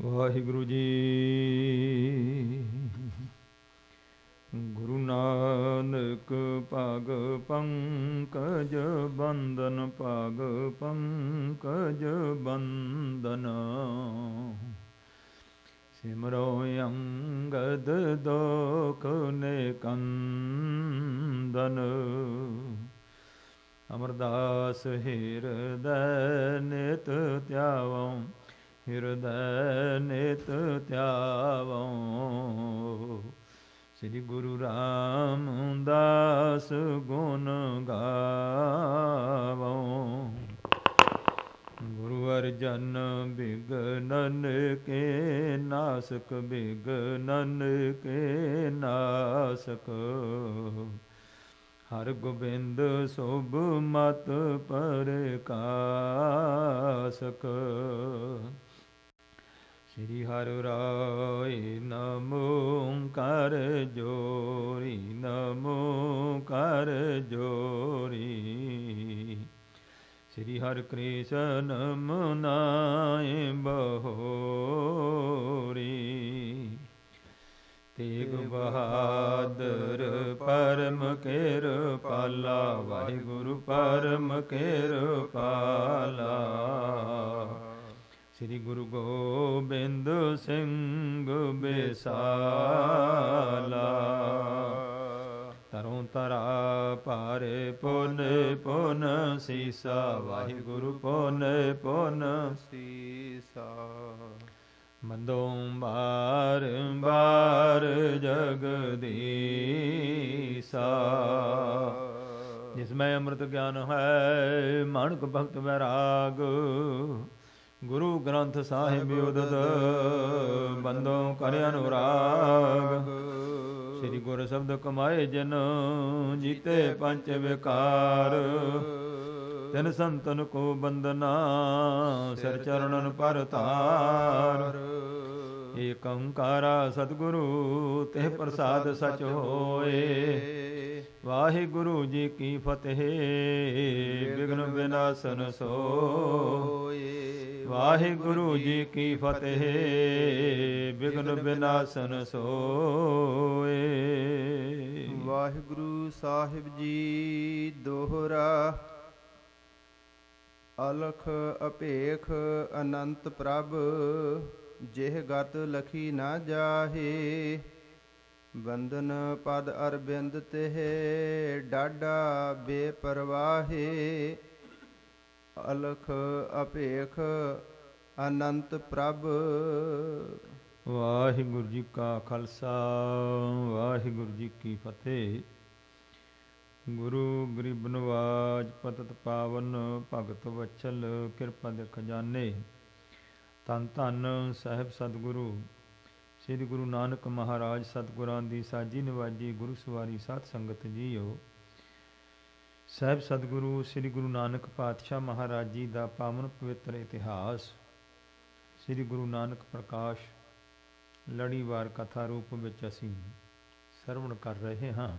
ਵਾਹਿਗੁਰੂ ਜੀ। ਗੁਰੂ ਨਾਨਕ ਪਗ ਪੰਕਜ ਬੰਦਨ, ਪਗ ਪੰਕਜ ਬੰਦਨ। ਸਿਮਰੋ ਅੰਗਦ ਦੋਖ ਨਿਕੰਦਨ। ਅਮਰਦਾਸ ਹਿਰਦੈ ਨਿਤ ਧਿਆਵਉ, ਹਿਰਦੈ ਨਿਤ ਧਿਆਵਉ। ਸ੍ਰੀ ਗੁਰੂ ਰਾਮਦਾਸ ਗੁਣ ਗਾਵਉ। ਗੁਰੂ ਅਰਜਨ ਬਿਘਨਨ ਕੇ ਨਾਸਕ, ਬਿਘਨਨ ਕੇ ਨਾਸਕ। ਹਰ ਗੋਬਿੰਦ ਸੁਭ ਮਤ ਪ੍ਰਕਾਸਕ। ਸ੍ਰੀ ਹਰਿ ਰਾਇ ਨਮੋ ਕਰ ਜੋਰੀ, ਨਮੋ ਕਰ ਜੋਰੀ। ਸ੍ਰੀ ਹਰਿ ਕ੍ਰਿਸ਼ਨ ਮਨਾਏ ਬਹੋਰੀ। ਤੇਗ ਬਹਾਦਰ ਪਰਮ ਕਿਰਪਾਲਾ, ਵਾਹਿਗੁਰੂ ਪਰਮ ਕਿਰਪਾਲਾ। ਸ੍ਰੀ ਗੁਰੂ ਗੋਬਿੰਦ ਸਿੰਘ ਬਿਸਾਲਾ। ਤਰੋਂ ਤਰਾ ਭਾਰੇ ਪੁਨ ਪੁਨ ਸੀਸਾ, ਵਾਹਿਗੁਰੂ ਪੁਨ ਪੁਨ ਸੀਸਾ। ਮੰਦੋਂ ਬਾਰ ਬਾਰ ਜਗਦੀਸਾ। ਜਿਸਮੈ ਅੰਮ੍ਰਿਤ ਗਿਆਨ ਹੈ, ਮਾਣਕ ਭਗਤ ਵੈਰਾਗ। ਗੁਰੂ ਗ੍ਰੰਥ ਸਾਹਿਬ ਉਦਦ, ਬੰਦੋਂ ਕਰ ਅਨੁਰਾਗ। ਸ੍ਰੀ ਗੁਰ ਸ਼ਬਦ ਕਮਾਏ ਜਿਨ, ਜੀਤੇ ਪੰਚ ਵਿਕਾਰ। ਤਿਨ ਸੰਤਨ ਕੋ ਬੰਦਨਾ, ਸਿਰ ਚਰਣਨ ਪਰ ਧਾਰ। ਏਕ ਓੰਕਾਰਾ ਸਤਿਗੁਰੂ, ਤਿਹ ਪ੍ਰਸਾਦ ਸਚ ਹੋਏ। ਵਾਹਿਗੁਰੂ ਜੀ ਕੀ ਫਤਿਹ, ਬਿਘਨ ਵਿਨਾਸਨ ਸੋਏ। ਵਾਹਿਗੁਰੂ ਜੀ ਕੀ ਫਤਿਹ, ਬਿਘਨ ਵਿਨਾਸਨ ਸੋਏ। ਵਾਹਿਗੁਰੂ ਸਾਹਿਬ ਜੀ ਦੋਹਰਾ। ਅਲਖ ਅਭੇਖ ਅਨੰਤ ਪ੍ਰਭ, ਜਿਹ ਗਤ ਲਖੀ ਨਾ ਜਾਹੇ। ਬੰਦਨ ਪਦ ਅਰਬਿੰਦ ਤਿਹ, ਡਾਢਾ ਬੇਪਰਵਾਹੇ। ਅਲਖ ਅਭੇਖ ਅਨੰਤ ਪ੍ਰਭ। ਵਾਹਿਗੁਰੂ ਜੀ ਕਾ ਖਾਲਸਾ, ਵਾਹਿਗੁਰੂ ਜੀ ਕੀ ਫਤਿਹ। ਗੁਰੂ ਗਰੀਬ ਨਵਾਜ ਪਤਿਤ ਪਾਵਨ, ਭਗਤ ਵਛਲ ਕਿਰਪਾ ਦੇ ਖਜ਼ਾਨੇ। ਧੰਨ ਧੰਨ ਸਾਹਿਬ ਸਤਿਗੁਰੂ ਸ੍ਰੀ ਗੁਰੂ ਨਾਨਕ ਮਹਾਰਾਜ ਸਤਿਗੁਰਾਂ ਦੀ ਸਾਜੀ ਨਿਵਾਜੀ ਗੁਰੂ ਸਵਾਰੀ ਸਾਧ ਸੰਗਤ ਜੀਓ। ਸਾਹਿਬ ਸਤਿਗੁਰੂ ਸ੍ਰੀ ਗੁਰੂ ਨਾਨਕ ਪਾਤਸ਼ਾਹ ਮਹਾਰਾਜ ਜੀ ਦਾ ਪਾਵਨ ਪਵਿੱਤਰ ਇਤਿਹਾਸ, ਸ੍ਰੀ ਗੁਰੂ ਨਾਨਕ ਪ੍ਰਕਾਸ਼ ਲੜੀਵਾਰ ਕਥਾ ਰੂਪ ਵਿੱਚ ਅਸੀਂ ਸਰਵਣ ਕਰ ਰਹੇ ਹਾਂ।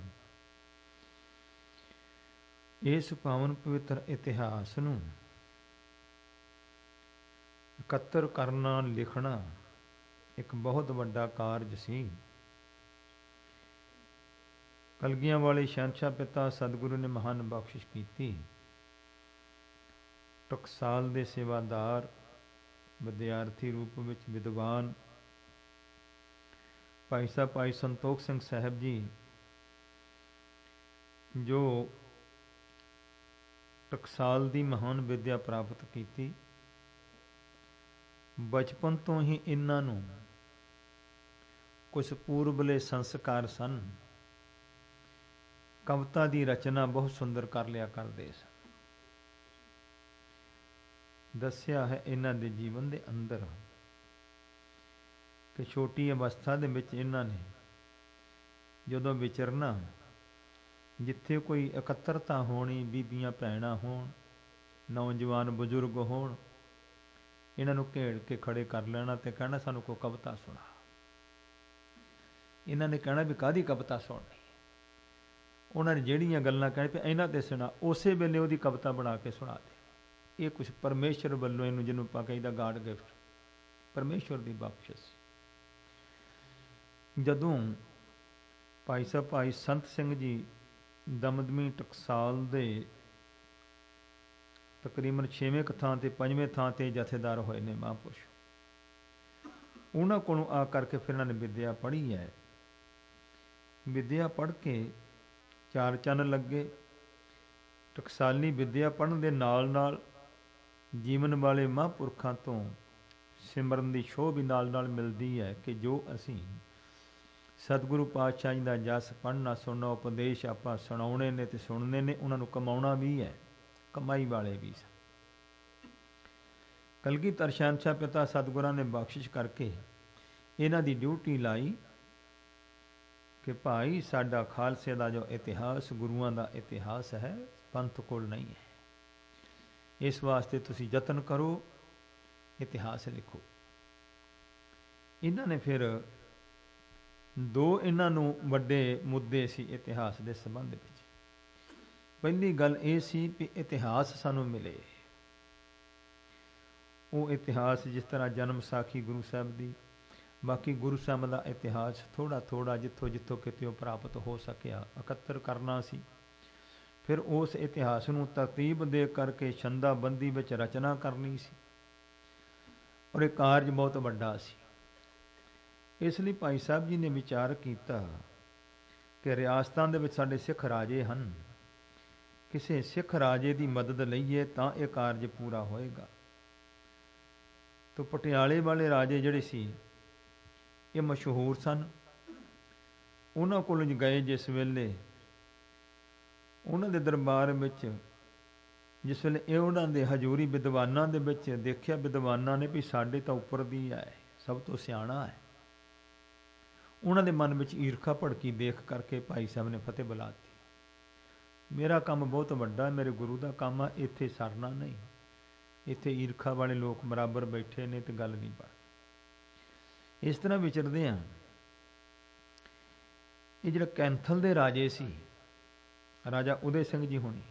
ਇਸ ਪਾਵਨ ਪਵਿੱਤਰ ਇਤਿਹਾਸ ਨੂੰ ਇਕੱਤਰ ਕਰਨਾ, ਲਿਖਣਾ ਇੱਕ ਬਹੁਤ ਵੱਡਾ ਕਾਰਜ ਸੀ। ਕਲਗੀਆਂ ਵਾਲੇ ਸ਼ਹਿਨਸ਼ਾਹ ਪਿਤਾ ਸਤਿਗੁਰੂ ਨੇ ਮਹਾਨ ਬਖਸ਼ਿਸ਼ ਕੀਤੀ। ਟਕਸਾਲ ਦੇ ਸੇਵਾਦਾਰ, ਵਿਦਿਆਰਥੀ ਰੂਪ ਵਿੱਚ ਵਿਦਵਾਨ ਭਾਈ ਸਾਹਿਬ ਭਾਈ ਸੰਤੋਖ ਸਿੰਘ ਸਾਹਿਬ ਜੀ, ਜੋ ਟਕਸਾਲ ਦੀ ਮਹਾਨ ਵਿਦਿਆ ਪ੍ਰਾਪਤ ਕੀਤੀ, ਬਚਪਨ ਤੋਂ ਹੀ ਇਹਨਾਂ ਨੂੰ ਕੁਝ ਪੂਰਬਲੇ ਸੰਸਕਾਰ ਸਨ। ਕਵਿਤਾ ਦੀ ਰਚਨਾ ਬਹੁਤ ਸੁੰਦਰ ਕਰ ਲਿਆ ਕਰਦੇ ਸਨ। ਦੱਸਿਆ ਹੈ ਇਹਨਾਂ ਦੇ ਜੀਵਨ ਦੇ ਅੰਦਰ ਕਿ ਛੋਟੀ ਅਵਸਥਾ ਦੇ ਵਿੱਚ ਇਹਨਾਂ ਨੇ ਜਦੋਂ ਵਿਚਰਨਾ, ਜਿੱਥੇ ਕੋਈ ਇਕੱਤਰਤਾ ਹੋਣੀ, ਬੀਬੀਆਂ ਭੈਣਾਂ ਹੋਣ, ਨੌਜਵਾਨ ਬਜ਼ੁਰਗ ਹੋਣ, ਇਹਨਾਂ ਨੂੰ ਘੇੜ ਕੇ ਖੜੇ ਕਰ ਲੈਣਾ ਤੇ ਕਹਿਣਾ ਸਾਨੂੰ ਕੋਈ ਕਵਿਤਾ ਸੁਣਾ। ਇਹਨਾਂ ਨੇ ਕਹਿਣਾ ਵੀ ਕਾਹਦੀ ਕਵਿਤਾ ਸੁਣਨੀ। ਉਹਨਾਂ ਨੇ ਜਿਹੜੀਆਂ ਗੱਲਾਂ ਕਹਿ ਪਏ ਇਹਨਾਂ ਤੇ ਸੁਣਾ, ਉਸੇ ਵੇਲੇ ਉਹਦੀ ਕਵਿਤਾ ਬਣਾ ਕੇ ਸੁਣਾ ਦੇ। ਇਹ ਕੁਛ ਪਰਮੇਸ਼ਰ ਵੱਲੋਂ ਇਹਨੂੰ, ਜਿਹਨੂੰ ਆਪਾਂ ਕਹੀਦਾ ਗਾਡ ਗਿਫਟ, ਪਰਮੇਸ਼ਵਰ ਦੀ ਬਖਸ਼ਿਸ਼ ਸੀ। ਜਦੋਂ ਭਾਈ ਸਾਹਿਬ ਭਾਈ ਸੰਤ ਸਿੰਘ ਜੀ ਦਮਦਮੀ ਟਕਸਾਲ ਦੇ ਤਕਰੀਬਨ 6ਵੇਂ ਥਾਂ ਤੇ 5ਵੇਂ ਥਾਂ ਤੇ ਜਥੇਦਾਰ ਹੋਏ ਨੇ ਮਹਾਂਪੁਰਸ਼, ਉਹਨਾਂ ਕੋਲੋਂ ਆ ਕਰਕੇ ਫਿਰ ਇਹਨਾਂ ਨੇ ਵਿਦਿਆ ਪੜ੍ਹੀ ਹੈ। ਵਿਦਿਆ ਪੜ੍ਹ ਕੇ 4 ਚੰਨ ਲੱਗੇ। ਟਕਸਾਲੀ ਵਿਦਿਆ ਪੜ੍ਹਨ ਦੇ ਨਾਲ ਨਾਲ ਜੀਵਨ ਵਾਲੇ ਮਹਾਂਪੁਰਖਾਂ ਤੋਂ ਸਿਮਰਨ ਦੀ ਛੋਹ ਵੀ ਨਾਲ ਨਾਲ ਮਿਲਦੀ ਹੈ ਕਿ ਜੋ ਅਸੀਂ ਸਤਿਗੁਰੂ ਪਾਤਸ਼ਾਹ ਜੀ ਦਾ ਜਸ ਪੜ੍ਹਨਾ ਸੁਣਨਾ ਉਪਦੇਸ਼ ਆਪਾਂ ਸੁਣਾਉਣੇ ਨੇ ਤੇ ਸੁਣਨੇ ਨੇ, ਉਹਨਾਂ ਨੂੰ ਕਮਾਉਣਾ ਵੀ ਹੈ, ਕਮਾਈ ਵਾਲੇ ਵੀ ਸਨ। ਕਲਗੀਧਰ ਸ਼ਹਿਨਸ਼ਾਹ ਪਿਤਾ ਸਤਿਗੁਰਾਂ ਨੇ ਬਖਸ਼ਿਸ਼ ਕਰਕੇ ਇਹਨਾਂ ਦੀ ਡਿਊਟੀ ਲਾਈ ਕਿ ਭਾਈ ਸਾਡਾ ਖਾਲਸੇ ਦਾ ਜੋ ਇਤਿਹਾਸ ਗੁਰੂਆਂ ਦਾ ਇਤਿਹਾਸ ਹੈ ਪੰਥ ਕੋਲ ਨਹੀਂ ਹੈ, ਇਸ ਵਾਸਤੇ ਤੁਸੀਂ ਯਤਨ ਕਰੋ, ਇਤਿਹਾਸ ਲਿਖੋ। ਇਹਨਾਂ ਨੇ ਫਿਰ 2 ਇਹਨਾਂ ਨੂੰ ਵੱਡੇ ਮੁੱਦੇ ਸੀ ਇਤਿਹਾਸ ਦੇ ਸੰਬੰਧ ਵਿੱਚ। ਪਹਿਲੀ ਗੱਲ ਇਹ ਸੀ ਕਿ ਇਤਿਹਾਸ ਸਾਨੂੰ ਮਿਲੇ। ਉਹ ਇਤਿਹਾਸ ਜਿਸ ਤਰ੍ਹਾਂ ਜਨਮ ਸਾਖੀ ਗੁਰੂ ਸਾਹਿਬ ਦੀ, ਬਾਕੀ ਗੁਰੂ ਸਾਹਿਬ ਦਾ ਇਤਿਹਾਸ ਥੋੜ੍ਹਾ ਥੋੜ੍ਹਾ ਜਿੱਥੋਂ ਜਿੱਥੋਂ ਕਿਤੇ ਪ੍ਰਾਪਤ ਹੋ ਸਕਿਆ ਇਕੱਤਰ ਕਰਨਾ ਸੀ। ਫਿਰ ਉਸ ਇਤਿਹਾਸ ਨੂੰ ਤਰਤੀਬ ਦੇ ਕਰਕੇ ਛੰਦਾਬੰਦੀ ਵਿੱਚ ਰਚਨਾ ਕਰਨੀ ਸੀ, ਔਰ ਇਹ ਕਾਰਜ ਬਹੁਤ ਵੱਡਾ ਸੀ। ਇਸ ਲਈ ਭਾਈ ਸਾਹਿਬ ਜੀ ਨੇ ਵਿਚਾਰ ਕੀਤਾ ਕਿ ਰਿਆਸਤਾਂ ਦੇ ਵਿੱਚ ਸਾਡੇ ਸਿੱਖ ਰਾਜੇ ਹਨ, ਕਿਸੇ ਸਿੱਖ ਰਾਜੇ ਦੀ ਮਦਦ ਲਈਏ ਤਾਂ ਇਹ ਕਾਰਜ ਪੂਰਾ ਹੋਏਗਾ। ਤਾਂ ਪਟਿਆਲੇ ਵਾਲੇ ਰਾਜੇ ਜਿਹੜੇ ਸੀ ਇਹ ਮਸ਼ਹੂਰ ਸਨ। ਉਹਨਾਂ ਕੋਲ ਗਏ ਜਿਸ ਵੇਲੇ, ਉਹਨਾਂ ਦੇ ਦਰਬਾਰ ਵਿੱਚ ਜਿਸ ਵੇਲੇ ਇਹ ਉਹਨਾਂ ਦੇ ਹਜ਼ੂਰੀ ਵਿਦਵਾਨਾਂ ਦੇ ਵਿੱਚ ਦੇਖਿਆ, ਵਿਦਵਾਨਾਂ ਨੇ ਵੀ ਸਾਡੇ ਤਾਂ ਉੱਪਰ ਦੀ ਹੈ, ਸਭ ਤੋਂ ਸਿਆਣਾ ਹੈ। ਉਹਨਾਂ ਦੇ ਮਨ ਵਿੱਚ ਈਰਖਾ ਭੜਕੀ ਦੇਖ ਕਰਕੇ ਭਾਈ ਸਾਹਿਬ ਨੇ ਫਤਿਹ ਬੁਲਾ ਦਿੱਤੀ। ਮੇਰਾ ਕੰਮ ਬਹੁਤ ਵੱਡਾ, ਮੇਰੇ ਗੁਰੂ ਦਾ ਕੰਮ ਆ, ਇੱਥੇ ਸਰਨਾ ਨਹੀਂ, ਇੱਥੇ ਈਰਖਾ ਵਾਲੇ ਲੋਕ ਬਰਾਬਰ ਬੈਠੇ ਨੇ ਤੇ ਗੱਲ ਨਹੀਂ ਬਣਦੀ। ਇਸ ਤਰ੍ਹਾਂ ਵਿਚਰਦੇ ਆ। ਇਹ ਜਿਹੜਾ ਕੈਂਥਲ ਦੇ ਰਾਜੇ ਸੀ, ਰਾਜਾ ਉਦੇ ਸਿੰਘ ਜੀ ਹੋਣੀ,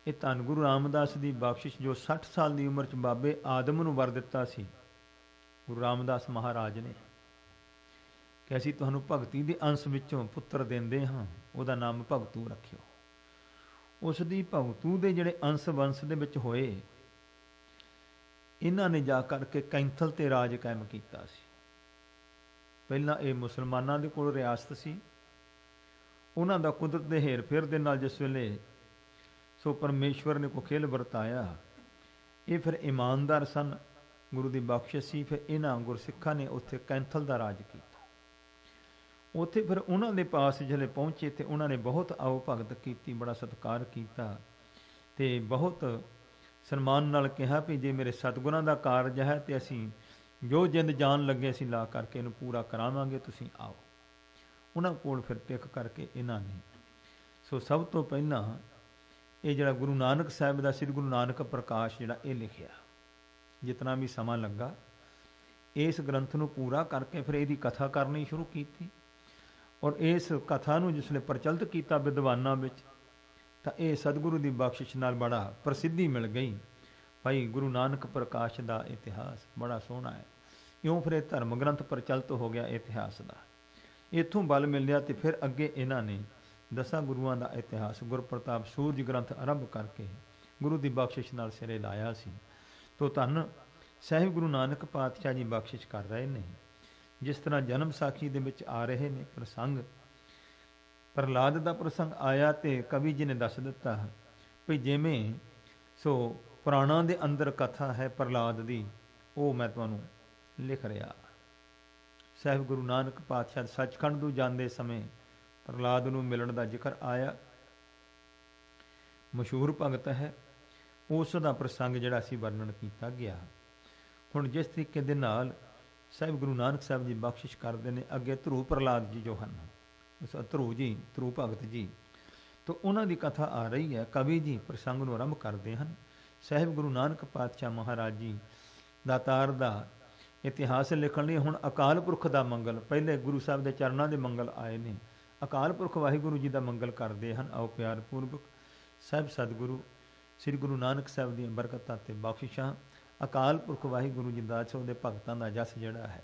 ਇਹ ਧੰਨ ਗੁਰੂ ਰਾਮਦਾਸ ਦੀ ਬਖਸ਼ਿਸ਼ ਜੋ 60 ਸਾਲ ਦੀ ਉਮਰ 'ਚ ਬਾਬੇ ਆਦਮ ਨੂੰ ਵਰ ਦਿੱਤਾ ਸੀ ਗੁਰੂ ਰਾਮਦਾਸ ਮਹਾਰਾਜ ਨੇ ਕਿ ਅਸੀਂ ਤੁਹਾਨੂੰ ਭਗਤੀ ਦੇ ਅੰਸ਼ ਵਿੱਚੋਂ ਪੁੱਤਰ ਦਿੰਦੇ ਹਾਂ, ਉਹਦਾ ਨਾਮ ਭਗਤੂ ਰੱਖਿਓ। ਉਸ ਦੀ ਭਗਤੂ ਦੇ ਜਿਹੜੇ ਅੰਸ਼ ਵੰਸ਼ ਦੇ ਵਿੱਚ ਹੋਏ, ਇਹਨਾਂ ਨੇ ਜਾ ਕਰਕੇ ਕੈਂਥਲ ਤੇ ਰਾਜ ਕਾਇਮ ਕੀਤਾ ਸੀ। ਪਹਿਲਾਂ ਇਹ ਮੁਸਲਮਾਨਾਂ ਦੇ ਕੋਲ ਰਿਆਸਤ ਸੀ। ਉਹਨਾਂ ਦਾ ਕੁਦਰਤ ਦੇ ਹੇਰ ਫੇਰ ਦੇ ਨਾਲ ਜਿਸ ਵੇਲੇ ਸੋ ਪਰਮੇਸ਼ਵਰ ਨੇ ਕੋਈ ਖੇਲ ਵਰਤਾਇਆ, ਇਹ ਫਿਰ ਇਮਾਨਦਾਰ ਸਨ, ਗੁਰੂ ਦੀ ਬਖਸ਼ਿਸ਼ ਸੀ। ਫਿਰ ਇਹਨਾਂ ਗੁਰਸਿੱਖਾਂ ਨੇ ਉੱਥੇ ਕੈਂਥਲ ਦਾ ਰਾਜ ਕੀਤਾ। ਉੱਥੇ ਫਿਰ ਉਹਨਾਂ ਦੇ ਪਾਸ ਜਿਹੜੇ ਪਹੁੰਚੇ ਤੇ ਉਹਨਾਂ ਨੇ ਬਹੁਤ ਆਓ ਭਗਤ ਕੀਤੀ, ਬੜਾ ਸਤਿਕਾਰ ਕੀਤਾ ਤੇ ਬਹੁਤ ਸਨਮਾਨ ਨਾਲ ਕਿਹਾ ਵੀ ਜੇ ਮੇਰੇ ਸਤਿਗੁਰਾਂ ਦਾ ਕਾਰਜ ਹੈ ਤੇ ਅਸੀਂ ਜੋ ਜਿੰਦ ਜਾਨ ਲੱਗੇ ਅਸੀਂ ਲਾ ਕਰਕੇ ਇਹਨੂੰ ਪੂਰਾ ਕਰਾਵਾਂਗੇ, ਤੁਸੀਂ ਆਓ। ਉਹਨਾਂ ਕੋਲ ਫਿਰ ਟਿਕ ਕਰਕੇ ਇਹਨਾਂ ਨੇ ਸੋ ਸਭ ਤੋਂ ਪਹਿਲਾਂ ਇਹ ਜਿਹੜਾ ਗੁਰੂ ਨਾਨਕ ਸਾਹਿਬ ਦਾ ਸ੍ਰੀ ਗੁਰੂ ਨਾਨਕ ਪ੍ਰਕਾਸ਼ ਜਿਹੜਾ ਇਹ ਲਿਖਿਆ, ਜਿਤਨਾ ਵੀ ਸਮਾਂ ਲੱਗਾ ਇਸ ਗ੍ਰੰਥ ਨੂੰ ਪੂਰਾ ਕਰਕੇ ਫਿਰ ਇਹਦੀ ਕਥਾ ਕਰਨੀ ਸ਼ੁਰੂ ਕੀਤੀ। ਔਰ ਇਸ ਕਥਾ ਨੂੰ ਜਿਸਲੇ ਪ੍ਰਚਲਿਤ ਕੀਤਾ ਵਿਦਵਾਨਾਂ ਵਿੱਚ, ਤਾਂ ਇਹ ਸਤਿਗੁਰੂ ਦੀ ਬਖਸ਼ਿਸ਼ ਨਾਲ ਬੜਾ ਪ੍ਰਸਿੱਧੀ ਮਿਲ ਗਈ। ਭਾਈ ਗੁਰੂ ਨਾਨਕ ਪ੍ਰਕਾਸ਼ ਦਾ ਇਤਿਹਾਸ ਬੜਾ ਸੋਹਣਾ ਹੈ। ਇਉਂ ਫਿਰ ਇਹ ਧਰਮ ਗ੍ਰੰਥ ਪ੍ਰਚਲਿਤ ਹੋ ਗਿਆ ਇਤਿਹਾਸ ਦਾ। ਇੱਥੋਂ ਬਲ ਮਿਲਿਆ ਤੇ ਫਿਰ ਅੱਗੇ ਇਹਨਾਂ ਨੇ 10 ਗੁਰੂਆਂ ਦਾ ਇਤਿਹਾਸ ਗੁਰਪ੍ਰਤਾਪ ਸੂਰਜ ਗ੍ਰੰਥ ਆਰੰਭ ਕਰਕੇ ਗੁਰੂ ਦੀ ਬਖਸ਼ਿਸ਼ ਨਾਲ ਸਿਰੇ ਲਾਇਆ ਸੀ। ਤੋ ਧੰਨ ਸਾਹਿਬ ਗੁਰੂ ਨਾਨਕ ਪਾਤਸ਼ਾਹ ਜੀ ਬਖਸ਼ਿਸ਼ ਕਰ ਰਹੇ ਨੇ। ਜਿਸ ਤਰ੍ਹਾਂ ਜਨਮ ਸਾਖੀ ਦੇ ਵਿੱਚ ਆ ਰਹੇ ਨੇ ਪ੍ਰਸੰਗ, ਪ੍ਰਹਲਾਦ ਦਾ ਪ੍ਰਸੰਗ ਆਇਆ ਤੇ ਕਵੀ ਜੀ ਨੇ ਦੱਸ ਦਿੱਤਾ ਵੀ ਜਿਵੇਂ ਸੋ ਪੁਰਾਣਾਂ ਦੇ ਅੰਦਰ ਕਥਾ ਹੈ ਪ੍ਰਹਲਾਦ ਦੀ, ਉਹ ਮੈਂ ਤੁਹਾਨੂੰ ਲਿਖ ਰਿਹਾ। ਸਾਹਿਬ ਗੁਰੂ ਨਾਨਕ ਪਾਤਸ਼ਾਹ ਸੱਚਖੰਡ ਨੂੰ ਜਾਂਦੇ ਸਮੇਂ ਪ੍ਰਹਲਾਦ ਨੂੰ ਮਿਲਣ ਦਾ ਜ਼ਿਕਰ ਆਇਆ। ਮਸ਼ਹੂਰ ਭਗਤ ਹੈ, ਉਸ ਦਾ ਪ੍ਰਸੰਗ ਜਿਹੜਾ ਸੀ ਵਰਣਨ ਕੀਤਾ ਗਿਆ। ਹੁਣ ਜਿਸ ਤਰੀਕੇ ਦੇ ਨਾਲ ਸਾਹਿਬ ਗੁਰੂ ਨਾਨਕ ਸਾਹਿਬ ਜੀ ਬਖਸ਼ਿਸ਼ ਕਰਦੇ ਨੇ, ਅੱਗੇ ਧਰੂ ਪ੍ਰਹਲਾਦ ਜੀ ਜੋ ਹਨ, ਧਰੂ ਭਗਤ ਜੀ, ਤਾਂ ਉਹਨਾਂ ਦੀ ਕਥਾ ਆ ਰਹੀ ਹੈ। ਕਵੀ ਜੀ ਪ੍ਰਸੰਗ ਨੂੰ ਆਰੰਭ ਕਰਦੇ ਹਨ। ਸਾਹਿਬ ਗੁਰੂ ਨਾਨਕ ਪਾਤਸ਼ਾਹ ਮਹਾਰਾਜ ਜੀ ਦਾਤਾਰ ਦਾ ਇਤਿਹਾਸ ਲਿਖਣ ਲਈ ਹੁਣ ਅਕਾਲ ਪੁਰਖ ਦਾ ਮੰਗਲ, ਪਹਿਲੇ ਗੁਰੂ ਸਾਹਿਬ ਦੇ ਚਰਨਾਂ ਦੇ ਮੰਗਲ ਆਏ ਨੇ, ਅਕਾਲ ਪੁਰਖ ਵਾਹਿਗੁਰੂ ਜੀ ਦਾ ਮੰਗਲ ਕਰਦੇ ਹਨ। ਆਓ ਪਿਆਰ ਪੂਰਵਕ ਸਾਹਿਬ ਸਤਿਗੁਰੂ ਸ੍ਰੀ ਗੁਰੂ ਨਾਨਕ ਸਾਹਿਬ ਦੀਆਂ ਬਰਕਤਾਂ ਤੇ ਬਖਸ਼ਿਸ਼ਾਂ ਅਕਾਲ ਪੁਰਖ ਵਾਹਿਗੁਰੂ ਜੀ ਦਾ ਉਹਦੇ ਭਗਤਾਂ ਦਾ ਜਸ ਜਿਹੜਾ ਹੈ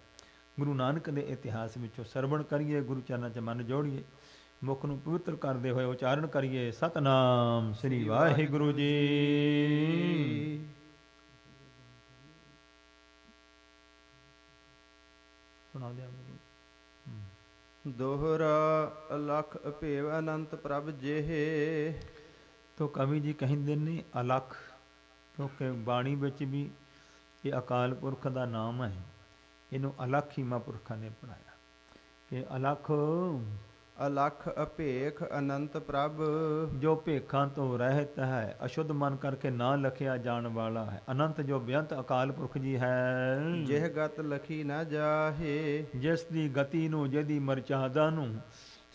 ਗੁਰੂ ਨਾਨਕ ਦੇ ਇਤਿਹਾਸ ਵਿੱਚੋਂ ਸਰਵਣ ਕਰੀਏ, ਗੁਰੂ ਚਰਨਾਂ 'ਚ ਮਨ ਜੋੜੀਏ, ਮੁਖ ਨੂੰ ਪਵਿੱਤਰ ਕਰਦੇ ਹੋਏ ਉਚਾਰਨ ਕਰੀਏ, ਸਤਨਾਮ ਸ੍ਰੀ ਵਾਹਿਗੁਰੂ ਜੀ। ਸੁਣਾ ਦਿਆਂ ਦੋਹਰਾ ਅਲਖ ਅਭੇਵ ਅਨੰਤ ਪ੍ਰਭ ਜਿਹੇ। ਤੋ ਕਵੀ ਜੀ ਕਹਿੰਦੇ ਨੇ ਅਲਖ, ਕਿਉਂਕਿ ਬਾਣੀ ਵਿੱਚ ਵੀ ਇਹ ਅਕਾਲ ਪੁਰਖ ਦਾ ਨਾਮ ਹੈ। ਇਹਨੂੰ ਅਲਖ ਹੀ ਮਹਾਂਪੁਰਖਾਂ ਨੇ ਪੜ੍ਹਾਇਆ ਕਿ ਅਲਖ ਅਲਖ ਅਭੇਖ ਅਨੰਤ ਪ੍ਰਭ। ਜੋ ਭੇਖਾਂ ਤੋਂ ਰਹਿਤ ਹੈ, ਅਸ਼ੁੱਧ ਮਨ ਕਰਕੇ ਨਾ ਲਖਿਆ ਜਾਣ ਵਾਲਾ ਹੈ। ਅਨੰਤ ਜੋ ਬੇਅੰਤ ਅਕਾਲ ਪੁਰਖ ਜੀ ਹੈ। ਜਿਹ ਗਤ ਲਖੀ ਨਾ ਜਾਹੇ। ਜਿਸ ਦੀ ਗਤੀ ਨੂੰ, ਜਿਹਦੀ ਮਰਜ਼ਾਦਾ ਨੂੰ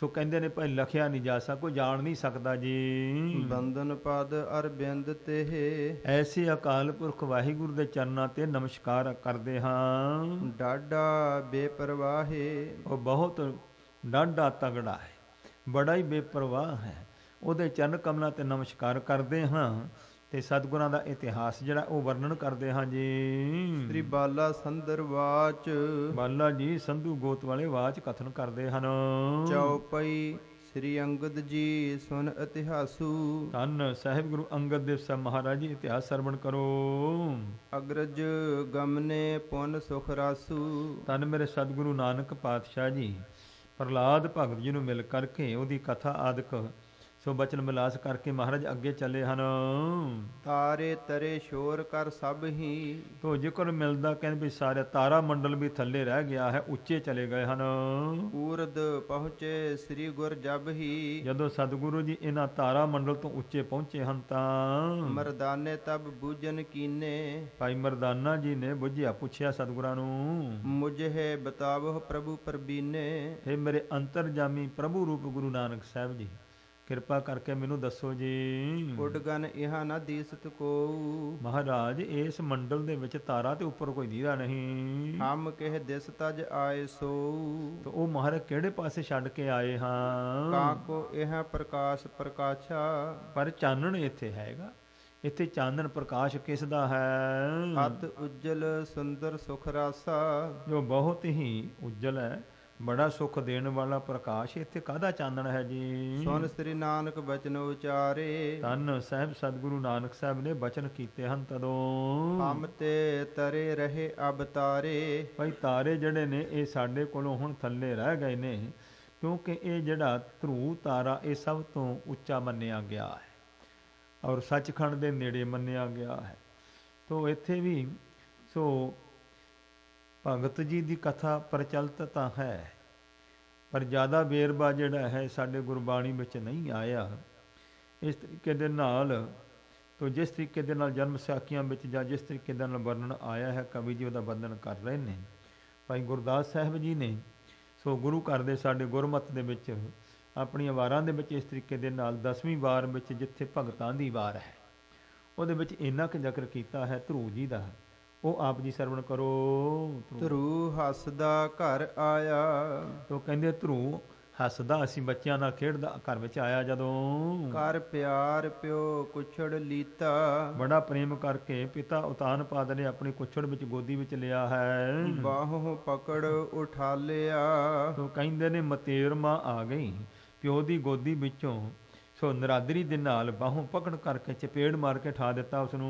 ਸੋ ਕਹਿੰਦੇ ਨੇ ਭਾਈ ਲਖਿਆ ਨਹੀਂ ਜਾ ਸਕਦਾ, ਕੋਈ ਜਾਣ ਨਹੀਂ ਸਕਦਾ ਜੀ। ਬੰਧਨ ਪਦ ਅਰਬਿੰਦ ਤੇ। ਐਸੇ ਅਕਾਲ ਪੁਰਖ ਵਾਹਿਗੁਰੂ ਦੇ ਚਰਨਾਂ ਤੇ ਨਮਸਕਾਰ ਕਰਦੇ ਹਾਂ। ਡਾਢਾ ਬੇਪਰਵਾਹੇ। ਉਹ ਬਹੁਤ ਡਾਢਾ ਤਗੜਾ ਹੈ, ਬੜਾ ਹੀ ਬੇਪਰਵਾਹ ਹੈ। ਉਹਦੇ ਚਰਨ ਕਮਲਾਂ ਤੇ ਨਮਸਕਾਰ ਕਰਦੇ ਹਾਂ ਤੇ ਸਤਿਗੁਰਾਂ ਦਾ ਇਤਿਹਾਸ ਜਿਹੜਾ ਉਹ ਵਰਣਨ ਕਰਦੇ ਹਾਂ ਜੀ। ਸ੍ਰੀ ਬਾਲਾ ਸੰਦਰ ਵਾਚ। ਬਾਲਾ ਜੀ ਸੰਧੂ ਗੋਤ ਵਾਲੇ ਵਾਚ ਕਥਨ ਕਰਦੇ ਹਨ। ਚੌਪਈ ਸ੍ਰੀ ਅੰਗਦ ਜੀ ਸੁਨ ਇਤਿਹਾਸੂ। ਧੰਨ ਸਾਹਿਬ ਗੁਰੂ ਅੰਗਦ ਦੇਵ ਸਾਹਿਬ ਮਹਾਰਾਜ ਜੀ, ਇਤਿਹਾਸ ਸਰਵਣ ਕਰੋ। ਅਗਰਜ ਗਮਨੇ ਪੁਨ ਸੁਖ ਰਾਸੂ। ਧੰਨ ਮੇਰੇ ਸਤਿਗੁਰੂ ਨਾਨਕ ਪਾਤਸ਼ਾਹ ਜੀ ਪ੍ਰਹਲਾਦ ਭਗਤ ਜੀ ਨੂੰ ਮਿਲ ਕਰਕੇ ਉਹਦੀ ਕਥਾ ਆਦਿਕ ਸੋ ਬਚਨ ਵਿਲਾਸ ਕਰਕੇ ਮਹਾਰਾਜ ਅੱਗੇ ਚੱਲੇ ਹਨ। ਤਾਰੇ ਤਰੇ ਸ਼ੋਰ ਕਰ ਸਭ ਹੀ। ਤੋ ਜ਼ਿਕਰ ਮਿਲਦਾ ਕਹਿੰਦੇ ਵੀ ਸਾਰੇ ਤਾਰਾ ਮੰਡਲ ਵੀ ਥੱਲੇ ਰਹਿ ਗਿਆ ਹੈ, ਉੱਚੇ ਚਲੇ ਗਏ ਹਨ। ਊਰਦ ਪਹੁੰਚੇ ਸ੍ਰੀ ਗੁਰ ਜਬ ਹੀ। ਜਦੋਂ ਸਤਿਗੁਰੂ ਜੀ ਇਹਨਾਂ ਤਾਰਾ ਮੰਡਲ ਤੋਂ ਉੱਚੇ ਪਹੁੰਚੇ ਹਨ ਤਾਂ ਮਰਦਾਨੇ ਤਬ ਬੂਝਨ ਕੀਨੇ। ਭਾਈ ਮਰਦਾਨਾ ਜੀ ਨੇ ਬੁੱਝਿਆ, ਪੁੱਛਿਆ ਸਤਿਗੁਰਾਂ ਨੂੰ, ਮੁਝੇ ਬਤਾਵੋ ਪ੍ਰਭੂ ਪਰਬੀਨੇ। ਇਹ ਮੇਰੇ ਅੰਤਰਜਾਮੀ ਪ੍ਰਭੂ ਰੂਪ ਗੁਰੂ ਨਾਨਕ ਸਾਹਿਬ ਜੀ, ਕਿਰਪਾ ਕਰਕੇ ਮੈਨੂੰ ਦੱਸੋ ਜੀ। ਉਡਗਨ ਇਹਾ ਨਾ ਦੀਸਤ ਕੋ। ਮਹਾਰਾਜ ਇਸ ਮੰਡਲ ਦੇ ਵਿੱਚ ਤਾਰਾ ਤੇ ਉੱਪਰ ਕੋਈ ਦੀਦਾ ਨਹੀਂ। ਹਮ ਕਿਹ ਦਿਸ ਤਜ ਆਏ ਸੋ। ਤਾਂ ਉਹ ਮਹਾਰਾਜ ਕਿਹੜੇ ਪਾਸੇ ਛੱਡ ਕੇ ਆਏ ਹਾਂ। ਕਾਕੋ ਇਹ ਪ੍ਰਕਾਸ਼ ਪ੍ਰਕਾਸ਼ਾ। ਪਰ ਚਾਨਣ ਇੱਥੇ ਹੈਗਾ, ਇੱਥੇ ਚਾਨਣ ਪ੍ਰਕਾਸ਼ ਕਿਸ ਦਾ ਹੈ। ਅਤ ਉਜਲ ਸੁੰਦਰ ਸੁਖ ਰਾਸਾ। ਜੋ ਬਹੁਤ ਹੀ ਉਜਲ ਹੈ, ਬੜਾ ਸੁਖ ਦੇਣ ਵਾਲਾ ਪ੍ਰਕਾਸ਼। ਇੱਥੇ ਕਾਹਦਾ ਚਾਨਣ ਹੈ ਜੀ। ਸੁਨ ਸ੍ਰੀ ਨਾਨਕ ਬਚਨ ਉਚਾਰੇ। ਧੰਨ ਸਾਹਿਬ ਸਤਿਗੁਰੂ ਨਾਨਕ ਸਾਹਿਬ ਨੇ ਬਚਨ ਕੀਤੇ ਹਨ ਤਦੋਂ। ਹਮ ਤੇ ਤਰੇ ਰਹੇ ਅਬ ਤਾਰੇ। ਭਾਈ ਤਾਰੇ ਜਿਹੜੇ ਨੇ ਇਹ ਸਾਡੇ ਕੋਲੋਂ ਹੁਣ ਥੱਲੇ ਰਹਿ ਗਏ ਨੇ, ਕਿਉਂਕਿ ਇਹ ਜਿਹੜਾ ਧਰੂ ਤਾਰਾ ਇਹ ਸਭ ਤੋਂ ਉੱਚਾ ਮੰਨਿਆ ਗਿਆ ਹੈ ਔਰ ਸੱਚਖੰਡ ਦੇ ਨੇੜੇ ਮੰਨਿਆ ਗਿਆ ਹੈ। ਤੋ ਇੱਥੇ ਵੀ ਸੋ ਭਗਤ ਜੀ ਦੀ ਕਥਾ ਪ੍ਰਚਲਿਤ ਤਾਂ ਹੈ, ਪਰ ਜ਼ਿਆਦਾ ਵੇਰਵਾ ਜਿਹੜਾ ਹੈ ਸਾਡੇ ਗੁਰਬਾਣੀ ਵਿੱਚ ਨਹੀਂ ਆਇਆ। ਇਸ ਤਰੀਕੇ ਦੇ ਨਾਲ ਤੋ ਜਿਸ ਤਰੀਕੇ ਦੇ ਨਾਲ ਜਨਮ ਸਾਖੀਆਂ ਵਿੱਚ ਜਾਂ ਜਿਸ ਤਰੀਕੇ ਦੇ ਨਾਲ ਵਰਣਨ ਆਇਆ ਹੈ, ਕਵੀ ਜੀ ਉਹਦਾ ਵਰਣਨ ਕਰ ਰਹੇ ਨੇ। ਭਾਈ ਗੁਰਦਾਸ ਸਾਹਿਬ ਜੀ ਨੇ ਸੋ ਗੁਰੂ ਘਰ ਦੇ ਸਾਡੇ ਗੁਰਮਤਿ ਦੇ ਵਿੱਚ ਆਪਣੀਆਂ ਵਾਰਾਂ ਦੇ ਵਿੱਚ ਇਸ ਤਰੀਕੇ ਦੇ ਨਾਲ 10ਵੀਂ ਵਾਰ ਵਿੱਚ ਜਿੱਥੇ ਭਗਤਾਂ ਦੀ ਵਾਰ ਹੈ ਉਹਦੇ ਵਿੱਚ ਇੰਨਾ ਕੁ ਜ਼ਿਕਰ ਕੀਤਾ ਹੈ ਧਰੂ ਜੀ ਦਾ, ਉਹ ਆਪ ਜੀ ਸਰਵਣ ਕਰੋ। ਧਰੂ ਹੱਸਦਾ ਘਰ ਆਇਆ। ਤੋ ਕਹਿੰਦੇ ਧਰੂ ਹੱਸਦਾ, ਅਸੀਂ ਬੱਚਿਆਂ ਨਾਲ ਖੇਡਦਾ ਘਰ ਵਿੱਚ ਆਇਆ ਜਦੋਂ। ਕਰ ਪਿਆਰ ਪਿਓ ਕੁਛੜ ਲੀਤਾ। ਬੜਾ ਪ੍ਰੇਮ ਕਰਕੇ ਪਿਤਾ ਉਤਾਨਪਾਦ ਨੇ ਆਪਣੀ ਕੁਛੜ ਵਿੱਚ ਗੋਦੀ ਵਿੱਚ ਲਿਆ ਹੈ। ਬਾਹੋਂ ਪਕੜ ਉਠਾ ਲਿਆ। ਤੋ ਕਹਿੰਦੇ ਨੇ ਮਤੇਰ ਮਾਂ ਆ ਗਈ ਪਿਓ ਦੀ ਗੋਦੀ ਵਿੱਚੋਂ, ਸੋ ਨਰਾਦਰੀ ਦੇ ਨਾਲ ਬਾਹੋਂ ਪਕੜ ਕਰਕੇ ਚਪੇੜ ਮਾਰ ਕੇ ਠਾ ਦਿੱਤਾ ਉਸ ਨੂੰ।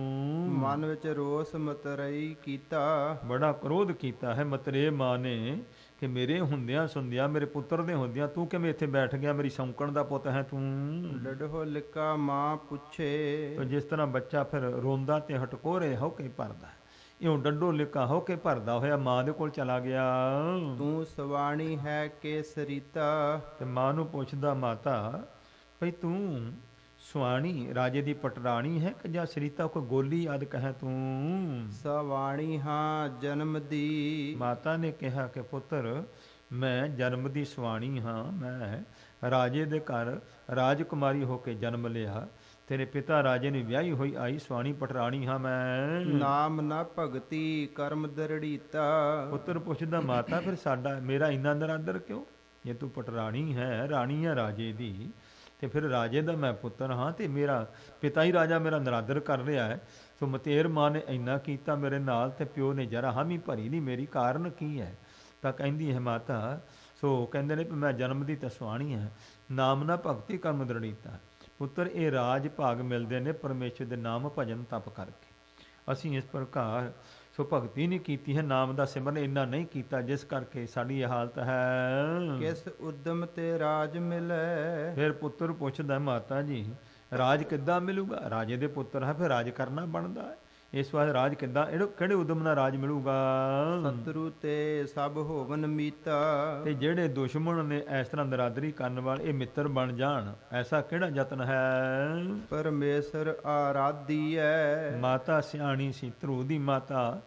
ਮਨ ਵਿੱਚ ਰੋਸ ਮਤਰਈ ਕੀਤਾ। ਬੜਾ ਕ੍ਰੋਧ ਕੀਤਾ ਹੈ ਮਤਰੇ ਮਾਂ ਨੇ ਕਿ ਮੇਰੇ ਹੁੰਦਿਆਂ ਸੁੰਦਿਆਂ, ਮੇਰੇ ਪੁੱਤਰ ਦੇ ਹੁੰਦਿਆਂ ਤੂੰ ਕਿਵੇਂ ਇੱਥੇ ਬੈਠ ਗਿਆ, ਮੇਰੀ ਸੌਂਕਣ ਦਾ ਪੁੱਤ ਹੈ ਤੂੰ। ਡੱਡੋ ਲਿਕਾ ਮਾਂ ਪੁੱਛੇ। ਤੋ ਜਿਸ ਤਰ੍ਹਾਂ ਬੱਚਾ ਫਿਰ ਰੋਂਦਾ ਤੇ ਹਟਕੋਰੇ ਹੋ ਕੇ ਭਰਦਾ, ਇਉਂ ਡੱਡੋ ਲਿਕਾ ਹੋ ਕੇ ਭਰਦਾ ਹੋਇਆ ਮਾਂ ਦੇ ਕੋਲ ਚਲਾ ਗਿਆ। ਤੂੰ ਸਵਾਣੀ ਹੈ ਕਿ ਸਰੀਤਾ। ਤੇ ਮਾਂ ਨੂੰ ਪੁੱਛਦਾ ਮਾਤਾ ਭਈ ਤੂੰ ਸੁਆਣੀ ਰਾਜੇ ਦੀ ਪਟਰਾਣੀ ਹੈ ਕਿ ਜਾਂ ਸਰੀਤਾ ਕੋਈ ਗੋਲੀ ਆਦਿਕ ਹੈ ਤੂੰ। ਸਵਾਣੀ ਹਾਂ ਜਨਮ ਦੀ। ਮਾਤਾ ਨੇ ਕਿਹਾ ਕਿ ਪੁੱਤਰ ਮੈਂ ਜਨਮ ਦੀ ਸੁਆਣੀ ਹਾਂ, ਮੈਂ ਰਾਜੇ ਦੇ ਘਰ ਰਾਜਕੁਮਾਰੀ ਹੋ ਕੇ ਜਨਮ ਲਿਆ, ਤੇਰੇ ਪਿਤਾ ਰਾਜੇ ਨੇ ਵਿਆਹੀ ਹੋਈ ਆਈ ਸੁਆਣੀ ਪਟਰਾਣੀ ਹਾਂ ਮੈਂ। ਨਾਮ ਨਾ ਭਗਤੀ ਕਰਮ ਦਰੜੀਤਾ। ਪੁੱਤਰ ਪੁੱਛਦਾ ਮਾਤਾ ਫਿਰ ਸਾਡਾ ਮੇਰਾ ਇੰਨਾ ਨਰਾਦਰ ਕਿਉਂ, ਜੇ ਤੂੰ ਪਟਰਾਣੀ ਹੈ, ਰਾਣੀ ਹੈ ਰਾਜੇ ਦੀ, ਕਿ ਫਿਰ ਰਾਜੇ ਦਾ ਮੈਂ ਪੁੱਤਰ ਹਾਂ ਤੇ ਮੇਰਾ ਪਿਤਾ ਹੀ ਰਾਜਾ ਮੇਰਾ ਨਿਰਾਦਰ ਕਰ ਰਿਹਾ ਹੈ। ਸੋ ਮਤੇਰ ਮਾਂ ਨੇ ਇੰਨਾ ਕੀਤਾ ਮੇਰੇ ਨਾਲ ਤੇ ਪਿਓ ਨੇ ਜਰਾ ਹਾਮੀ ਭਰੀ ਨਹੀਂ ਮੇਰੀ, ਕਾਰਨ ਕੀ ਹੈ? ਤਾਂ ਕਹਿੰਦੀ ਹੈ ਮਾਤਾ, ਸੋ ਕਹਿੰਦੇ ਨੇ ਵੀ ਮੈਂ ਜਨਮ ਦੀ ਤਸਵਾਣੀ ਹੈ, ਨਾਮ ਨਾ ਭਗਤੀ ਕਰਮ ਦ੍ਰਿੜੀਤਾ। ਪੁੱਤਰ ਇਹ ਰਾਜ ਭਾਗ ਮਿਲਦੇ ਨੇ ਪਰਮੇਸ਼ਰ ਦੇ ਨਾਮ ਭਜਨ ਤਪ ਕਰਕੇ। ਅਸੀਂ ਇਸ ਪ੍ਰਕਾਰ ਸੋ ਭਗਤੀ ਨਹੀਂ ਕੀਤੀ ਹੈ, ਨਾਮ ਦਾ ਸਿਮਰਨ ਇੰਨਾ ਨਹੀਂ ਕੀਤਾ, ਜਿਸ ਕਰਕੇ ਸਾਡੀ ਇਹ ਹਾਲਤ ਹੈ। ਕਿਸ ਉਦਮ ਤੇ ਰਾਜ ਮਿਲੇ। ਫਿਰ ਪੁੱਤਰ ਪੁੱਛਦਾ ਮਾਤਾ ਜੀ ਰਾਜ ਕਿੱਦਾਂ ਮਿਲੂਗਾ? ਰਾਜੇ ਦੇ ਪੁੱਤਰ ਹੈ, ਫਿਰ ਰਾਜ ਕਰਨਾ ਬਣਦਾ ਹੈ। ਇਸ ਵਾਰ ਰਾਜ ਕਿੱਦਾਂ, ਕਿਹੜੇ ਉਦਮ ਨਾਲ ਰਾਜ ਮਿਲੂਗਾ? ਸਤਰੂ ਤੇ ਸਭ ਹੋਵਨ ਮੀਤਾ। ਤੇ ਜਿਹੜੇ ਦੁਸ਼ਮਣ ਨੇ ਇਸ ਤਰ੍ਹਾਂ ਨਰਾਦਰੀ ਕਰਨ ਵਾਲੇ ਇਹ ਮਿੱਤਰ ਬਣ ਜਾਣ, ਐਸਾ ਕਿਹੜਾ ਯਤਨ ਹੈ? ਪਰਮੇਸ਼ਰ ਆਰਾਧੀ ਹੈ। ਮਾਤਾ ਸਿਆਣੀ ਸੀ, ਧਰੂ ਦੀ ਮਾਤਾ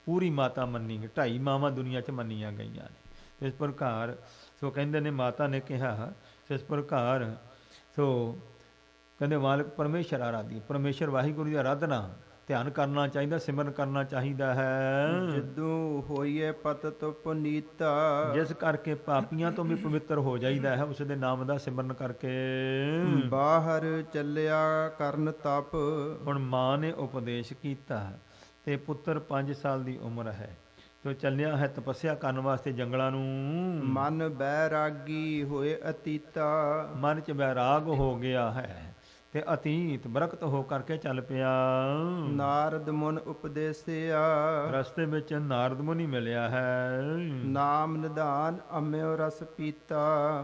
ਪੂਰੀ ਮਾਤਾ ਮੰਨੀ ਗਈ, 2.5 ਮਾਵਾਂ ਦੁਨੀਆ 'ਚ ਮੰਨੀਆਂ ਗਈਆਂ ਨੇ। ਇਸ ਪ੍ਰਕਾਰ ਸੋ ਕਹਿੰਦੇ ਨੇ ਮਾਤਾ ਨੇ ਕਿਹਾ ਇਸ ਪ੍ਰਕਾਰ ਸੋ ਕਹਿੰਦੇ ਮਾਲਕ ਪਰਮੇਸ਼ਰ ਆਰਾਧੀ, ਪਰਮੇਸ਼ਰ ਵਾਹਿਗੁਰੂ ਦੀ ਆਰਾਧਨਾ ਧਿਆਨ ਕਰਨਾ ਚਾਹੀਦਾ, ਸਿਮਰਨ ਕਰਨਾ ਚਾਹੀਦਾ ਹੈ। ਜਿੱਦੂ ਹੋਈਏ ਪਤਿਤ ਪੁਨੀਤਾ। ਜਿਸ ਕਰਕੇ ਪਾਪੀਆਂ ਤੋਂ ਵੀ ਪਵਿੱਤਰ ਹੋ ਜਾਈਦਾ ਹੈ ਉਸ ਦੇ ਨਾਮ ਦਾ ਸਿਮਰਨ ਕਰਕੇ। ਬਾਹਰ ਚੱਲਿਆ ਕਰਨ ਤਪ। ਹੁਣ ਮਾਂ ਨੇ ਉਪਦੇਸ਼ ਕੀਤਾ ਤੇ ਪੁੱਤਰ 5 ਸਾਲ ਦੀ ਉਮਰ ਹੈ, ਤੋ ਚੱਲਿਆ ਹੈ ਤਪੱਸਿਆ ਕਰਨ ਵਾਸਤੇ ਜੰਗਲਾਂ ਨੂੰ। ਮਨ ਬੈਰਾਗੀ ਹੋਏ ਅਤੀਤਾ। ਮਨ 'ਚ ਬੈਰਾਗ ਹੋ ਗਿਆ ਹੈ ਤੇ ਅਤੀਤ ਬਰਕਤ ਹੋ ਕਰਕੇ ਚੱਲ ਪਿਆ। ਨਾਰਦ ਮੁਨ ਉਪਦੇਸਿਆ। ਰਸਤੇ ਵਿੱਚ ਨਾਰਦ ਮੁਨੀ ਮਿਲਿਆ ਹੈ। ਨਾਮ ਨਿਧਾਨ ਅੰਮ੍ਰਿਉ ਰਸ ਪੀਤਾ।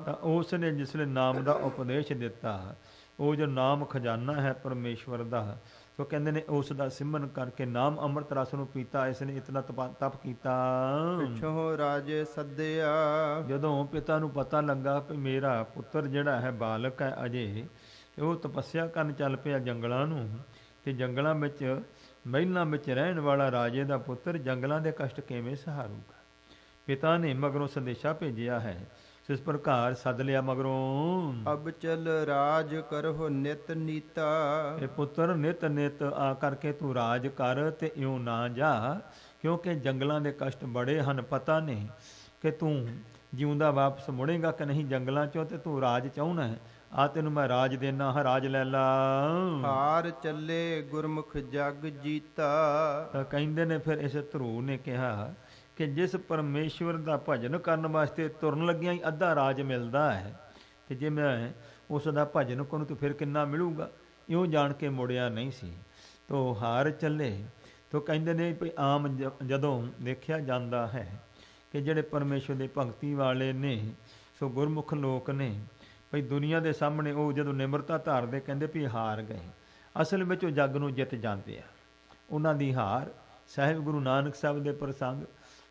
ਤਾਂ ਉਸ ਨੇ ਜਿਸਲੇ ਨਾਮ ਦਾ ਉਪਦੇਸ਼ ਦਿੱਤਾ, ਉਹ ਜੋ ਨਾਮ ਖਜ਼ਾਨਾ ਹੈ ਪਰਮੇਸ਼ਵਰ ਦਾ, ਸੋ ਕਹਿੰਦੇ ਨੇ ਉਸ ਦਾ ਸਿਮਰਨ ਕਰਕੇ ਨਾਮ ਅੰਮ੍ਰਿਤ ਰਸ ਨੂੰ ਪੀਤਾ। ਇਸ ਨੇ ਇਤਨਾ ਤਪ ਕੀਤਾ। ਪਿੱਛੋਂ ਰਾਜੇ ਸੱਦਿਆ। ਜਦੋਂ ਪਿਤਾ ਨੂੰ ਪਤਾ ਲੱਗਾ ਕਿ ਮੇਰਾ ਪੁੱਤਰ ਜਿਹੜਾ ਹੈ ਬਾਲਕ ਹੈ ਅਜੇ, ਉਹ ਤਪੱਸਿਆ ਕਰਨ ਚੱਲ ਪਿਆ ਜੰਗਲਾਂ ਨੂੰ, ਤੇ ਜੰਗਲਾਂ ਵਿੱਚ ਮਹਿਲਾਂ ਵਿੱਚ ਰਹਿਣ ਵਾਲਾ ਰਾਜੇ ਦਾ ਪੁੱਤਰ ਜੰਗਲਾਂ ਦੇ ਕਸ਼ਟ ਕਿਵੇਂ ਸਹਾਰੂਗਾ? ਪਿਤਾ ਨੇ ਮਗਰੋਂ ਸੰਦੇਸ਼ਾ ਭੇਜਿਆ ਹੈ, ਇਸ ਪ੍ਰਕਾਰ ਸੱਦ ਲਿਆ ਮਗਰੋਂ। ਅਬ ਚਲ ਰਾਜ ਕਰਹੁ ਨਿਤ ਨੀਤਾ। ਇਹ ਪੁੱਤਰ ਨਿਤ ਨਿਤ ਆ ਕਰਕੇ ਤੂੰ ਰਾਜ ਕਰ ਤੇ ਇਉਂ ਨਾ ਜਾ, ਕਿਉਂਕਿ ਜੰਗਲਾਂ ਦੇ ਕਸ਼ਟ ਬੜੇ ਹਨ। ਪਤਾ ਨਹੀਂ ਕਿ ਤੂੰ ਜਿਉਂਦਾ ਵਾਪਸ ਮੁੜੇਗਾ ਕਿ ਨਹੀਂ ਜੰਗਲਾਂ ਚੋਂ, ਤੇ ਤੂੰ ਰਾਜ ਚਾਹੁੰਦਾ ਹੈ, ਆ ਤੈਨੂੰ ਮੈਂ ਰਾਜ ਦੇਣਾ ਹਾਂ, ਰਾਜ ਲੈ ਲਾ। ਹਾਰ ਚੱਲੇ ਗੁਰਮੁਖ ਜਗ ਜੀਤਾ। ਤਾਂ ਕਹਿੰਦੇ ਨੇ ਫਿਰ ਇਸ ਧਰੂ ਨੇ ਕਿਹਾ ਕਿ ਜਿਸ ਪਰਮੇਸ਼ਵਰ ਦਾ ਭਜਨ ਕਰਨ ਵਾਸਤੇ ਤੁਰਨ ਲੱਗਿਆਂ ਹੀ ਅੱਧਾ ਰਾਜ ਮਿਲਦਾ ਹੈ, ਤੇ ਜੇ ਮੈਂ ਉਸ ਦਾ ਭਜਨ ਕਰੂੰ ਤਾਂ ਫਿਰ ਕਿੰਨਾ ਮਿਲੂਗਾ? ਇਉਂ ਜਾਣ ਕੇ ਮੁੜਿਆ ਨਹੀਂ ਸੀ। ਤੋ ਹਾਰ ਚੱਲੇ। ਤੋ ਕਹਿੰਦੇ ਨੇ ਵੀ ਆਮ ਜਦੋਂ ਦੇਖਿਆ ਜਾਂਦਾ ਹੈ ਕਿ ਜਿਹੜੇ ਪਰਮੇਸ਼ਵਰ ਦੇ ਭਗਤੀ ਵਾਲੇ ਨੇ, ਸੋ ਗੁਰਮੁਖ ਲੋਕ ਨੇ, ਭਈ ਦੁਨੀਆ ਦੇ ਸਾਹਮਣੇ ਉਹ ਜਦੋਂ ਨਿਮਰਤਾ ਧਾਰਦੇ ਕਹਿੰਦੇ ਵੀ ਹਾਰ ਗਏ, ਅਸਲ ਵਿੱਚ ਉਹ ਜੱਗ ਨੂੰ ਜਿੱਤ ਜਾਂਦੇ ਆ। ਉਹਨਾਂ ਦੀ ਹਾਰ ਸਾਹਿਬ ਗੁਰੂ ਨਾਨਕ ਸਾਹਿਬ ਦੇ ਪ੍ਰਸੰਗ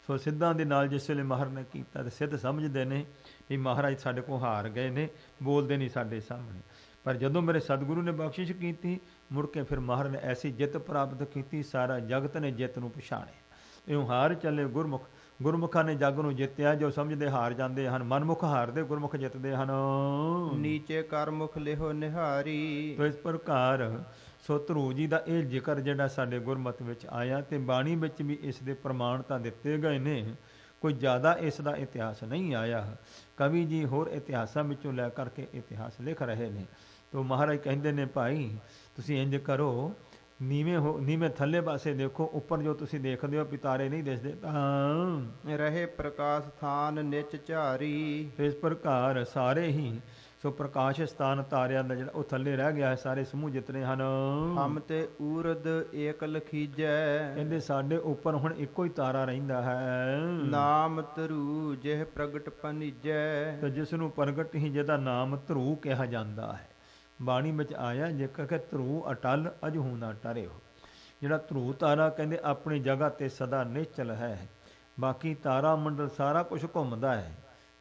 ਸੋ ਸਿੱਧਾਂ ਦੇ ਨਾਲ ਜਿਸ ਵੇਲੇ ਮਹਾਰਾਜ ਨੇ ਕੀਤਾ, ਤੇ ਸਿੱਧ ਸਮਝਦੇ ਨੇ ਵੀ ਮਹਾਰਾਜ ਸਾਡੇ ਕੋਲ ਹਾਰ ਗਏ ਨੇ, ਬੋਲਦੇ ਨਹੀਂ ਸਾਡੇ ਸਾਹਮਣੇ। ਪਰ ਜਦੋਂ ਮੇਰੇ ਸਤਿਗੁਰੂ ਨੇ ਬਖਸ਼ਿਸ਼ ਕੀਤੀ, ਮੁੜ ਕੇ ਫਿਰ ਮਹਾਰਾਜ ਨੇ ਐਸੀ ਜਿੱਤ ਪ੍ਰਾਪਤ ਕੀਤੀ, ਸਾਰਾ ਜਗਤ ਨੇ ਜਿੱਤ ਨੂੰ ਪਛਾਣਿਆ। ਇਉਂ ਹਾਰ ਚੱਲੇ ਗੁਰਮੁਖ। ਗੁਰਮੁਖਾਂ ਨੇ ਜੱਗ ਨੂੰ ਜਿੱਤਿਆ, ਜੋ ਸਮਝਦੇ ਹਾਰ ਜਾਂਦੇ ਹਨ। ਮਨਮੁਖ ਹਾਰਦੇ, ਗੁਰਮੁਖ ਜਿੱਤਦੇ ਹਨ। ਨੀਚੇ ਕਰਮੁਖ ਲਿਹੋ ਨਿਹਾਰੀ। ਤੋ ਇਸ ਪ੍ਰਕਾਰ ਸੋ ਧਰੂ ਜੀ ਦਾ ਇਹ ਜ਼ਿਕਰ ਜਿਹੜਾ ਸਾਡੇ ਗੁਰਮਤਿ ਵਿੱਚ ਆਇਆ, ਤੇ ਬਾਣੀ ਵਿੱਚ ਵੀ ਇਸ ਦੇ ਪ੍ਰਮਾਣ ਤਾਂ ਦਿੱਤੇ ਗਏ ਨੇ, ਕੋਈ ਜ਼ਿਆਦਾ ਇਸ ਦਾ ਇਤਿਹਾਸ ਨਹੀਂ ਆਇਆ। ਕਵੀ ਜੀ ਹੋਰ ਇਤਿਹਾਸਾਂ ਵਿੱਚੋਂ ਲੈ ਕਰਕੇ ਇਤਿਹਾਸ ਲਿਖ ਰਹੇ ਨੇ। ਤੋ ਮਹਾਰਾਜ ਕਹਿੰਦੇ ਨੇ ਭਾਈ ਤੁਸੀਂ ਇੰਝ ਕਰੋ, ਨੀਵੇਂ ਥੱਲੇ ਪਾਸੇ ਦੇਖੋ, ਉੱਪਰ ਜੋ ਤੁਸੀਂ ਦੇਖਦੇ ਹੋ ਪਿਤਾਰੇ ਨਹੀਂ ਦਿਸਦੇ, ਤਾਂ ਰਹੇ ਪ੍ਰਕਾਸ਼ ਸਥਾਨ ਨਿਚ ਝਾਰੀ। ਇਸ ਪ੍ਰਕਾਰ ਸਾਰੇ ਹੀ ਸੋ ਪ੍ਰਕਾਸ਼ ਸਥਾਨ ਤਾਰਿਆਂ ਦਾ ਜਿਹੜਾ ਉਹ ਥੱਲੇ ਰਹਿ ਗਿਆ ਹੈ, ਸਾਰੇ ਸਮੂਹ ਜਿਤਨੇ ਹਨ। ਹਮ ਤੇ ਊਰਦ ਏਕ ਲਖੀਜੈ। ਕਹਿੰਦੇ ਸਾਡੇ ਉੱਪਰ ਹੁਣ ਇੱਕੋ ਹੀ ਤਾਰਾ ਰਹਿੰਦਾ ਹੈ। ਨਾਮ ਧਰੂ ਜਿਹ ਪ੍ਰਗਟ ਪਨੀਜੈ। ਤੇ ਜਿਸ ਨੂੰ ਪ੍ਰਗਟ ਹੀ ਜਿਹਦਾ ਨਾਮ ਧਰੂ ਕਿਹਾ ਜਾਂਦਾ ਹੈ। ਬਾਣੀ ਵਿੱਚ ਆਇਆ ਜੇਕਰ ਕਿ ਧਰੂ ਅਟਲ ਅਜਹੂ ਨਾ ਟਰਿਓ। ਜਿਹੜਾ ਧਰੂ ਤਾਰਾ ਕਹਿੰਦੇ ਆਪਣੀ ਜਗ੍ਹਾ ਤੇ ਸਦਾ ਨਿਸ਼ਚਲ ਹੈ, ਬਾਕੀ ਤਾਰਾ ਮੰਡਲ ਸਾਰਾ ਕੁਝ ਘੁੰਮਦਾ ਹੈ।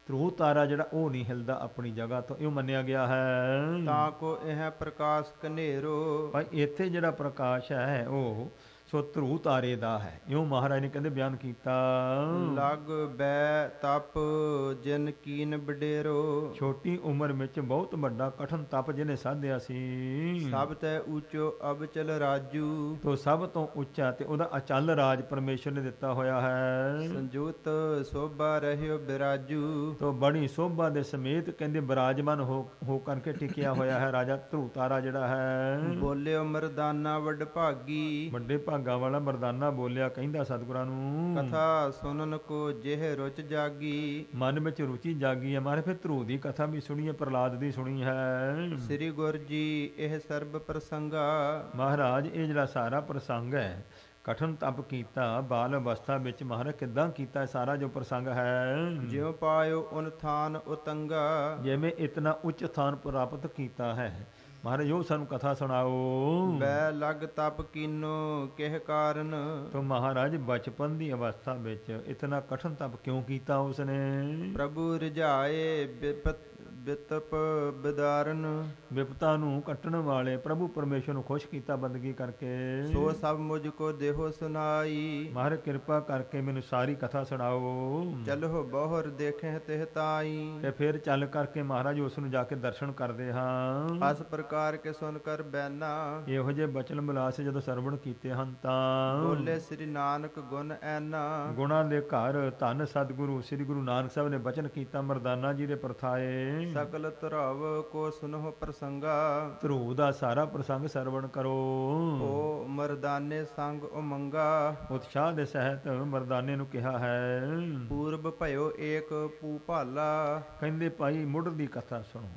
ਧਰੂ ਤਾਰਾ ਜਿਹੜਾ ਉਹ ਨਹੀਂ ਹਿਲਦਾ ਆਪਣੀ ਜਗ੍ਹਾ ਤੋਂ, ਇਹ ਮੰਨਿਆ ਗਿਆ ਹੈ। ਤਾਂ ਕੋ ਇਹ ਪ੍ਰਕਾਸ਼ ਕਨੇਰੋ। ਭਾਈ ਇੱਥੇ ਜਿਹੜਾ ਪ੍ਰਕਾਸ਼ ਹੈ ਉਹ ਸੋ ਧਰੂ ਤਾਰੇ ਦਾ ਹੈ। ਇਉਂ ਮਹਾਰਾਜ ਨੇ ਕਹਿੰਦੇ ਬਿਆਨ ਕੀਤਾ। ਲਗ ਬੈ ਤਪ ਜਿਨ ਕੀਨ ਬਡੇਰੋ, ਛੋਟੀ ਉਮਰ ਵਿੱਚ ਬਹੁਤ ਵੱਡਾ ਕਠਨ ਤਪ ਜਿਹਨੇ ਸਾਧਿਆ ਸੀ। ਸਭ ਤੈ ਊਚੋ ਅਬਚਲ ਰਾਜੂ, ਤੋ ਸਭ ਤੋਂ ਉੱਚਾ ਤੇ ਉਹਦਾ ਅਚਲ ਰਾਜ ਪਰਮੇਸ਼ਰ ਨੇ ਦਿੱਤਾ ਹੋਇਆ ਹੈ। ਸੰਜੂਤ ਸੋਭਾ ਰਹਿਓ ਬਿਰਾਜੂ, ਤੋ ਬੜੀ ਸੋਭਾ ਦੇ ਸਮੇਤ ਕਹਿੰਦੇ ਬਿਰਾਜਮਾਨ ਹੋ ਕਰਕੇ ਟਿਕਿਆ ਹੋਇਆ ਹੈ ਰਾਜਾ ਧਰੂ ਤਾਰਾ ਜਿਹੜਾ ਹੈ। ਬੋਲਿਓ ਮਰਦਾਨਾ ਵੱਡ ਭਾਗੀ, ਵੱਡੇ ਭਾਗਾ ਵਾਲਾ ਮਰਦਾਨਾ ਬੋਲਿਆ ਕਹਿੰਦਾ ਸਤਿਗੁਰਾਂ ਨੂੰ, ਕਥਾ ਸੁਨਨ ਕੋ ਜਿਹ ਰੁਚ ਜਾਗੀ, ਮਨ ਵਿੱਚ ਰੁਚੀ ਜਾਗੀ ਹੈ। ਮਾਰੇ ਫਿਰ ਧਰੂ ਦੀ ਕਥਾ ਵੀ ਸੁਣੀ ਹੈ, ਪ੍ਰਹਲਾਦ ਦੀ ਸੁਣੀ ਹੈ। ਸ੍ਰੀ ਗੁਰ ਜੀ ਇਹ ਸਰਬ ਪ੍ਰਸੰਗਾ, ਮਹਾਰਾਜ ਇਹ ਜਿਹੜਾ ਸਾਰਾ ਪ੍ਰਸੰਗ ਹੈ, ਕਠਨ ਤਪ ਕੀਤਾ ਬਾਲ ਅਵਸਥਾ ਵਿੱਚ ਮਹਾਰਾਜ ਕਿੱਦਾਂ ਕੀਤਾ ਸਾਰਾ ਜੋ ਪ੍ਰਸੰਗ ਹੈ। ਜਿਉ ਪਾਇਓ ਉਨ ਥਾਨ ਉਤੰਗਾ, ਜਿਵੇਂ ਇਤਨਾ ਉੱਚ ਸਥਾਨ ਪ੍ਰਾਪਤ ਕੀਤਾ ਹੈ। ਮਹਾਰਾਜ ਉਹ ਸਾਨੂੰ ਕਥਾ ਸੁਣਾਓ। ਬੈ ਲਗ ਤਪ ਕੀਨੋ ਕਿਹ ਕਾਰਨ, ਤੋ ਮਹਾਰਾਜ ਬਚਪਨ ਦੀ ਅਵਸਥਾ ਵਿੱਚ ਇਤਨਾ ਕਠਨ ਤਪ ਕਿਉਂ ਕੀਤਾ ਉਸਨੇ। ਪ੍ਰਭੂ ਰਿਝਾਏ ਬਿਤਪ ਬਿਦਾਰਨ, ਵਿਪਤਾ ਨੂੰ ਕੱਟਣ ਵਾਲੇ ਪ੍ਰਭੂ ਪਰਮੇਸ਼ਰ ਨੂੰ ਖੁਸ਼ ਕੀਤਾ ਬੰਦਗੀ ਕਰਕੇ। ਸੋ ਸਭ ਮੁਝ ਕੋ ਦੇਹੋ ਸੁਨਾਈ, ਮਹਾਰਾਜ ਕਿਰਪਾ ਕਰਕੇ ਮੈਨੂੰ ਸਾਰੀ ਕਥਾ ਸੁਣਾਓ। ਚਲੋ ਬਹੁਰ ਦੇਖੇ ਤਿਹ ਤਾਈ, ਤੇ ਫਿਰ ਚੱਲ ਕਰਕੇ ਮਹਾਰਾਜ ਉਸ ਨੂੰ ਜਾ ਕੇ ਦਰਸ਼ਨ ਕਰਦੇ ਹਾਂ। ਅਸ ਪ੍ਰਕਾਰ ਕੇ ਸੁਨ ਕਰ ਬੈਨਾ, ਇਹੋ ਜਿਹੇ ਬਚਨ ਬਲਾਸ ਜਦੋਂ ਸਰਵਣ ਕੀਤੇ ਹਨ ਤਾਂ ਬੋਲੇ ਸ੍ਰੀ ਨਾਨਕ ਗੁਣ ਐਨਾ, ਗੁਣਾਂ ਦੇ ਘਰ ਧੰਨ ਸਤਿਗੁਰੂ ਸ੍ਰੀ ਗੁਰੂ ਨਾਨਕ ਸਾਹਿਬ ਨੇ ਬਚਨ ਕੀਤਾ ਮਰਦਾਨਾ ਜੀ ਦੇ ਪ੍ਰਥਾਏ। ਸਕਲ ਧਰਵ ਕੋ ਸੁਨਹੁ ਪ੍ਰਸੰਗਾ, ਧਰੂ ਦਾ ਸਾਰਾ ਪ੍ਰਸੰਗ ਸਰਵਣ ਕਰੋ। ਓ ਮਰਦਾਨੇ ਸੰਗ ਉਮੰਗਾ, ਉਤਸ਼ਾਹ ਦੇ ਸਹਿਤ ਮਰਦਾਨੇ ਨੂੰ ਕਿਹਾ ਹੈ। ਪੂਰਬ ਭਇਓ ਏਕ ਪੂ ਭਾਲਾ, ਕਹਿੰਦੇ ਭਾਈ ਮੁੱਢ ਦੀ ਕਥਾ ਸੁਣੋ।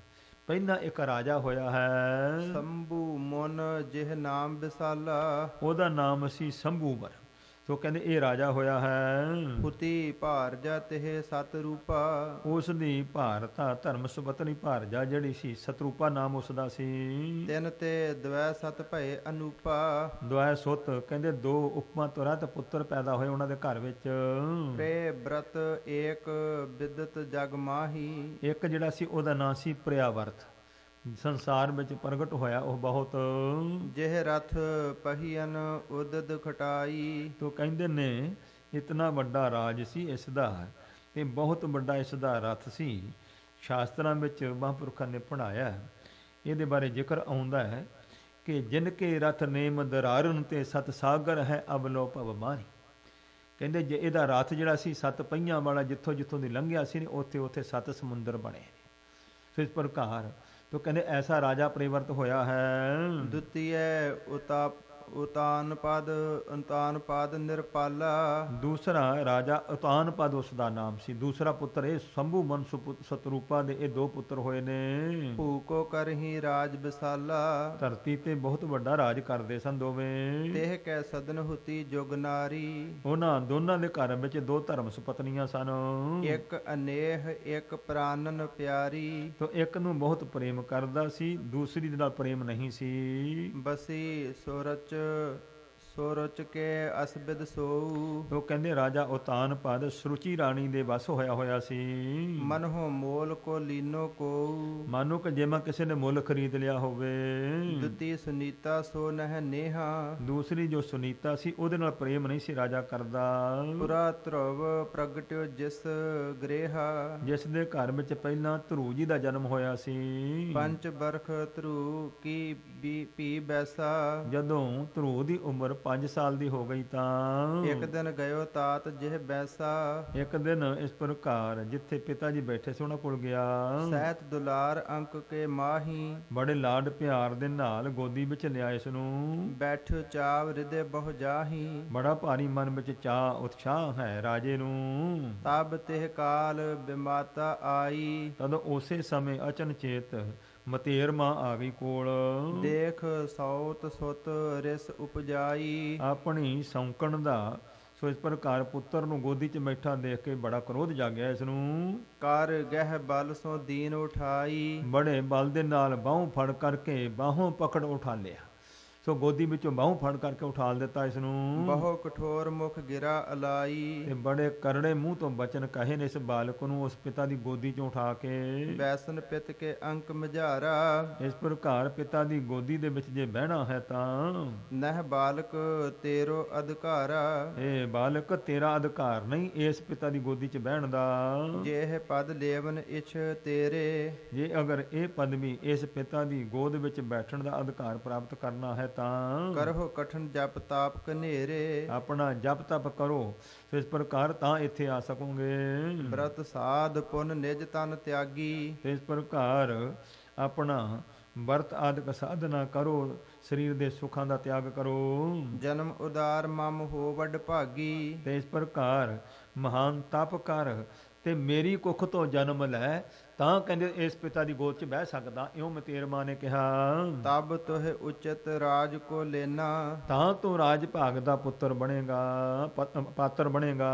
ਪਹਿਲਾਂ ਇੱਕ ਰਾਜਾ ਹੋਇਆ ਹੈ, ਸੰਭੂ ਮੁਨ ਜਿਹ ਨਾਮ ਵਿਸਾਲਾ, ਉਹਦਾ ਨਾਮ ਸੀ ਸੰਭੂਵਰ। ਸੋ ਕਹਿੰਦੇ ਇਹ ਰਾਜਾ ਹੋਇਆ ਹੈ। ਹੁਤੀ ਭਾਰਜਾ ਤਿਹ ਸਤ ਰੂਪਾ, ਉਸ ਦੀ ਭਾਰਤਾ ਧਰਮ ਸੁਪਤਨੀ ਭਾਰਜਾ ਜਿਹੜੀ ਸੀ ਸਤਰੂਪਾ ਨਾਮ ਉਸਦਾ ਸੀ। ਤਿਨ ਤੇ ਦਵੈ ਸਤ ਭਏ ਅਨੂਪਾ, ਦੁਆਇ ਸੁਤ ਕਹਿੰਦੇ ਦੋ ਉਪਮਾ ਤੋਂ ਰਹਿਤ ਪੁੱਤਰ ਪੈਦਾ ਹੋਏ ਉਹਨਾਂ ਦੇ ਘਰ ਵਿੱਚ। ਪ੍ਰੇ ਬ੍ਰਤ ਏਕ ਬਿਦਤ ਜਗ ਮਾਹੀ, ਇੱਕ ਜਿਹੜਾ ਸੀ ਉਹਦਾ ਨਾਂ ਸੀ ਪ੍ਰਿਆਵਰਤ, ਸੰਸਾਰ ਵਿੱਚ ਪ੍ਰਗਟ ਹੋਇਆ ਉਹ ਬਹੁਤ। ਜਿਹ ਰਥ ਪਹੀਨ ਉਦਦ ਖਟਾਈ, ਤੋ ਕਹਿੰਦੇ ਨੇ ਇਤਨਾ ਵੱਡਾ ਰਾਜ ਸੀ ਇਸ ਦਾ, ਤੇ ਬਹੁਤ ਵੱਡਾ ਇਸ ਦਾ ਰਥ ਸੀ। ਸ਼ਾਸਤਰਾਂ ਵਿੱਚ ਮਹਾਂਪੁਰਖਾਂ ਨੇ ਪੜ੍ਹਾਇਆ, ਇਹਦੇ ਬਾਰੇ ਜ਼ਿਕਰ ਆਉਂਦਾ ਹੈ ਕਿ ਜਿਨ ਕੇ ਰਥ ਨੇਮ ਦਰਾਰਨ ਤੇ ਸਤ ਸਾਗਰ ਹੈ ਅਬਲੋ ਭਵ ਮਾਰੀ। ਕਹਿੰਦੇ ਜੇ ਇਹਦਾ ਰਥ ਜਿਹੜਾ ਸੀ 7 ਪਹੀਆਂ ਵਾਲਾ ਜਿੱਥੋਂ ਜਿੱਥੋਂ ਦੀ ਲੰਘਿਆ ਸੀ ਉੱਥੇ ਉੱਥੇ 7 ਸਮੁੰਦਰ ਬਣੇ। ਸੋ ਇਸ ਪ੍ਰਕਾਰ ਤੋ ਕਹਿੰਦੇ ਐਸਾ ਰਾਜਾ ਪ੍ਰਿਵਰਤ ਹੋਇਆ ਹੈ। ਦੁਤੀਏ ਉਤਾਨ ਪਦ ਨਿਰਪਾਲਾ, ਦੂਸਰਾ ਰਾਜਾ ਉਤਾਨ ਪਦ ਉਸ ਦਾ ਨਾਮ ਸੀ। ਦੂਸਰਾ ਪੁੱਤਰ ਇਹ ਸੰਭੂ ਮਨ ਸਤਰੂਪਾ ਦੇ ਇਹ 2 ਪੁੱਤਰ ਹੋਏ ਨੇ। ਭੂਕੋ ਕਰਹੀ ਰਾਜ ਵਿਸਾਲਾ, ਧਰਤੀ ਤੇ ਬਹੁਤ ਵੱਡਾ ਰਾਜ ਕਰਦੇ ਸਨ ਦੋਵੇਂ। ਤੇਹ ਕੈ ਸਦਨ ਹੁਤੀ ਜੁਗ ਨਾਰੀ, ਉਹਨਾਂ ਦੋਨਾਂ ਦੇ ਘਰ ਵਿੱਚ 2 ਧਰਮ ਸੁਪਤਨੀਆਂ ਸਨ। ਇੱਕ ਅਨੇਹ ਇੱਕ ਪ੍ਰਾਨਨ ਪਿਆਰੀ, ਤੋ ਇੱਕ ਨੂੰ ਬਹੁਤ ਪ੍ਰੇਮ ਕਰਦਾ ਸੀ, ਦੂਸਰੀ ਦੇ ਨਾਲ ਪ੍ਰੇਮ ਨਹੀਂ ਸੀ। ਬਸੀ ਸੋਰਚ ਕੇ ਅਸਬਿਦ ਸੋਊ, ਤੋ ਕਹਿੰਦੇ ਰਾਜਾ ਉਤਾਨ ਪਦ ਸਰੂਚੀ ਰਾਣੀ ਦੇ ਵਸ ਹੋਇਆ ਸੀ। ਮਨਹੁ ਮੋਲ ਕੋ ਲੀਨੋ ਕੋ, ਮਾਨੋ ਕਿ ਜਿਵੇਂ ਕਿਸੇ ਨੇ ਮੁੱਲ ਖਰੀਦ ਲਿਆ ਹੋਵੇ। ਦੁਤੀ ਸੁਨੀਤਾ ਸੋ ਨਹਿ ਨੇਹਾ, ਦੂਸਰੀ ਜੋ ਸੁਨੀਤਾ ਸੀ ਉਹਦੇ ਨਾਲ ਪ੍ਰੇਮ ਨਹੀਂ ਸੀ ਰਾਜਾ ਕਰਦਾ। ਪੁਰਾ ਧਰਵ ਪ੍ਰਗਟਿਓ ਜਿਸ ਗ੍ਰੇਹਾ, ਜਿਸ ਦੇ ਘਰ ਵਿੱਚ ਪਹਿਲਾਂ ਧਰੂ ਜੀ ਦਾ ਜਨਮ ਹੋਇਆ ਸੀ। ਪੰਚ ਬਰਖ ਧਰੂ ਕੀ ਪੀ ਬੈਸਾ, ਜਦੋਂ ਧਰੂ ਦੀ ਉਮਰ 5 ਸਾਲ ਦੀ ਹੋ ਗਈ ਤਾਂ ਇੱਕ ਦਿਨ ਗਇਓ ਤਾਤ ਜਿਹ ਬੈਸਾ, ਇੱਕ ਦਿਨ ਇਸ ਪ੍ਰਕਾਰ ਜਿੱਥੇ ਪਿਤਾ ਜੀ ਬੈਠੇ ਸੀ ਉਹਨਾਂ ਕੋਲ ਗਿਆ। ਸਹਿਤ ਦੁਲਾਰ ਅੰਕ ਕੇ ਮਾਹੀ, ਬੜੇ ਲਾਡ ਪਿਆਰ ਦੇ ਨਾਲ ਗੋਦੀ ਵਿੱਚ ਲਿਆ ਇਸ ਨੂੰ। ਬੈਠਿਓ ਚਾਵ ਹਿਰਦੇ ਬਹੁ ਜਾਹੀ, ਬੜਾ ਭਾਰੀ ਮਨ ਵਿੱਚ ਚਾਅ ਉਤਸ਼ਾਹ ਹੈ ਰਾਜੇ ਨੂੰ। ਤਬ ਤਿਹ ਕਾਲ ਬਿਮਾਤਾ ਆਈ, ਤਦੋਂ ਉਸੇ ਸਮੇਂ ਅਚਨਚੇਤ ਮਤੇਰ ਮਾਂ ਆ ਗਈ ਕੋਲ। ਦੇਖ ਸੌਤ ਸੁਤ ਰਿਸ ਉਪਜਾਈ, ਆਪਣੀ ਸੌਂਕਣ ਦਾ ਸੋ ਇਸ ਪ੍ਰਕਾਰ ਪੁੱਤਰ ਨੂੰ ਗੋਦੀ 'ਚ ਬੈਠਾ ਦੇਖ ਕੇ ਬੜਾ ਕ੍ਰੋਧ ਜਾਗਿਆ ਇਸ ਨੂੰ। ਕਰ ਗਹਿ ਬਲ ਸੋ ਦੀਨ ਉਠਾਈ, ਬੜੇ ਬਲ ਦੇ ਨਾਲ ਬਾਹੋਂ ਫੜ ਕਰਕੇ ਬਾਹੋਂ ਪਕੜ ਉਠਾ ਲਿਆ। ਸੋ ਗੋਦੀ ਵਿੱਚੋਂ ਬਾਹੋਂ ਫੜ ਕਰਕੇ ਉਠਾਲ ਦਿੱਤਾ ਇਸ ਨੂੰ। ਬਹੁ ਕਠੋਰ ਮੁਖ ਗਿਰਾ ਅਲਾਈ, ਤੇ ਬੜੇ ਕਰੜੇ ਮੂੰਹ ਤੋਂ ਬਚਨ ਕਹੇ ਨੇ ਇਸ ਬਾਲਕ ਨੂੰ ਉਸ ਪਿਤਾ ਦੀ ਗੋਦੀ ਚੋਂ ਉਠਾ ਕੇ। ਬੈਸਨ ਪਿਤ ਕੇ ਅੰਕ ਮਝਾਰਾ, ਇਸ ਪ੍ਰਕਾਰ ਪਿਤਾ ਦੀ ਗੋਦੀ ਦੇ ਵਿੱਚ ਜੇ ਬਹਿਣਾ ਹੈ ਤਾਂ ਨਹਿ ਬਾਲਕ ਤੇਰੋ ਅਧਿਕਾਰਾ, ਇਹ ਬਾਲਕ ਤੇਰਾ ਅਧਿਕਾਰ ਨਹੀਂ ਇਸ ਪਿਤਾ ਦੀ ਗੋਦੀ 'ਚ ਬਹਿਣ ਦਾ। ਜੇ ਇਹ ਪਦ ਲੇਵਨ ਇਛ ਤੇਰੇ, ਜੇ ਅਗਰ ਇਹ ਪਦਵੀ ਇਸ ਪਿਤਾ ਦੀ ਗੋਦ ਵਿੱਚ ਬੈਠਣ ਦਾ ਅਧਿਕਾਰ ਪ੍ਰਾਪਤ ਕਰਨਾ ਹੈ ਤਾਂ ਕਰਹੁ ਕਠਨ ਜਪ ਤਾਪ ਕਨੇਰੇ, ਆਪਣਾ ਜਪ ਤਪ ਕਰੋ, ਇਸ ਪ੍ਰਕਾਰ ਤਾਂ ਇੱਥੇ ਆ ਸਕੋਗੇ। ਬ੍ਰਤ ਸਾਧ ਪੁਨ ਨਿਜ ਤਨ ਤਿਆਗੀ, ਇਸ ਪ੍ਰਕਾਰ ਆਪਣਾ ਵਰਤ ਆਦਿਕ ਸਾਧਨਾ ਕਰੋ, ਸਰੀਰ ਦੇ ਸੁੱਖਾਂ ਦਾ ਤਿਆਗ ਕਰੋ। ਜਨਮ ਉਦਾਰ ਮਮ ਹੋ ਵਡ ਭਾਗੀ, ਤੇ ਇਸ ਪ੍ਰਕਾਰ ਮਹਾਨ ਤਪ ਕਰ ਤੇ ਮੇਰੀ ਕੁੱਖ ਤੋਂ ਜਨਮ ਲੈ, ਤਾਂ ਕਹਿੰਦੇ ਇਸ ਪਿਤਾ ਦੀ ਗੋਦ 'ਚ ਬਹਿ ਸਕਦਾ। ਇਉਂ ਮਤੇਰ ਮਾਂ ਨੇ ਕਿਹਾ, ਤਬ ਤੁਹ ਉਚਿਤ ਰਾਜ ਕੋ ਲੈਣਾ, ਤਾਂ ਤੂੰ ਰਾਜ ਭਾਗ ਦਾ ਪੁੱਤਰ ਬਣੇਗਾ, ਪਾਤਰ ਬਣੇਗਾ।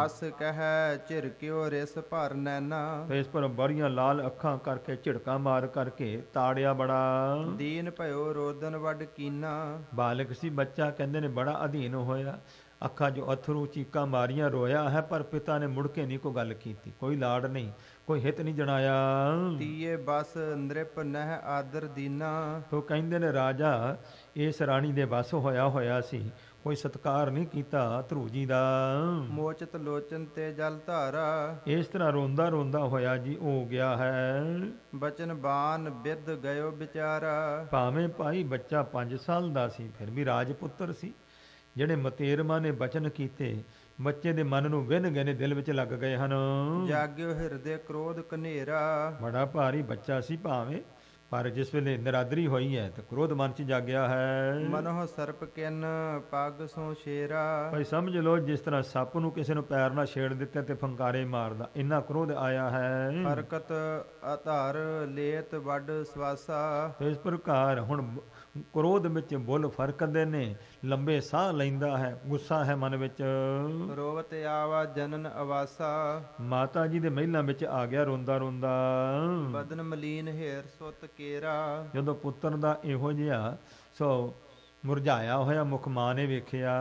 ਅਸ ਕਹਿ ਝਿਰਕਿਓ ਰਿਸ ਭਰ ਨੈਣਾ, ਤੇ ਇਸ ਪਰ ਬੜੀਆਂ ਲਾਲ ਅੱਖਾਂ ਕਰਕੇ ਝਿੜਕਾਂ ਮਾਰ ਕਰਕੇ ਤਾੜਿਆ ਬੜਾ। ਦੀਨ ਭਇਓ ਰੋਦਨ ਵਡ ਕੀਨਾ, ਬਾਲਕ ਸੀ ਬੱਚਾ, ਕਹਿੰਦੇ ਨੇ ਬੜਾ ਅਧੀਨ ਹੋਇਆ, ਅੱਖਾਂ 'ਚੋਂ ਅਥਰੂ ਚੀਕਾਂ ਮਾਰੀਆਂ, ਰੋਇਆ ਹੈ, ਪਰ ਪਿਤਾ ਨੇ ਮੁੜ ਕੇ ਨਹੀਂ ਕੋਈ ਗੱਲ ਕੀਤੀ, ਕੋਈ ਲਾੜ ਨਹੀਂ, ਕੋਈ ਹਿੱਤ ਨਹੀਂ ਜਣਾਇਆ। ਤੀਏ ਬਸ ਨ੍ਰਿਪ ਨਹਿ ਆਦਰ ਦੀਨਾ, ਉਹ ਕਹਿੰਦੇ ਨੇ ਰਾਜਾ ਇਸ ਰਾਣੀ ਦੇ ਬਸ ਹੋਇਆ ਸੀ, ਕੋਈ ਸਤਕਾਰ ਨਹੀਂ ਕੀਤਾ ਧਰੂ ਜੀ ਦਾ। ਮੋਚਤ ਲੋਚਨ ਤੇ ਜਲ ਧਾਰਾ, ਇਸ ਤਰ੍ਹਾਂ ਰੋਂਦਾ ਰੋਂਦਾ ਹੋਇਆ ਜੀ ਹੋ ਗਿਆ ਹੈ। ਬਚਨ ਬਾਨ ਬਿਰਧ ਗਇਓ ਵਿਚਾਰਾ, ਭਾਵੇਂ ਭਾਈ ਬੱਚਾ 5 ਸਾਲ ਦਾ ਸੀ, ਫਿਰ ਵੀ ਰਾਜਪੁੱਤਰ ਸੀ। ਜਿਹੜੇ ਮਤੇਰਮਾ ਨੇ ਬਚਨ ਕੀਤੇ ਬੱਚੇ ਦੇ ਮਨ ਨੂੰ ਵਿੰਨ ਗਏ ਨੇ, ਦਿਲ ਵਿੱਚ ਲੱਗ ਗਏ ਹਨ। ਜਾਗਿਓ ਹਿਰਦੇ ਕ੍ਰੋਧ ਕਨੇਰਾ, ਬੜਾ ਭਾਰੀ ਬੱਚਾ ਸੀ ਭਾਵੇਂ, ਪਰ ਜਿਸ ਵੇਲੇ ਨਿਰਾਦਰੀ ਹੋਈ ਹੈ ਤੇ ਕ੍ਰੋਧ ਮਨ 'ਚ ਜਾਗਿਆ ਹੈ। ਮਨੋ ਸਰਪ ਕਿਨ ਪੱਗ ਸੋ ਸ਼ੇਰਾ, ਭਾਈ ਸਮਝ ਲਓ ਜਿਸ ਤਰ੍ਹਾਂ ਸੱਪ ਨੂੰ ਕਿਸੇ ਨੂੰ ਪੈਰ ਨਾਲ ਛੇੜ ਦਿੱਤਾ ਤੇ ਫੰਕਾਰੇ ਮਾਰਦਾ, ਇੰਨਾ ਕ੍ਰੋਧ ਆਇਆ ਹੈ। ਹਰਕਤ ਆਧਾਰ ਲੇਤ ਵੱਡ ਸਵਾਸਾ, ਤੇ ਇਸ ਪ੍ਰਕਾਰ ਹੁਣ ਕ੍ਰੋਧ ਵਿੱਚ ਬੁੱਲ ਫਰਕਦੇ ਨੇ, ਲੰਬੇ ਸਾਹ ਲੈਂਦਾ ਹੈ, ਗੁੱਸਾ ਹੈ ਮਨ ਵਿੱਚ। ਰੋਵਤ ਆਵਾ ਜਨਨ ਅਵਾਸਾ, ਮਾਤਾ ਜੀ ਦੇ ਮਹਿਲਾਂ ਵਿੱਚ ਆ ਗਿਆ ਰੋਂਦਾ ਰੋਂਦਾ। ਬਦਨ ਮਲੀਨ ਹੇਰ ਸੁਤ ਕੇਰਾ, ਜਦੋਂ ਪੁੱਤਰ ਦਾ ਇਹੋ ਜਿਹਾ ਸੋ ਮੁਰਝਾਇਆ ਹੋਇਆ ਮੁਖ ਮਾਂ ਨੇ ਵੇਖਿਆ,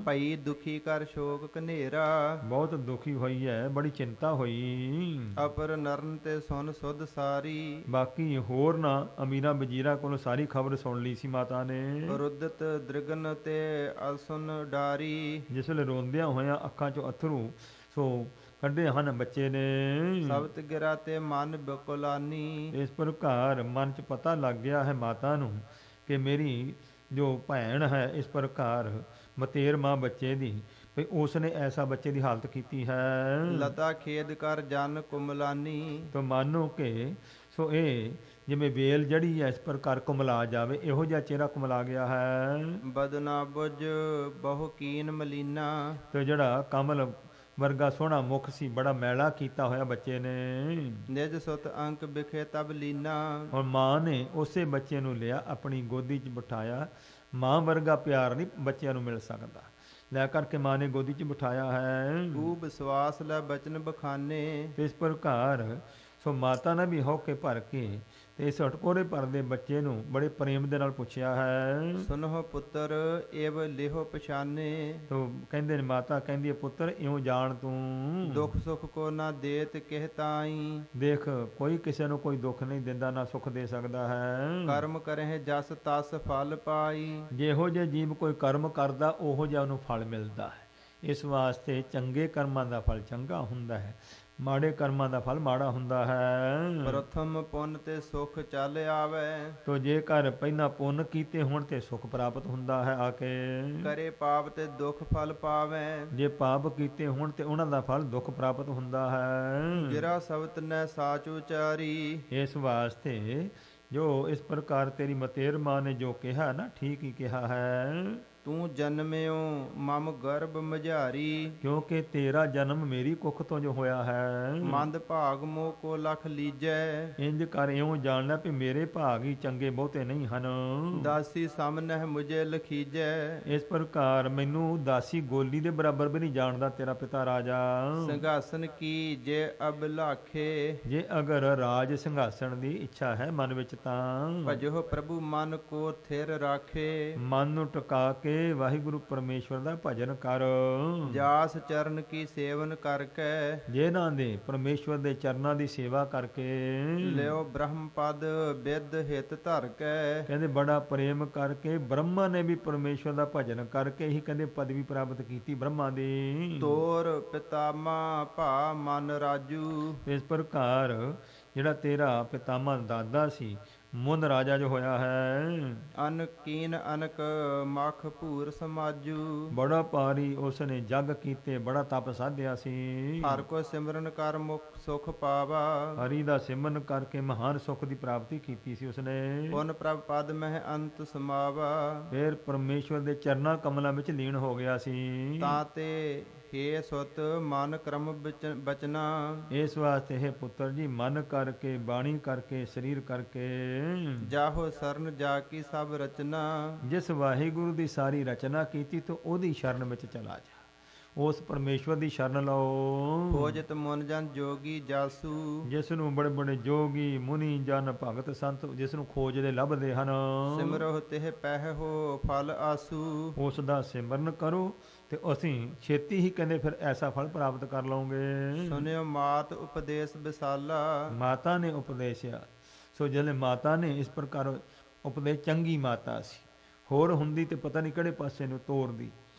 ਭਈ ਦੁਖੀ ਕਰ ਸ਼ੋਕ ਕਨੇਰਾ, ਬਹੁਤ ਦੁਖੀ ਹੋਈ ਹੈ, ਬੜੀ ਚਿੰਤਾ ਹੋਈ। ਅਪਰ ਨਰਨ ਤੇ ਸੁਨ ਸੁਧ ਸਾਰੀ, ਬਾਕੀ ਹੋਰ ਨਾ ਅਮੀਰਾਂ ਵਜ਼ੀਰਾਂ ਕੋਲੋਂ ਸਾਰੀ ਖਬਰ ਸੁਣ ਲਈ ਸੀ ਮਾਤਾ ਨੇ। ਰੁੱਦਤ ਦ੍ਰਿਗਨ ਤੇ ਅਸੁਨ ਡਾਰੀ, ਜਿਸ ਵੇਲੇ ਰੋਂਦਿਆਂ ਹੋਇਆਂ ਅੱਖਾਂ 'ਚੋਂ ਅਥਰੂ ਸੋ ਕੱਢੇ ਹਨ ਬੱਚੇ ਨੇ। ਸਬਤ ਗਿਰਾ ਤੇ ਮਨ ਬਕੁਲਾਨੀ, ਇਸ ਪ੍ਰਕਾਰ ਮਨ 'ਚ ਪਤਾ ਲੱਗ ਗਿਆ ਹੈ ਮਾਤਾ ਨੂੰ ਕਿ ਮੇਰੀ ਜੋ ਭੈਣ ਹੈ, ਇਸ ਪ੍ਰਕਾਰ ਮਤੇਰ ਮਾਂ ਬੱਚੇ ਦੀ, ਵੀ ਉਸ ਨੇ ਐਸਾ ਬੱਚੇ ਦੀ ਹਾਲਤ ਕੀਤੀ ਹੈ। ਲਤਾ ਖੇਦ ਕਰ ਜਨ ਕੁਮਲਾਨੀ, ਤਾਂ ਮਾਨੋ ਕਿ ਸੋ ਇਹ ਜਿਵੇਂ ਵੇਲ ਜੜੀ ਹੈ ਇਸ ਪ੍ਰਕਾਰ ਕੁਮਲਾ ਜਾਵੇ, ਇਹੋ ਜਿਹਾ ਚਿਹਰਾ ਕੁਮਲਾ ਗਿਆ ਹੈ। ਬਦਨਾ ਬੁਝ ਬਹੁ ਕੀਨ ਮਲੀਨਾ, ਤੇ ਜਿਹੜਾ ਕਮਲ ਵਰਗਾ ਸੋਹਣਾ ਮੁਖ ਸੀ, ਬੜਾ ਮੈਲਾ ਕੀਤਾ ਹੋਇਆ ਬੱਚੇ ਨੇ। ਨਿਜ ਸੁਤ ਅੰਕ ਬਿਖੇ ਤਬ ਲੀਨਾ, ਹੁਣ ਮਾਂ ਨੇ ਉਸੇ ਬੱਚੇ ਨੂੰ ਲਿਆ, ਆਪਣੀ ਗੋਦੀ 'ਚ ਬਿਠਾਇਆ। ਮਾਂ ਵਰਗਾ ਪਿਆਰ ਨਹੀਂ ਬੱਚਿਆਂ ਨੂੰ ਮਿਲ ਸਕਦਾ, ਲੈ ਕਰਕੇ ਮਾਂ ਨੇ ਗੋਦੀ 'ਚ ਬਿਠਾਇਆ ਹੈ। ਤੂੰ ਵਿਸ਼ਵਾਸ ਲੈ ਬਚਨ ਬਖਾਨੇ, ਇਸ ਪ੍ਰਕਾਰ ਸੋ ਮਾਤਾ ਨੇ ਵੀ ਹੌਕੇ ਭਰ ਕੇ ਤੇ ਇਸ ਹਟਕੋਰੇ ਭਰਦੇ ਬੱਚੇ ਨੂੰ ਬੜੇ ਪ੍ਰੇਮ ਦੇ ਨਾਲ ਪੁੱਛਿਆ ਹੈ। ਸੁਨਹੁ ਪੁੱਤਰ ਏਵ ਲਿਹੋ ਪਛਾਨੇ, ਤੋ ਕਹਿੰਦੇ ਨੇ ਮਾਤਾ ਕਹਿੰਦੀ ਹੈ ਪੁੱਤਰ ਇਉਂ ਜਾਣ ਤੂੰ, ਦੁਖ ਸੁਖ ਕੋ ਨਾ ਦੇਤ ਕਹਿ ਤਾਈ, ਦੇਖ ਕੋਈ ਕਿਸੇ ਨੂੰ ਕੋਈ ਦੁੱਖ ਨਹੀਂ ਦਿੰਦਾ, ਨਾ ਸੁੱਖ ਦੇ ਸਕਦਾ ਹੈ। ਕਰਮ ਕਰਹਿ ਜਸ ਤਸ ਫਲ ਪਾਈ, ਜਿਹੋ ਜਿਹੇ ਜੀਵ ਕੋਈ ਕਰਮ ਕਰਦਾ ਉਹੋ ਜਿਹਾ ਉਹਨੂੰ ਫਲ ਮਿਲਦਾ ਹੈ। ਇਸ ਵਾਸਤੇ ਚੰਗੇ ਕਰਮਾਂ ਦਾ ਫਲ ਚੰਗਾ ਹੁੰਦਾ ਹੈ, ਮਾੜੇ ਕਰਮਾਂ ਦਾ ਫਲ ਮਾੜਾ ਹੁੰਦਾ ਹੈ। ਪ੍ਰਥਮ ਪੁੰਨ ਤੇ ਸੁਖ ਚੱਲ ਆਵੇ, ਤੋ ਜੇਕਰ ਪਹਿਲਾਂ ਪੁੰਨ ਕੀਤੇ ਹੋਣ ਤੇ ਸੁਖ ਪ੍ਰਾਪਤ ਹੁੰਦਾ ਹੈ ਆ ਕੇ। ਕਰੇ ਪਾਪ ਤੇ ਦੁਖ ਫਲ ਪਾਵੇ, ਜੇ ਪਾਪ ਕੀਤੇ ਹੋਣ ਤੇ ਉਹਨਾਂ ਦਾ ਫਲ ਦੁੱਖ ਪ੍ਰਾਪਤ ਹੁੰਦਾ ਹੈ। ਗਿਰਾ ਸਬਤ ਨੈ ਸਾਚ ਉਚਾਰੀ, ਇਸ ਵਾਸਤੇ ਜੋ ਇਸ ਪ੍ਰਕਾਰ ਤੇਰੀ ਮਤੇਰ ਮਾਂ ਨੇ ਜੋ ਕਿਹਾ ਨਾ, ਠੀਕ ਹੀ ਕਿਹਾ ਹੈ। ਤੂੰ ਜਨਮਿਓ ਮਮ ਗਰਭ ਮਝਾਰੀ। ਕਿਉਂਕਿ ਤੇਰਾ ਜਨਮ ਮੇਰੀ ਕੁੱਖ ਤੋਂ ਜੋ ਹੋਇਆ ਹੈ। ਮੰਦ ਭਾਗ ਮੋ ਕੋ ਲਖ ਲੀਜੈ। ਇੰਜ ਕਰ ਇਉਂ ਜਾਣ ਲੈ ਵੀ ਮੇਰੇ ਭਾਗ ਹੀ ਚੰਗੇ ਬਹੁਤੇ ਨਹੀਂ ਹਨ। ਦਾਸੀ ਸਾਹਮਣੇ ਮੁਝੇ ਲਖੀਜੈ। ਇਸ ਪ੍ਰਕਾਰ ਮੈਨੂੰ ਦਾਸੀ ਗੋਲੀ ਦੇ ਬਰਾਬਰ ਵੀ ਨਹੀਂ ਜਾਣਦਾ ਤੇਰਾ ਪਿਤਾ ਰਾਜਾ। ਸਿੰਘਾਸਨ ਕੀ ਜੇ ਅਬਲਾਖੇ। ਜੇ ਅਗਰ ਰਾਜ ਸਿੰਘਾਸਣ ਦੀ ਇੱਛਾ ਹੈ ਮਨ ਵਿੱਚ ਤਾਂ ਭਜੋ ਪ੍ਰਭੂ ਮਨ ਕੋ ਥਿਰ ਰਾਖੇ। ਮਨ ਨੂੰ ਟਿਕਾ ਕੇ ਵਾਹਿਗੁਰੂ ਪਰਮੇਸ਼ਵਰ ਦਾ ਭਜਨ ਕਰ। ਜਾਸ ਚਰਨ ਕੀ ਸੇਵਨ ਕਰਕੇ। ਜਿਹਨਾਂ ਦੇ ਪਰਮੇਸ਼ਵਰ ਦੇ ਚਰਨਾਂ ਦੀ ਸੇਵਾ ਕਰਕੇ ਲਿਓ ਬ੍ਰਹਮ ਪਦ ਬਿਦ ਹਿਤ ਧਰ ਕੇ। ਕਹਿੰਦੇ ਬੜਾ ਪ੍ਰੇਮ ਕਰਕੇ ਬ੍ਰਹਮਾ ਨੇ ਵੀ ਪਰਮੇਸ਼ਵਰ ਦਾ ਭਜਨ ਕਰਕੇ ਹੀ ਕਹਿੰਦੇ ਪਦਵੀ ਪ੍ਰਾਪਤ ਕੀਤੀ ਬ੍ਰਹਮਾ ਦੀ। ਤੋਰ ਪਿਤਾਮਾ ਭਾ ਮਨ ਰਾਜੂ। ਇਸ ਪ੍ਰਕਾਰ ਜਿਹੜਾ ਤੇਰਾ ਪਿਤਾਮਾ ਦਾਦਾ ਸੀ ਮੁੰਨ ਰਾਜਾ ਜੋ ਹੋਇਆ ਹੈ। ਅਨਕੀਨ ਅਨਕ ਮਖ ਭੂਰ ਸਮਾਜੂ। ਬੜਾ ਭਾਰੀ ਉਸਨੇ ਜਗ ਕੀਤੇ ਬੜਾ ਤਪ ਸਾਧਿਆ ਸੀ। ਹਰ ਕੋ ਸਿਮਰਨ ਕਰ ਮੁਖ ਸੁਖ ਪਾਵਾ। ਹਰੀ ਦਾ ਸਿਮਰਨ ਕਰਕੇ ਮਹਾਨ ਸੁਖ ਦੀ ਪ੍ਰਾਪਤੀ ਕੀਤੀ ਸੀ ਉਸਨੇ। ਪੁਨ ਪ੍ਰਭ ਪਦ ਮਹਿ ਅੰਤ ਸਮਾਵਾ। ਫਿਰ ਪਰਮੇਸ਼ਵਰ ਦੇ ਚਰਨਾਂ ਕਮਲਾਂ ਵਿੱਚ ਲੀਨ ਹੋ ਗਿਆ ਸੀ। ਤਾਂ ਤੇ ਹੇ ਸੁਤ ਮਨ ਕਰਮ ਬਚਨਾ। ਇਸ ਵਾਸਤੇ ਹੈ ਪੁੱਤਰ ਜੀ ਮਨ ਕਰਕੇ ਬਾਣੀ ਕਰਕੇ ਸਰੀਰ ਕਰਕੇ ਜਾਹੋ ਸਰਨ ਜਾ ਕੀ ਸਭ ਰਚਨਾ। ਜਿਸ ਵਾਹਿਗੁਰੂ ਦੀ ਸਾਰੀ ਰਚਨਾ ਕੀਤੀ ਤੋ ਉਹਦੀ ਸ਼ਰਨ ਵਿੱਚ ਚਲਾ ਜਾ। ਉਸ ਪਰਮੇਸ਼ਵਰ ਦੀ ਸ਼ਰਨ ਲਓ। ਖੋਜਤ ਮਨ ਜਨ ਜੋਗੀ ਜਾਸੂ। ਜਿਸ ਨੂੰ ਬੜੇ ਬੜੇ ਜੋਗੀ ਮੁਨੀ ਜਨ ਭਗਤ ਸੰਤ ਜਿਸ ਨੂੰ ਖੋਜਦੇ ਲੱਭਦੇ ਹਨ। ਸਿਮਰੋ ਤਿਹ ਪਹਿ ਹੋ ਫਲ ਆਸੂ। ਉਸ ਦਾ ਸਿਮਰਨ ਕਰੋ ਤੇ ਅਸੀਂ ਛੇਤੀ ਹੀ ਕਹਿੰਦੇ ਫਿਰ ਐਸਾ ਫਲ ਪ੍ਰਾਪਤ ਕਰ ਲਵਾਂਗੇ। ਸੁਨਿਓ ਮਾਤ ਉਪਦੇਸ਼ ਵਿਸਾਲਾ। ਮਾਤਾ ਨੇ ਉਪਦੇਸ਼ਿਆ। ਸੋ ਜਿਹੜੇ ਮਾਤਾ ਨੇ ਇਸ ਪ੍ਰਕਾਰ ਉਪਦੇਸ਼ ਚੰਗੀ ਮਾਤਾ ਸੀ। ਹੋਰ ਹੁੰਦੀ ਤੇ ਪਤਾ ਨਹੀਂ ਕਿਹੜੇ ਪਾਸੇ ਨੂੰ ਤੋਰਦੀ।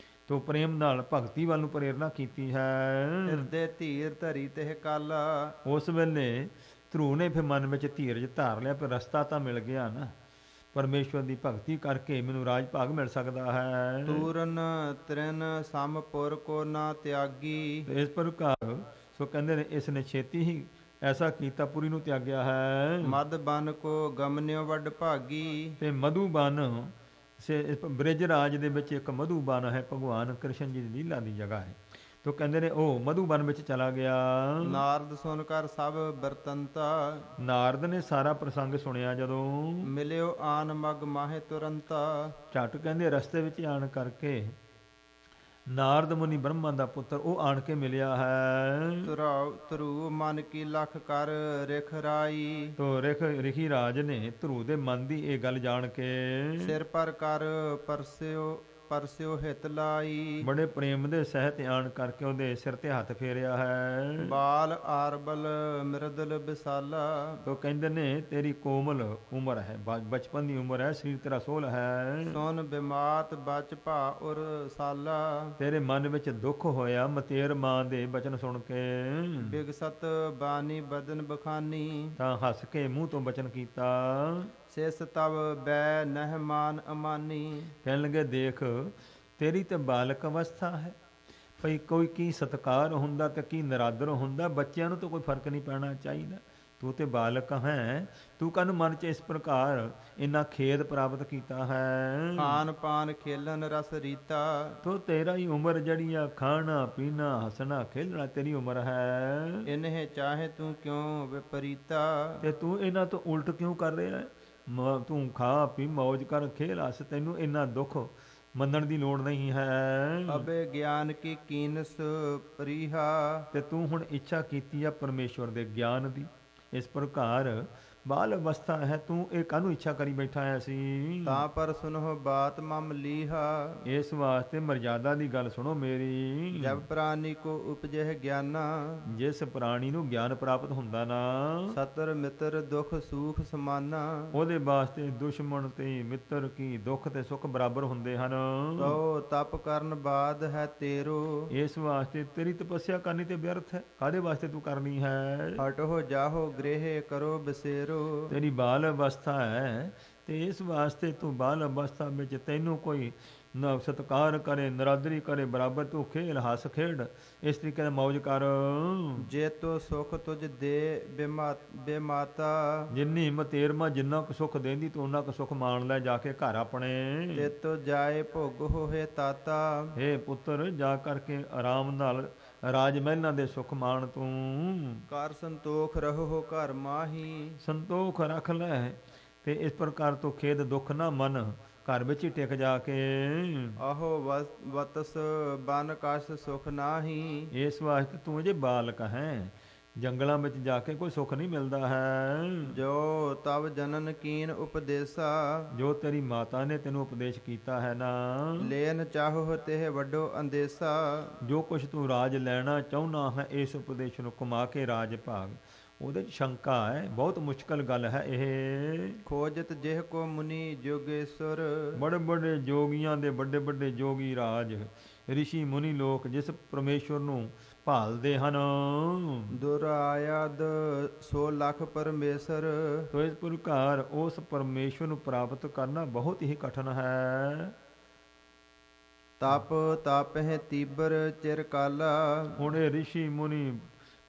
ਤੋ ਪ੍ਰੇਮ ਨਾਲ ਭਗਤੀ ਵੱਲ ਨੂੰ ਪ੍ਰੇਰਨਾ ਕੀਤੀ ਹੈ। ਹਿਰਦੇ ਧੀਰ ਧਰੀ ਤਿਹ ਕਾਲਾ। ਉਸ ਵੇਲੇ ਧਰੂ ਨੇ ਫਿਰ ਮਨ ਵਿੱਚ ਧੀਰਜ ਧਾਰ ਲਿਆ ਪਰ ਰਸਤਾ ਤਾਂ ਮਿਲ ਗਿਆ ਨਾ। ਪਰਮੇਸ਼ਵਰ ਦੀ ਭਗਤੀ ਕਰਕੇ ਮੈਨੂੰ ਰਾਜ ਭਾਗ ਮਿਲ ਸਕਦਾ ਹੈ। ਤੂਰਨ ਤ੍ਰਿਨ ਸਮਪੁਰ ਕੋ ਨਾ ਤਿਆਗੀ। ਇਸ ਪ੍ਰਕਾਰ ਸੋ ਕਹਿੰਦੇ ਨੇ ਇਸ ਨੇ ਛੇਤੀ ਹੀ ਐਸਾ ਕੀਤਾ ਪੁਰੀ ਨੂੰ ਤਿਆਗਿਆ ਹੈ। ਮਦ ਬਨ ਕੋ ਗਮਨਿਓ ਵੱਡ ਭਾਗੀ। ਤੇ ਮਧੂਬਨ ਬ੍ਰਿਜ ਰਾਜ ਦੇ ਵਿੱਚ ਇੱਕ ਮਧੂਬਨ ਹੈ। ਭਗਵਾਨ ਕ੍ਰਿਸ਼ਨ ਜੀ ਦੀ ਲੀਲਾ ਦੀ ਜਗ੍ਹਾ ਹੈ। ਤੋ ਕਹਿੰਦੇ ਨੇ ਉਹ ਮਧੂਬਨ ਵਿੱਚ ਚਲਾ ਗਿਆ। ਨਾਰਦ ਸੁਨ ਕਰ ਸਭ ਬਰਤੰਤਾ। ਨਾਰਦ ਨੇ ਸਾਰਾ ਪ੍ਰਸੰਗ ਸੁਣਿਆ ਜਦੋਂ ਮਿਲਿਓ ਆਨ ਮਗ ਮਾਹੇ ਤੁਰੰਤਾ। ਝਟ ਕਹਿੰਦੇ ਰਸਤੇ ਵਿੱਚ ਆਣ ਕਰਕੇ ਨਾਰਦ ਮੁਨੀ ਬ੍ਰਹਮਾ ਦਾ ਪੁੱਤਰ ਉਹ ਆਣ ਕੇ ਮਿਲਿਆ ਹੈ। ਧਰੂ ਮਨ ਕੀ ਲਖ ਕਰ ਰਿਖ ਰਾਈ। ਤੋ ਰਿਖੀ ਰਾਜ ਨੇ ਧਰੂ ਦੇ ਮਨ ਦੀ ਇਹ ਗੱਲ ਜਾਣ ਕੇ ਸਿਰ ਪਰ ਕਰ ਪਰਸਿਓ ਹਿਤ ਲਾਈ। ਬੜੇ ਪ੍ਰੇਮ ਦੇ ਸਹਿਤ ਆਣ ਕਰਕੇ ਉਹਦੇ ਸਿਰ ਤੇ ਹੱਥ ਫੇਰਿਆ ਹੈ। ਬਾਲ ਆਰਬਲ ਮਿਰਦਲ ਵਿਸਾਲਾ। ਤੋ ਕਹਿੰਦੇ ਨੇ ਤੇਰੀ ਕੋਮਲ ਉਮਰ ਹੈ ਬਚਪਨ ਦੀ ਉਮਰ ਹੈ ਸਰੀਰ ਤੇਰਾ ਸੋਹਲ ਹੈ। ਸੁਨ ਬਿਮਾਤ ਬਚ ਭਾ ਉਰ ਸਾਲਾ। ਤੇਰੇ ਮਨ ਵਿੱਚ ਦੁੱਖ ਹੋਇਆ ਮਤੇਰ ਮਾਂ ਦੇ ਬਚਨ ਸੁਣ ਕੇ। ਬਿਗਸਤ ਬਾਣੀ ਬਦਨ ਬਖਾਨੀ। ਤਾਂ ਹੱਸ ਕੇ ਮੂੰਹ ਤੋਂ ਬਚਨ ਕੀਤਾ। ਸਿਸ ਤਵ ਬੈ ਨਹਿਮਾਨ ਅਮਾਨੀ। ਕਹਿਣ ਲੱਗੇ ਦੇਖ ਤੇਰੀ ਤੇ ਬਾਲਕ ਅਵਸਥਾ ਹੈ ਭਈ ਕੋਈ ਕੀ ਸਤਕਾਰ ਹੁੰਦਾ ਤੇ ਕੀ ਨਰਾਦਰ ਹੁੰਦਾ। ਬੱਚਿਆਂ ਨੂੰ ਤਾਂ ਕੋਈ ਫਰਕ ਨਹੀਂ ਪੈਣਾ ਚਾਹੀਦਾ। ਤੂੰ ਤੇ ਬਾਲਕ ਹੈ ਤੂੰ ਕਾਹਨੂੰ ਮਨ 'ਚ ਇਸ ਪ੍ਰਕਾਰ ਇੰਨਾ ਖੇਦ ਪ੍ਰਾਪਤ ਕੀਤਾ ਹੈ। ਖਾਨ ਪਾਨ ਖੇਲਨ ਰਸ ਰੀਤਾ। ਤੋ ਤੇਰਾ ਹੀ ਉਮਰ ਜਿਹੜੀ ਆ ਖਾਣਾ ਪੀਣਾ ਹੱਸਣਾ ਖੇਲਣਾ ਤੇਰੀ ਉਮਰ ਹੈ। ਇਨਹਿ ਚਾਹੇ ਤੂੰ ਕਿਉਂ ਵਿਪਰੀਤਾ। ਤੇ ਤੂੰ ਇਹਨਾਂ ਤੋਂ ਉਲਟ ਕਿਉਂ ਕਰ ਰਿਹਾ ਹੈ। ਤੂੰ ਖਾ ਪੀ ਮੌਜ ਕਰ ਖੇਲ ਹੱਸ ਤੈਨੂੰ ਇੰਨਾ ਦੁੱਖ ਮੰਨਣ ਦੀ ਲੋੜ ਨਹੀਂ ਹੈ। ਅਬੇ ਗਿਆਨ ਕੀ ਕੀਨਸ ਪ੍ਰੀਹਾ। ਤੇ ਤੂੰ ਹੁਣ ਇੱਛਾ ਕੀਤੀ ਆ ਪਰਮੇਸ਼ਵਰ ਦੇ ਗਿਆਨ ਦੀ। ਇਸ ਪ੍ਰਕਾਰ ਬਾਲ ਅਵਸਥਾ ਹੈ ਤੂੰ ਇਹ ਕਾਹਨੂੰ ਇੱਛਾ ਕਰੀ ਬੈਠਾ ਹੈ ਸੀ। ਤਾਂ ਪਰ ਸੁਨੋ ਬਾਤ ਮਮ ਲੀਹਾ। ਇਸ ਵਾਸਤੇ ਮਰਜ਼ਾਦਾ ਦੀ ਗੱਲ ਸੁਣੋ ਮੇਰੀ। ਜਬ ਪ੍ਰਾਨੀ ਕੋ ਉਪਜਹਿ ਗਿਆਨਾ। ਜਿਸ ਪ੍ਰਾਣੀ ਨੂੰ ਗਿਆਨ ਪ੍ਰਾਪਤ ਹੁੰਦਾ ਨਾ ਸਤਰ ਮਿੱਤਰ ਦੁਖ ਸੁਖ ਸਮਾਨਾ। ਉਹਦੇ ਵਾਸਤੇ ਦੁਸ਼ਮਣ ਤੇ ਮਿੱਤਰ ਕੀ ਦੁੱਖ ਤੇ ਸੁੱਖ ਬਰਾਬਰ ਹੁੰਦੇ ਹਨ। ਕਹੋ ਤਪ ਕਰਨ ਬਾਦ ਹੈ ਤੇਰੋ। ਇਸ ਵਾਸਤੇ ਤੇਰੀ ਤਪੱਸਿਆ ਕਰਨੀ ਤੇ ਵਿਅਰਥ ਹੈ। ਕਾਹਦੇ ਵਾਸਤੇ ਤੂੰ ਕਰਨੀ ਹੈ। ਹਟੋ ਜਾਹੋ ਗ੍ਰਹਿ ਕਰੋ ਬਸੇਰੋ। ਤੇਰੀ ਬਾਲ ਅਵਸਥਾ ਹੈ ਤੇ ਇਸ ਵਾਸਤੇ ਤੂੰ ਬਾਲ ਅਵਸਥਾ ਵਿੱਚ ਤੈਨੂੰ ਕੋਈ ਨਾ ਸਤਕਾਰ ਕਰੇ, ਨਰਾਦਰੀ ਕਰੇ, ਬਰਾਬਰ ਤੂੰ ਖੇਲ ਹੱਸ ਖੇਡ, ਇਸ ਤਰੀਕੇ ਨਾਲ ਮੌਜ ਕਰ। ਜੇ ਤੋ ਸੁਖ ਤੁਝ ਦੇ ਬੇਮਾਤਾ, ਜਿੰਨੀ ਮਤੇਰਮਾ ਜਿੰਨਾ ਕੁ ਸੁਖ ਦੇਂਦੀ ਤੂੰ ਉਹਨਾਂ ਕੁ ਸੁਖ ਮਾਣ ਲੈ ਜਾ ਕੇ ਘਰ ਆਪਣੇ। ਤੇ ਤੋ ਜਾਏ ਭੋਗ ਹੋਏ ਤਾਤਾ, ਹੇ ਪੁੱਤਰ ਜਾ ਕਰਕੇ ਆਰਾਮ ਨਾਲ ਰਾਜ ਮਹਿਲਾਂ ਦੇ ਸੁਖ ਮਾਣ ਤੂੰ। ਕਰ ਸੰਤੋਖ ਰਹੋ ਘਰ ਮਾਹੀ, ਸੰਤੋਖ ਰੱਖ ਲੈ ਤੇ ਇਸ ਪ੍ਰਕਾਰ ਤੋਂ ਖੇਦ ਦੁੱਖ ਨਾ ਮਨ, ਘਰ ਵਿੱਚ ਹੀ ਟਿਕ ਜਾ ਕੇ। ਆਹੋ ਵਤਸ ਬਨ ਕਸ ਸੁਖ ਨਾਹੀ, ਇਸ ਵਾਸਤੇ ਤੂੰ ਅਜੇ ਬਾਲਕ ਹੈ, ਜੰਗਲਾਂ ਵਿੱਚ ਜਾ ਕੇ ਕੋਈ ਸੁੱਖ ਨਹੀਂ ਮਿਲਦਾ ਹੈ। ਜੋ ਤਵ ਜਨਨ ਕੀਨ ਉਪਦੇਸਾ, ਜੋ ਤੇਰੀ ਮਾਤਾ ਨੇ ਤੈਨੂੰ ਉਪਦੇਸ਼ ਕੀਤਾ ਹੈ ਨਾ, ਲੈਨ ਚਾਹੋ ਤੇ ਵੱਡੋ ਅੰਦੇਸਾ। ਜੋ ਕੁਛ ਤੂੰ ਰਾਜ ਲੈਣਾ ਚਾਹੁੰਦਾ ਹੈ ਇਸ ਉਪਦੇਸ਼ ਨੂੰ ਕਮਾ ਕੇ ਰਾਜ ਭਾਗ, ਉਹਦੇ 'ਚ ਸ਼ੰਕਾ ਹੈ, ਬਹੁਤ ਮੁਸ਼ਕਲ ਗੱਲ ਹੈ ਇਹ। ਖੋਜਤ ਜਿਹ ਕੋ ਮੁਨੀ ਜੋਗੇਸ਼ਵਰ, ਬੜੇ ਬੜੇ ਜੋਗੀਆਂ ਦੇ ਵੱਡੇ ਵੱਡੇ ਜੋਗੀ ਰਾਜ ਰਿਸ਼ੀ ਮੁਨੀ ਲੋਕ ਜਿਸ ਪਰਮੇਸ਼ਵਰ ਨੂੰ ਭਾਲਦੇ ਹਨ। ਦੁਰਾਇਦ 100 ਲੱਖ ਪਰਮੇਸ਼ਰ, ਤੋ ਇਸ ਪ੍ਰਕਾਰ ਉਸ ਪਰਮੇਸ਼ਵਰ ਨੂੰ ਪ੍ਰਾਪਤ ਕਰਨਾ ਬਹੁਤ ਹੀ ਕਠਿਨ ਹੈ। ਤਪ ਤਾਪਹਿ ਤੀਬਰ ਚਿਰ ਕਾਲਾ, ਹੁਣ ਇਹ ਰਿਸ਼ੀ ਮੁਨੀ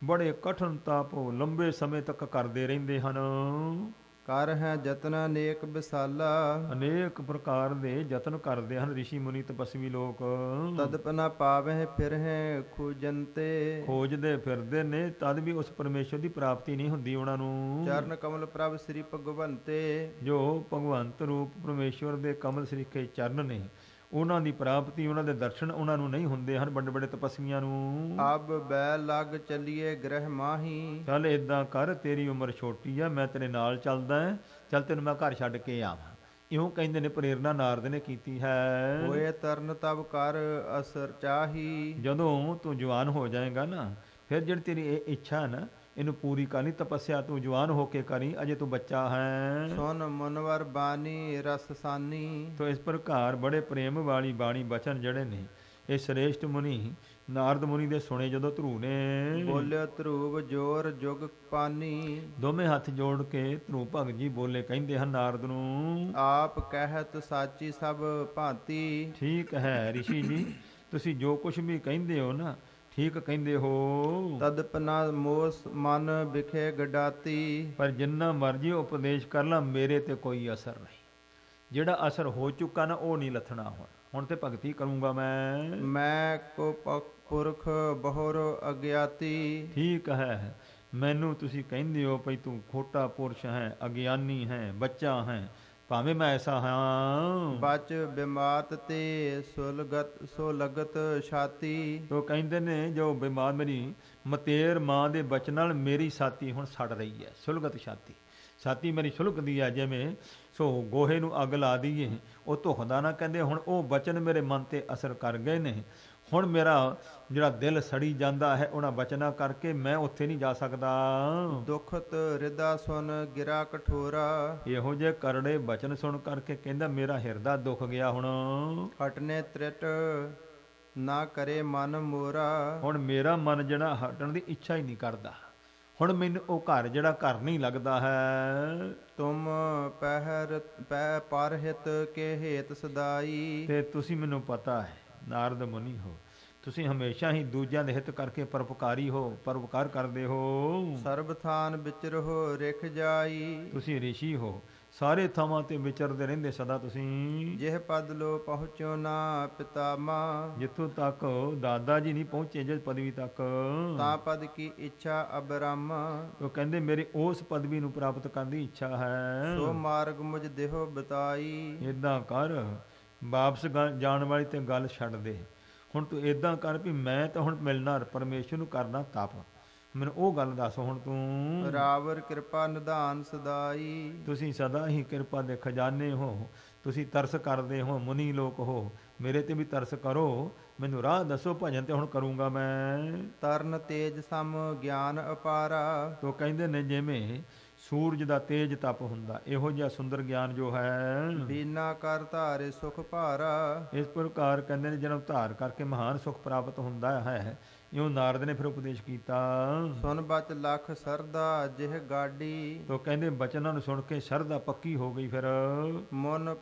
ਬੜੇ ਕਠਿਨ ਤਪ ਲੰਬੇ ਸਮੇਂ ਤੱਕ ਕਰਦੇ ਰਹਿੰਦੇ ਹਨ। ਕਰ ਹੈ ਜਤਨ ਅਨੇਕ ਵਿਸਾਲਾ, ਅਨੇਕ ਪ੍ਰਕਾਰ ਦੇ ਯਤਨ ਕਰਦੇ ਹਨ ਰਿਸ਼ੀ ਮੁਨੀ ਤਪਸਵੀ ਲੋਕ। ਤਦਪਨਾ ਪਾਵਹਿ ਫਿਰਹਿ ਖੋਜੰਤੇ, ਖੋਜਦੇ ਫਿਰਦੇ ਨੇ ਤਦ ਵੀ ਉਸ ਪਰਮੇਸ਼ਵਰ ਦੀ ਪ੍ਰਾਪਤੀ ਨਹੀਂ ਹੁੰਦੀ ਉਹਨਾਂ ਨੂੰ। ਚਰਨ ਕਮਲ ਪ੍ਰਭ ਸ੍ਰੀ ਭਗਵੰਤੇ, ਜੋ ਭਗਵੰਤ ਰੂਪ ਪਰਮੇਸ਼ਵਰ ਦੇ ਕਮਲ ਸ੍ਰੀਖੇ ਚਰਨ ਨੇ ਉਹਨਾਂ ਦੀ ਪ੍ਰਾਪਤੀ, ਉਹਨਾਂ ਦੇ ਦਰਸ਼ਨ ਉਹਨਾਂ ਨੂੰ ਨਹੀਂ ਹੁੰਦੇ ਹਨ ਵੱਡੇ ਵੱਡੇ ਤਪਸਵੀਆਂ ਨੂੰ। ਅਬ ਬੈ ਲੱਗ ਚੱਲੀਏ ਗ੍ਰਹਿ ਮਾਹੀ, ਚੱਲ ਏਦਾਂ ਕਰ, ਤੇਰੀ ਉਮਰ ਛੋਟੀ ਆ, ਮੈਂ ਤੇਰੇ ਨਾਲ ਚੱਲਦਾ, ਚੱਲ ਤੈਨੂੰ ਮੈਂ ਘਰ ਛੱਡ ਕੇ ਆਵਾਂ। ਇਉਂ ਕਹਿੰਦੇ ਨੇ, ਪ੍ਰੇਰਨਾ ਨਾਰਦ ਨੇ ਕੀਤੀ ਹੈ। ਹੋਏ ਤਰਨ ਤਬ ਕਰ ਅਸਰ ਚਾਹੀ, ਜਦੋਂ ਤੂੰ ਜਵਾਨ ਹੋ ਜਾਏਗਾ ਨਾ, ਫਿਰ ਜਿਹੜੀ ਤੇਰੀ ਇਹ ਇੱਛਾ ਹੈ ਨਾ, ਇਹਨੂੰ ਪੂਰੀ ਕਰਨੀ। ਤਪੱਸਿਆ ਤੂੰ ਜਵਾਨ ਹੋ ਕੇ ਕਰੀ, ਅਜੇ ਤੂੰ ਬੱਚਾ ਹੈ। ਸੁਨ ਮਨਵਰ ਬਾਣੀ ਰਸ ਸਾਨੀ, ਤੋ ਇਸ ਪ੍ਰਕਾਰ ਬੜੇ ਪ੍ਰੇਮ ਵਾਲੀ ਬਾਣੀ ਬਚਨ ਜਿਹੜੇ ਨੇ ਇਹ ਸ੍ਰੇਸ਼ਟ ਮੁਨੀ ਨਾਰਦ ਮੁਨੀ ਦੇ ਸੁਣੇ ਜਦੋਂ ਧਰੂ ਨੇ। ਬੋਲਿਆ ਧਰੂਵ ਜੋਰ ਜੁਗ ਪਾਨੀ, ਦੋਵੇਂ ਹੱਥ ਜੋੜ ਕੇ ਧਰੂ ਭਗਤ ਜੀ ਬੋਲੇ, ਕਹਿੰਦੇ ਹਨ ਨਾਰਦ ਨੂੰ, ਆਪ ਕਹਿਤ ਸਾਚੀ ਸਭ ਭਾਂਤੀ। ਠੀਕ ਹੈ ਰਿਸ਼ੀ ਜੀ, ਤੁਸੀਂ ਜੋ ਕੁਛ ਵੀ ਕਹਿੰਦੇ ਹੋ ਨਾ ਠੀਕ ਕਹਿੰਦੇ ਹੋ। ਤਦਪਨਾ ਮੋਸ ਮਨ ਵਿਖੇ ਗਡਾਤੀ, ਪਰ ਜਿੰਨਾ ਮਰਜੀ ਉਪਦੇਸ਼ ਕਰ ਲਾਂ ਮੇਰੇ ਤੇ ਕੋਈ ਅਸਰ ਨਹੀਂ। ਜਿਹੜਾ ਅਸਰ ਹੋ ਚੁੱਕਾ ਨਾ ਉਹ ਨਹੀਂ ਲੱਥਣਾ। ਹੁਣ ਤੇ ਭਗਤੀ ਕਰੂੰਗਾ ਮੈਂ ਕੋ ਪੁਰਖ ਬਹੁਰ ਅਗਿਆਤੀ। ਠੀਕ ਹੈ, ਮੈਨੂੰ ਤੁਸੀਂ ਕਹਿੰਦੇ ਹੋ ਭਈ ਤੂੰ ਖੋਟਾ ਪੁਰਸ਼ ਹੈ, ਅਗਿਆਨੀ ਹੈ, ਬੱਚਾ ਹੈ, ਭਾਵੇਂ ਮੈਂ ਐਸਾ ਹਾਂ। ਬਚ ਬਿਮਾਤ ਤੇ ਸੋ ਲਗਤ ਛਾਤੀ, ਤੋ ਕਹਿੰਦੇ ਨੇ ਜੋ ਬਿਮਾਰ ਮੇਰੀ ਮਤੇਰ ਮਾਂ ਦੇ ਬਚਨ ਨਾਲ ਮੇਰੀ ਛਾਤੀ ਹੁਣ ਸੜ ਰਹੀ ਹੈ। ਸੁਲਗਤ ਛਾਤੀ ਮੇਰੀ ਸੁਲਗਦੀ ਹੈ, ਜਿਵੇਂ ਸੋ ਗੋਹੇ ਨੂੰ ਅੱਗ ਲਾ ਦਈਏ ਉਹ ਧੁਖਦਾ ਨਾ। ਕਹਿੰਦੇ ਹੁਣ ਉਹ ਬਚਨ ਮੇਰੇ ਮਨ ਤੇ ਅਸਰ ਕਰ ਗਏ ਨੇ, ਹੁਣ ਮੇਰਾ ਜਿਹੜਾ ਦਿਲ ਸੜੀ ਜਾਂਦਾ ਹੈ ਉਹਨਾਂ ਬਚਨਾਂ ਕਰਕੇ ਮੈਂ ਉੱਥੇ ਨਹੀਂ ਜਾ ਸਕਦਾ। ਦੁਖਤ ਹਿਰਦਾ ਸੁਨ ਗਿਰਾ ਕਠੋਰਾ, ਇਹੋ ਜਿਹੇ ਕਰੜੇ ਬਚਨ ਸੁਣ ਕਰਕੇ ਕਹਿੰਦਾ ਮੇਰਾ ਹਿਰਦਾ ਦੁਖ ਗਿਆ। ਹੁਣ ਹਟਨੇ ਤ੍ਰਿਟ ਨਾ ਕਰੇ ਮਨ ਮੋਰਾ, ਹੁਣ ਮੇਰਾ ਮਨ ਜਿਹੜਾ ਹਟਣ ਦੀ ਇੱਛਾ ਹੀ ਨਹੀਂ ਕਰਦਾ। ਹੁਣ ਮੈਨੂੰ ਉਹ ਘਰ ਜਿਹੜਾ ਘਰ ਨਹੀਂ ਲੱਗਦਾ ਹੈ। ਤੁਮ ਪੈ ਪਰਹਿਤ ਕੇ ਹੇਤ ਸਦਾਈ, ਤੇ ਤੁਸੀਂ ਮੈਨੂੰ ਪਤਾ ਹੈ ਨਾਰਦ ਮੁਨੀ ਹੋ, ਤੁਸੀਂ ਹਮੇਸ਼ਾ ਹੀ ਦੂਜਿਆਂ ਦੇ ਹਿੱਤ ਕਰਕੇ ਪਰਉਪਕਾਰੀ ਹੋ, ਪਰਉਪਕਾਰ ਕਰਦੇ ਹੋ। ਸਰਬ ਥਾਨ ਵਿਚਰਹੁ ਰਿਖ ਜਾਈ, ਤੁਸੀਂ ਰਿਸ਼ੀ ਹੋ, ਸਾਰੇ ਥਾਵਾਂ ਤੇ ਵਿਚਰਦੇ ਰਹਿੰਦੇ ਸਦਾ ਤੁਸੀਂ। ਜਿਹ ਪਦ ਲੋ ਪਹੁੰਚੋ ਨਾ ਪਿਤਾਮਾ, ਜਿੱਥੋਂ ਤੱਕ ਦਾਦਾ ਜੀ ਨਹੀਂ ਪਹੁੰਚੇ ਜਿਸ ਪਦਵੀ ਤੱਕ, ਤਾਂ ਪਦ ਕੀ ਇੱਛਾ ਅਬਰਾਮ। ਉਹ ਕਹਿੰਦੇ ਮੇਰੀ ਉਸ ਪਦਵੀ ਨੂੰ ਪ੍ਰਾਪਤ ਕਰਨ ਦੀ ਇੱਛਾ ਹੈ। ਸੋ ਮਾਰਗ ਮੁਝ ਦੇਹੋ ਬਤਾਈ, ਏਦਾਂ ਕਰ, ਵਾਪਸ ਜਾਣ ਵਾਲੀ ਤੇ ਗੱਲ ਛੱਡ ਦੇ। ਹੁਣ ਤੂੰ ਏਦਾਂ ਕਰ ਵੀ ਮੈਂ ਤਾਂ ਹੁਣ ਮਿਲਣਾ ਪਰਮੇਸ਼ਰ ਨੂੰ, ਕਰਨਾ ਤਪ, ਮੈਨੂੰ ਉਹ ਗੱਲ ਦੱਸ ਹੁਣ ਤੂੰ। ਰਾਵਰ ਕਿਰਪਾ ਨਿਧਾਨ ਸਦਾਈ, ਤੁਸੀਂ ਸਦਾ ਹੀ ਕਿਰਪਾ ਦੇ ਖਜ਼ਾਨੇ ਹੋ, ਤੁਸੀਂ ਤਰਸ ਕਰਦੇ ਹੋ, ਮੁਨੀ ਲੋਕ ਹੋ, ਮੇਰੇ ਤੇ ਵੀ ਤਰਸ ਕਰੋ, ਮੈਨੂੰ ਰਾਹ ਦੱਸੋ, ਭਜਨ ਤੇ ਹੁਣ ਕਰੂੰਗਾ ਮੈਂ। ਤਰਨ ਤੇਜ ਸਮ ਗਿਆਨ ਅਪਾਰਾ, ਤੋ ਕਹਿੰਦੇ ਨੇ ਜਿਵੇਂ ਸੂਰਜ ਦਾ ਤੇਜ ਤਪ ਹੁੰਦਾ। ਇਹੋ ਜਿਹਾ ਸੁੰਦਰ ਗਿਆਨ ਜੋ ਹੈ ਬੀਨਾ ਕਰ ਧਾਰੇ ਸੁਖ ਭਾਰਾ। ਇਸ ਪ੍ਰਕਾਰ ਕਹਿੰਦੇ ਨੇ ਜਨਮ ਧਾਰ ਕਰਕੇ ਮਹਾਨ ਸੁਖ ਪ੍ਰਾਪਤ ਹੁੰਦਾ ਹੈ। ਇਉਂ ਨਾਰਦ ਨੇ ਫਿਰ ਉਪਦੇਸ਼ ਕੀਤਾ। ਸੁਨ ਬਚ ਲੱਖ ਸਰਦਾ ਜਿਹ ਗਾਡੀ। ਤੋ ਕਹਿੰਦੇ ਬਚਨਾਂ ਨੂੰ ਸੁਣ ਕੇ ਸ਼ਰਧਾ ਪੱਕੀ ਹੋ ਗਈ। ਫਿਰ ਮਨ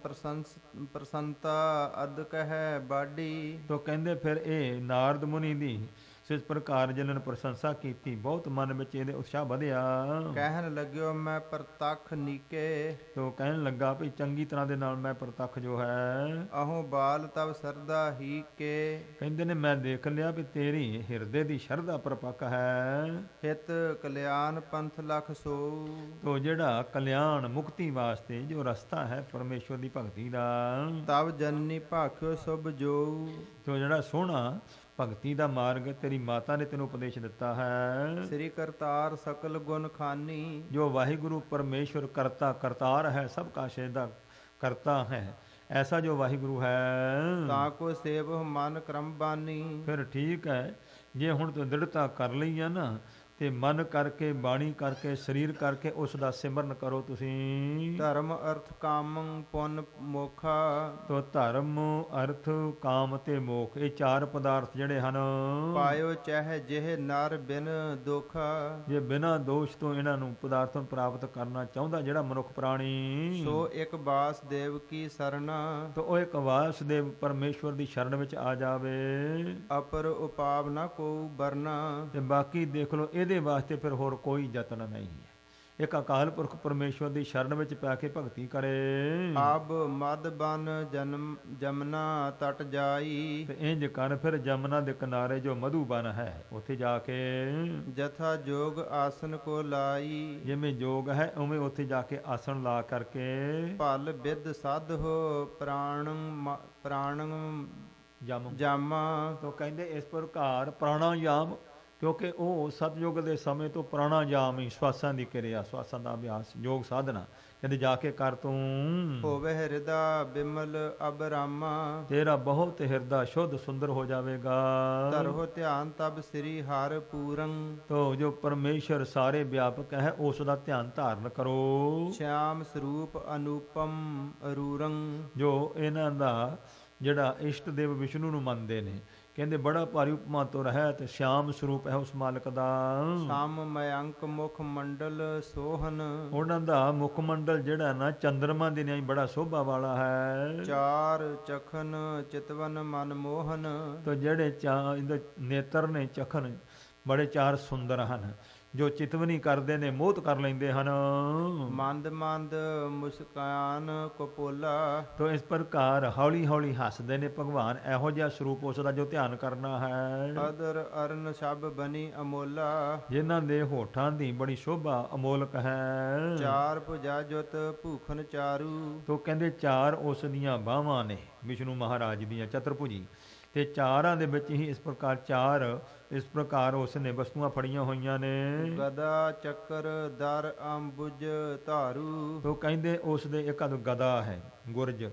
ਪ੍ਰਸੰਨਤਾ ਅਦ ਕਹਿ ਬਾਡੀ। ਤੋ ਕਹਿੰਦੇ ਫਿਰ ਇਹ ਨਾਰਦ ਮੁਨੀ ਦੀ ਇਸ ਪ੍ਰਕਾਰ ਜਿਨ੍ਹਾਂ ਨੇ ਪ੍ਰਸ਼ੰਸਾ ਕੀਤੀ, ਬਹੁਤ ਮਨ ਵਿੱਚ ਇਹਦੇ ਉਤਸ਼ਾਹ ਵਧਿਆ। ਕਹਿਣ ਲੱਗਿਓ ਮੈਂ ਪ੍ਰਤੱਖ ਨੀਕੇ। ਤੋ ਕਹਿਣ ਲੱਗਾ ਵੀ ਚੰਗੀ ਤਰ੍ਹਾਂ ਦੇ ਨਾਲ ਮੈਂ ਪ੍ਰਤੱਖ ਜੋ ਹੈ ਅਹੋ ਬਾਲ ਤਵ ਸਰਦਾ ਹੀ ਕੇ। ਕਹਿੰਦੇ ਨੇ ਮੈਂ ਦੇਖ ਲਿਆ ਵੀ ਤੇਰੀ ਹਿਰਦੇ ਦੀ ਸ਼ਰਧਾ ਪ੍ਰਪੱਕ ਹੈ। ਹਿਤ ਕਲਿਆਣ ਪੰਥ ਲਖ ਸੋ। ਤੋ ਜਿਹੜਾ ਕਲਿਆਣ ਮੁਕਤੀ ਵਾਸਤੇ ਜੋ ਰਸਤਾ ਹੈ ਪਰਮੇਸ਼ਵਰ ਦੀ ਭਗਤੀ ਦਾ, ਤਵ ਜਨਨੀ ਭਾਖਿਓ ਸੁਭ ਜੋ। ਤੋ ਜਿਹੜਾ ਸੋਹਣਾ ਭਗਤੀ ਦਾ ਮਾਰਗ ਤੇਰੀ ਮਾਤਾ ਨੇ ਤੈਨੂੰ ਉਪਦੇਸ਼ ਦਿੱਤਾ ਹੈ। ਸ੍ਰੀ ਕਰਤਾਰ ਸਕਲ ਗੁਣ ਖਾਨੀ। ਜੋ ਵਾਹਿਗੁਰੂ ਪਰਮੇਸ਼ਵਰ ਕਰਤਾ ਕਰਤਾਰ ਹੈ, ਸਭ ਕਾਸ਼ੇ ਦਾ ਕਰਤਾ ਹੈ, ਐਸਾ ਜੋ ਵਾਹਿਗੁਰੂ ਹੈ। ਤਾਂ ਕੋ ਸੇਵ ਮਨ ਕਰਮ ਬਾਨੀ। ਫਿਰ ਠੀਕ ਹੈ, ਜੇ ਹੁਣ ਤੂੰ ਦ੍ਰਿੜਤਾ ਕਰ ਲਈ ਆ ਨਾ, ਤੇ ਮਨ ਕਰਕੇ ਬਾਣੀ ਕਰਕੇ ਸਰੀਰ ਕਰਕੇ ਉਸ ਦਾ ਸਿਮਰਨ ਕਰੋ ਤੁਸੀਂ। ਧਰਮ ਅਰਥ ਕਾਮ ਪੁੰਨ ਮੋਖਾ। ਤੋ ਧਰਮ ਅਰਥ ਕਾਮ ਤੇ ਮੋਖ, ਇਹ ਚਾਰ ਪਦਾਰਥ ਜਿਹੜੇ ਹਨ ਪਾਇਓ ਚਾਹੇ ਜਿਹ ਨਰ ਬਿਨ ਦੋਖਾ। ਜੇ ਬਿਨਾਂ ਦੋਸ਼ ਤੋਂ ਇਹਨਾਂ ਨੂੰ ਪਦਾਰਥਾਂ ਨੂੰ ਪ੍ਰਾਪਤ ਕਰਨਾ ਚਾਹੁੰਦਾ ਜਿਹੜਾ ਮਨੁੱਖ ਪ੍ਰਾਣੀ, ਸੋ ਇੱਕ ਵਾਸਦੇਵ ਕੀ ਸਰਨਾ। ਤੋ ਉਹ ਇੱਕ ਵਾਸਦੇਵ ਪਰਮੇਸ਼ਵਰ ਦੀ ਸ਼ਰਨ ਵਿੱਚ ਆ ਜਾਵੇ। ਅਪਰ ਉਪਾਵ ਨਾ ਕੋ ਬਰਨਾ। ਤੇ ਬਾਕੀ ਦੇਖ ਲਓ, ਇਹਦੇ ਵਾਸਤੇ ਫਿਰ ਹੋਰ ਕੋਈ ਯਤਨ ਨਹੀਂ ਹੈ। ਇੱਕ ਅਕਾਲ ਪੁਰਖ ਪਰਮੇਸ਼ਵਰ ਦੀ ਸ਼ਰਨ ਵਿੱਚ ਪੈ ਕੇ ਭਗਤੀ ਕਰੇ। ਆਬ ਮਦ ਬਨ ਜਮਨਾ ਤਟ ਜਾਈ। ਤੇ ਇੰਜ ਕਰ ਫਿਰ ਜਮਨਾ ਦੇ ਕਿਨਾਰੇ ਜੋ ਮਧੂਬਨ ਹੈ ਉੱਥੇ ਜਾ ਕੇ ਜਥਾ ਜੋਗ ਆਸਨ ਕੋ ਲਾਈ। ਜਿਵੇਂ ਜੋਗ ਹੈ ਉਵੇਂ ਉੱਥੇ ਜਾ ਕੇ ਆਸਣ ਲਾ ਕਰਕੇ ਭਲ ਬਿਦ ਸਾਧ ਹੋ ਪ੍ਰਾਣੰ ਜਾਮਾ। ਤੋਂ ਕਹਿੰਦੇ ਇਸ ਪ੍ਰਕਾਰ ਪ੍ਰਾਣਾਯਾਮ, ਕਿਉਂਕਿ ਉਹ ਸਤਯੁਗ ਦੇ ਸਮੇਂ ਤੋਂ ਪ੍ਰਾਣਾਯਾਮ ਹੀ ਸਵਾਸਾਂ ਦੀ ਕਿਰਿਆ, ਸਵਾਸਾਂ ਦਾ ਅਭਿਆਸ, ਯੋਗ ਸਾਧਨਾ ਕਹਿੰਦੇ ਜਾ ਕੇ ਕਰ ਤੂੰ। ਹੋਵੇ ਹਿਰਦਾ ਬਿਮਲ ਅਬਰਾਮਾ। ਤੇਰਾ ਬਹੁਤ ਹਿਰਦਾ ਸ਼ੁੱਧ ਸੁੰਦਰ ਹੋ ਜਾਵੇਗਾ। ਧਰੋ ਧਿਆਨ ਤਬ ਸ੍ਰੀ ਹਰਿ ਪੂਰੰ। ਤੋ ਜੋ ਪਰਮੇਸ਼ਰ ਸਾਰੇ ਵਿਆਪਕ ਹੈ ਉਸ ਦਾ ਧਿਆਨ ਧਾਰਨ ਕਰੋ। ਸ਼ਿਆਮ ਸਰੂਪ ਅਨੂਪਮ ਅਰੂਰੰ। ਜੋ ਇਹਨਾਂ ਦਾ ਜਿਹੜਾ ਇਸ਼ਟ ਦੇਵ ਵਿਸ਼ਨੂੰ ਨੂੰ ਮੰਨਦੇ ਨੇ, ਕਹਿੰਦੇ ਬੜਾ ਭਾਰੀ ਉਪਮਾ ਤੋਂ ਰਹਿਤ ਸ਼ਾਮ ਸਰੂਪ ਹੈ ਉਸ ਮਾਲਕ ਦਾ। ਸਾਮ ਮਯੰਕ ਮੁਖ ਮੰਡਲ ਸੋਹਨ। ਉਹਨਾਂ ਦਾ ਮੁਖ ਮੰਡਲ ਜਿਹੜਾ ਨਾ ਚੰਦਰਮਾ ਦੇ ਨਿਆਈ ਬੜਾ ਸ਼ੋਭਾ ਵਾਲਾ ਹੈ। ਚਾਰ ਚਖਨ ਚਿਤਵਨ ਮਨ ਮੋਹਨ। ਤੋ ਜਿਹੜੇ ਇਹਦੇ ਨੇਤਰ ਨੇ ਚਖਨ ਬੜੇ ਚਾਰ ਸੁੰਦਰ ਹਨ, ਜੋ ਚਿਤਵਨੀ ਕਰਦੇ ਨੇ ਮੋਹਤ ਕਰ ਲੈਂਦੇ ਹਨ। ਮੰਦ ਮੰਦ ਮੁਸਕਾਨ ਕਪੋਲਾ। ਤੋ ਇਸ ਪ੍ਰਕਾਰ ਹੌਲੀ ਹੌਲੀ ਹੱਸਦੇ ਨੇ ਭਗਵਾਨ। ਇਹੋ ਜਿਹਾ ਸਰੂਪ ਉਸ ਦਾ ਜੋ ਧਿਆਨ ਕਰਨਾ ਹੈ। ਅਦਰ ਅਰਨ ਸ਼ਬ ਬਨੀ ਅਮੋਲਾ। ਜਿਨ੍ਹਾਂ ਦੇ ਹੋਠਾਂ ਦੀ ਬੜੀ ਸ਼ੋਭਾ ਅਮੋਲਕ ਹੈ। ਚਾਰ ਭੁਜਾ ਜੁਤ ਭੂਖਨ ਚਾਰੂ। ਤੋ ਕਹਿੰਦੇ ਚਾਰ ਉਸ ਦੀਆਂ ਬਾਹਾਂ ਨੇ ਵਿਸ਼ਨੂੰ ਮਹਾਰਾਜ ਦੀਆਂ ਚਤੁਰਭੁਜੀ, ਤੇ ਚਾਰਾਂ ਦੇ ਵਿੱਚ ਹੀ ਇਸ ਪ੍ਰਕਾਰ ਚਾਰ ਇਸ ਪ੍ਰਕਾਰ ਉਸ ਨੇ ਵਸਤੂਆਂ ਫੜੀਆਂ ਹੋਈਆਂ ਨੇ। ਗਦਾ ਚੱਕਰ ਦਰ ਅੰਬੁਜ ਧਾਰੂ। ਤੋ ਕਹਿੰਦੇ ਉਸ ਦੇ ਇੱਕ ਗਦਾ ਹੈ ਗੁਰਜ,